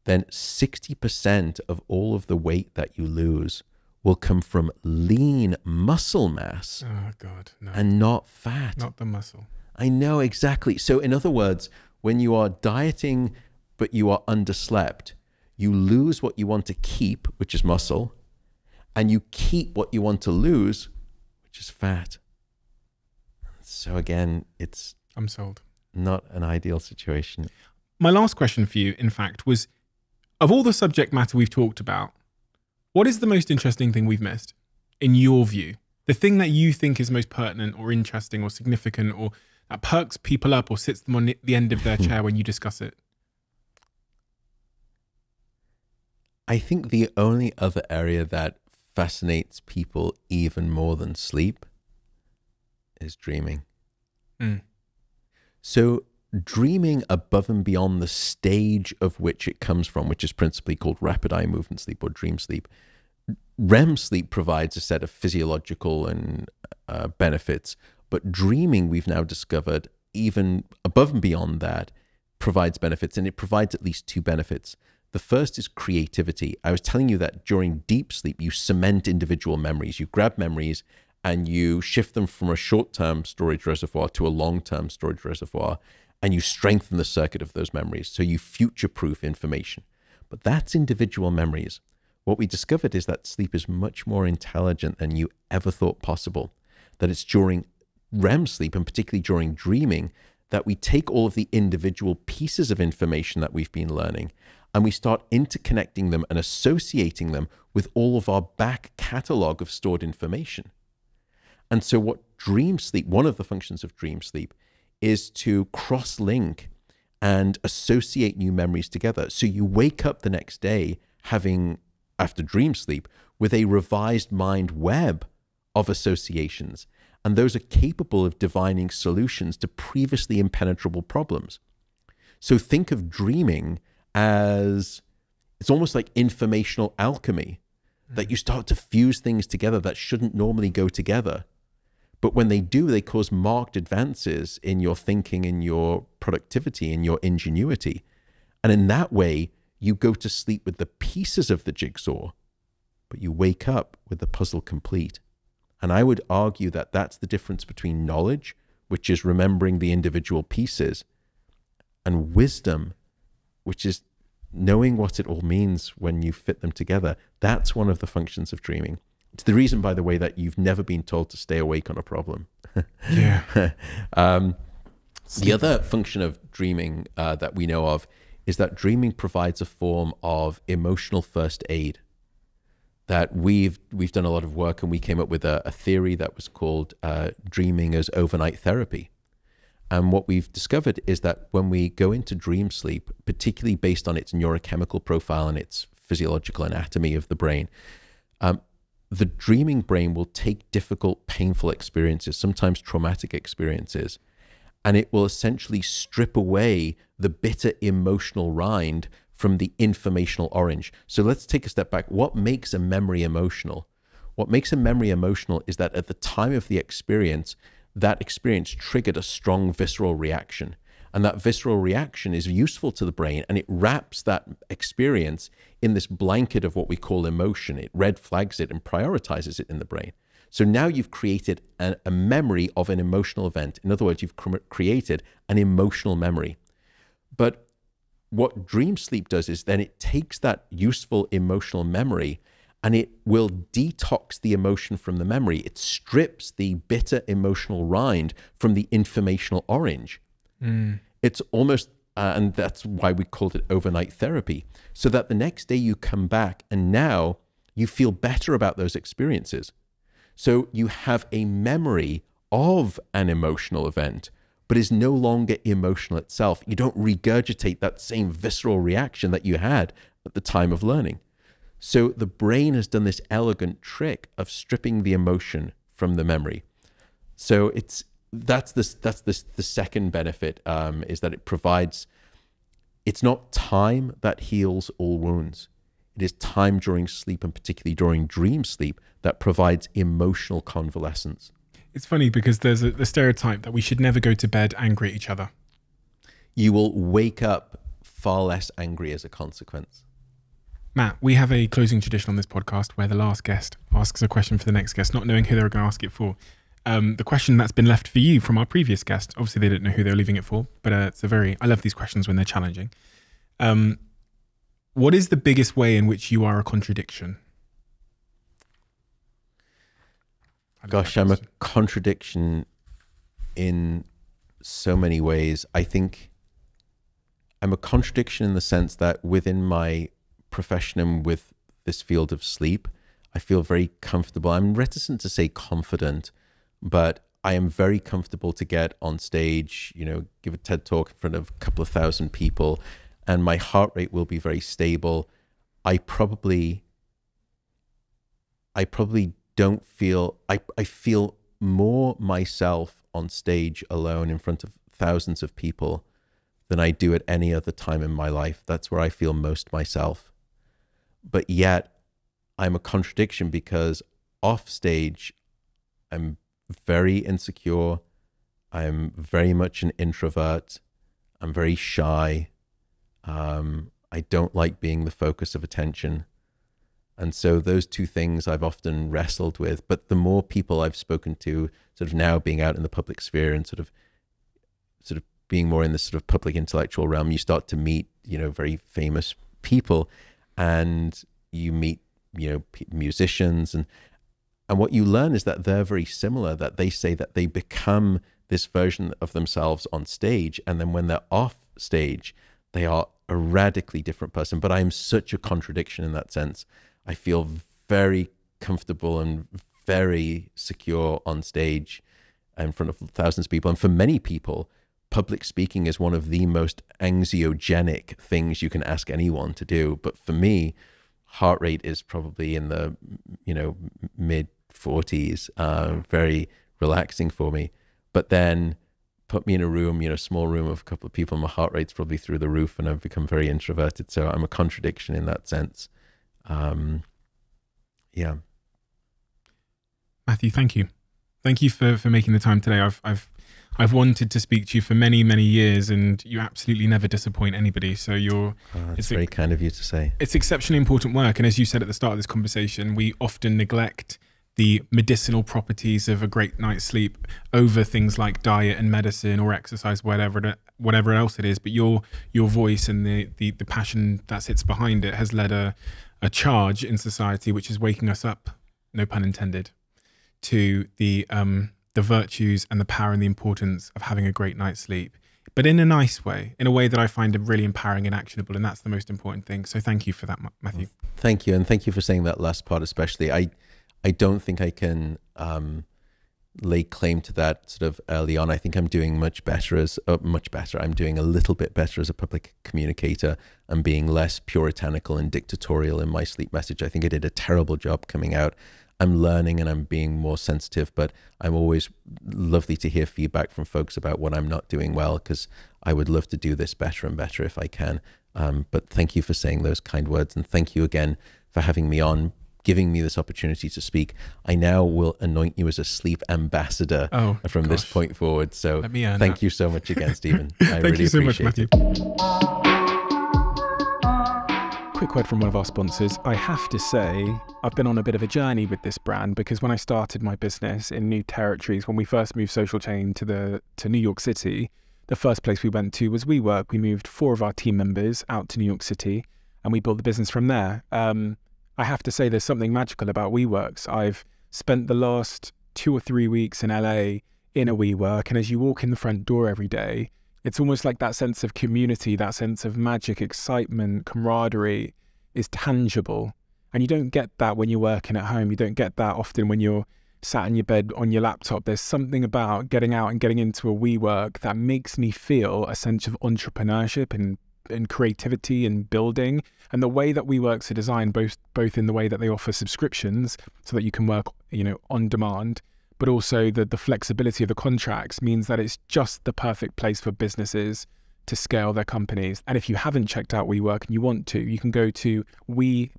then 60% of all of the weight that you lose will come from lean muscle mass. Oh, God, no. And not fat. Not the muscle. I know, exactly. So in other words, when you are dieting, but you are underslept, you lose what you want to keep, which is muscle, and you keep what you want to lose, which is fat. So again, I'm sold. Not an ideal situation. My last question for you, in fact, was, of all the subject matter we've talked about, what is the most interesting thing we've missed, in your view? The thing that you think is most pertinent or interesting or significant, or that perks people up or sits them on the end of their chair when you discuss it? I think the only other area that fascinates people even more than sleep is dreaming. So dreaming above and beyond the stage of which it comes from, which is principally called rapid eye movement sleep or dream sleep. REM sleep provides a set of physiological and benefits, but dreaming, we've now discovered, even above and beyond that, provides benefits, and it provides at least two benefits. The first is creativity. I was telling you that during deep sleep, you cement individual memories. You grab memories and you shift them from a short-term storage reservoir to a long-term storage reservoir, and you strengthen the circuit of those memories. So you future-proof information. But that's individual memories. What we discovered is that sleep is much more intelligent than you ever thought possible. That it's during REM sleep, and particularly during dreaming, that we take all of the individual pieces of information that we've been learning, and we start interconnecting them and associating them with all of our back catalog of stored information. And so what dream sleep, one of the functions of dream sleep, is to cross-link and associate new memories together. So you wake up the next day after dream sleep, with a revised mind web of associations. And those are capable of divining solutions to previously impenetrable problems. So think of dreaming as, it's almost like informational alchemy, that you start to fuse things together that shouldn't normally go together. But when they do, they cause marked advances in your thinking, in your productivity, in your ingenuity. And in that way, you go to sleep with the pieces of the jigsaw, but you wake up with the puzzle complete. And I would argue that that's the difference between knowledge, which is remembering the individual pieces, and wisdom, which is knowing what it all means when you fit them together. That's one of the functions of dreaming. It's the reason, by the way, that you've never been told to stay awake on a problem. Yeah. The other function of dreaming that we know of is that dreaming provides a form of emotional first aid. That we've done a lot of work, and we came up with a theory that was called dreaming as overnight therapy. And what we've discovered is that when we go into dream sleep, particularly based on its neurochemical profile and its physiological anatomy of the brain, the dreaming brain will take difficult, painful experiences, sometimes traumatic experiences, and it will essentially strip away the bitter emotional rind from the informational orange. So let's take a step back. What makes a memory emotional? What makes a memory emotional is that at the time of the experience, that experience triggered a strong visceral reaction. And that visceral reaction is useful to the brain, and it wraps that experience in this blanket of what we call emotion. It red flags it and prioritizes it in the brain. So now you've created a memory of an emotional event. In other words, you've created an emotional memory. But what dream sleep does is then it takes that useful emotional memory and it will detox the emotion from the memory. It strips the bitter emotional rind from the informational orange. It's almost, and that's why we called it overnight therapy, so that the next day you come back and now you feel better about those experiences. So you have a memory of an emotional event, but is no longer emotional itself. You don't regurgitate that same visceral reaction that you had at the time of learning. So the brain has done this elegant trick of stripping the emotion from the memory. So that's the second benefit, is that it provides, it's not time that heals all wounds. It is time during sleep, and particularly during dream sleep, that provides emotional convalescence. It's funny because there's the stereotype that we should never go to bed angry at each other. You will wake up far less angry as a consequence. Matt, we have a closing tradition on this podcast where the last guest asks a question for the next guest, not knowing who they're going to ask it for. The question that's been left for you from our previous guest, obviously they didn't know who they were leaving it for, but I love these questions when they're challenging. What is the biggest way in which you are a contradiction? Gosh, I'm a contradiction in so many ways. I think I'm a contradiction in the sense that within my profession and with this field of sleep, I feel very comfortable. I'm reticent to say confident, but I am very comfortable to get on stage, give a TED talk in front of a couple of thousand people, and my heart rate will be very stable. I probably don't feel, I feel more myself on stage alone in front of thousands of people than I do at any other time in my life. That's where I feel most myself. But yet I'm a contradiction because off stage, I'm very insecure. I'm very much an introvert. I'm very shy. I don't like being the focus of attention. And so those two things I've often wrestled with. But the more people I've spoken to, sort of now being out in the public sphere and sort of being more in the sort of public intellectual realm, you start to meet, very famous people, and you meet, musicians, and what you learn is that they're very similar, that they say that they become this version of themselves on stage, and then when they're off stage, they are a radically different person. But I'm such a contradiction in that sense. I feel very comfortable and very secure on stage in front of thousands of people. And for many people, public speaking is one of the most anxiogenic things you can ask anyone to do. But for me, heart rate is probably in the, mid 40s, very relaxing for me. But then put me in a room, small room of a couple of people, and my heart rate's probably through the roof, and I've become very introverted. So I'm a contradiction in that sense. Yeah. Matthew, thank you. Thank you for making the time today. I've wanted to speak to you for many, many years, and you absolutely never disappoint anybody. So it's very kind of you to say. It's exceptionally important work. And as you said at the start of this conversation, we often neglect the medicinal properties of a great night's sleep over things like diet and medicine or exercise, whatever else it is. But your voice and the passion that sits behind it has led a charge in society, which is waking us up, no pun intended, to the virtues and the power and the importance of having a great night's sleep, but in a nice way, in a way that I find really empowering and actionable. And that's the most important thing. So thank you for that, Matthew. Well, thank you. And thank you for saying that last part, especially. I don't think I can lay claim to that sort of early on. I think I'm doing much better. I'm doing a little bit better as a public communicator and being less puritanical and dictatorial in my sleep message. I think I did a terrible job coming out. I'm learning and I'm being more sensitive, but I'm always lovely to hear feedback from folks about what I'm not doing well, because I would love to do this better and better if I can. But thank you for saying those kind words, and thank you again for having me on, giving me this opportunity to speak. I now will anoint you as a sleep ambassador from this point forward. So thank you so much again, Stephen. I really so much, appreciate Matthew. Quick word from one of our sponsors. I have to say, I've been on a bit of a journey with this brand, because when I started my business in new territories, when we first moved Social Chain to New York City, the first place we went to was WeWork. We moved 4 of our team members out to New York City, and we built the business from there. I have to say, there's something magical about WeWorks. I've spent the last 2 or 3 weeks in LA in a WeWork, and as you walk in the front door every day, it's almost like that sense of community, that sense of magic, excitement, camaraderie is tangible. And you don't get that when you're working at home. You don't get that often when you're sat in your bed on your laptop. There's something about getting out and getting into a WeWork that makes me feel a sense of entrepreneurship and creativity and building. And the way that WeWorks are designed, both in the way that they offer subscriptions so that you can work, on demand, but also the flexibility of the contracts means that it's just the perfect place for businesses to scale their companies. And if you haven't checked out WeWork and you want to, you can go to we.co/CEO,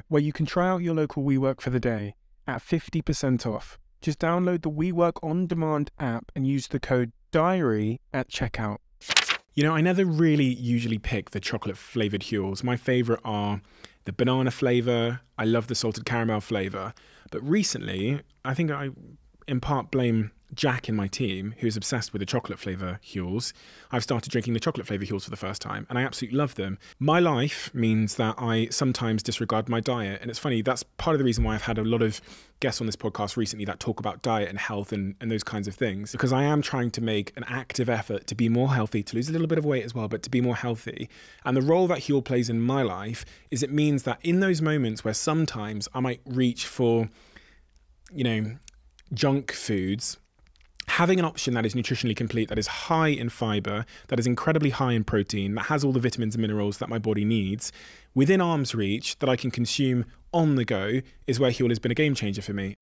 where you can try out your local WeWork for the day at 50% off. Just download the WeWork On Demand app and use the code DIARY at checkout. You know, I never really usually pick the chocolate flavoured Huels. My favourite are the banana flavour. I love the salted caramel flavour. But recently, I think I in part blame Jack in my team, who's obsessed with the chocolate flavour Huels. I've started drinking the chocolate flavour Huels for the first time, and I absolutely love them. My life means that I sometimes disregard my diet, and it's funny, that's part of the reason why I've had a lot of guests on this podcast recently that talk about diet and health and those kinds of things, because I am trying to make an active effort to be more healthy, to lose a little bit of weight as well, but to be more healthy. And the role that Huel plays in my life is it means that in those moments where sometimes I might reach for, you know, junk foods, having an option that is nutritionally complete, that is high in fiber, that is incredibly high in protein, that has all the vitamins and minerals that my body needs, within arm's reach, that I can consume on the go, is where Huel has been a game changer for me.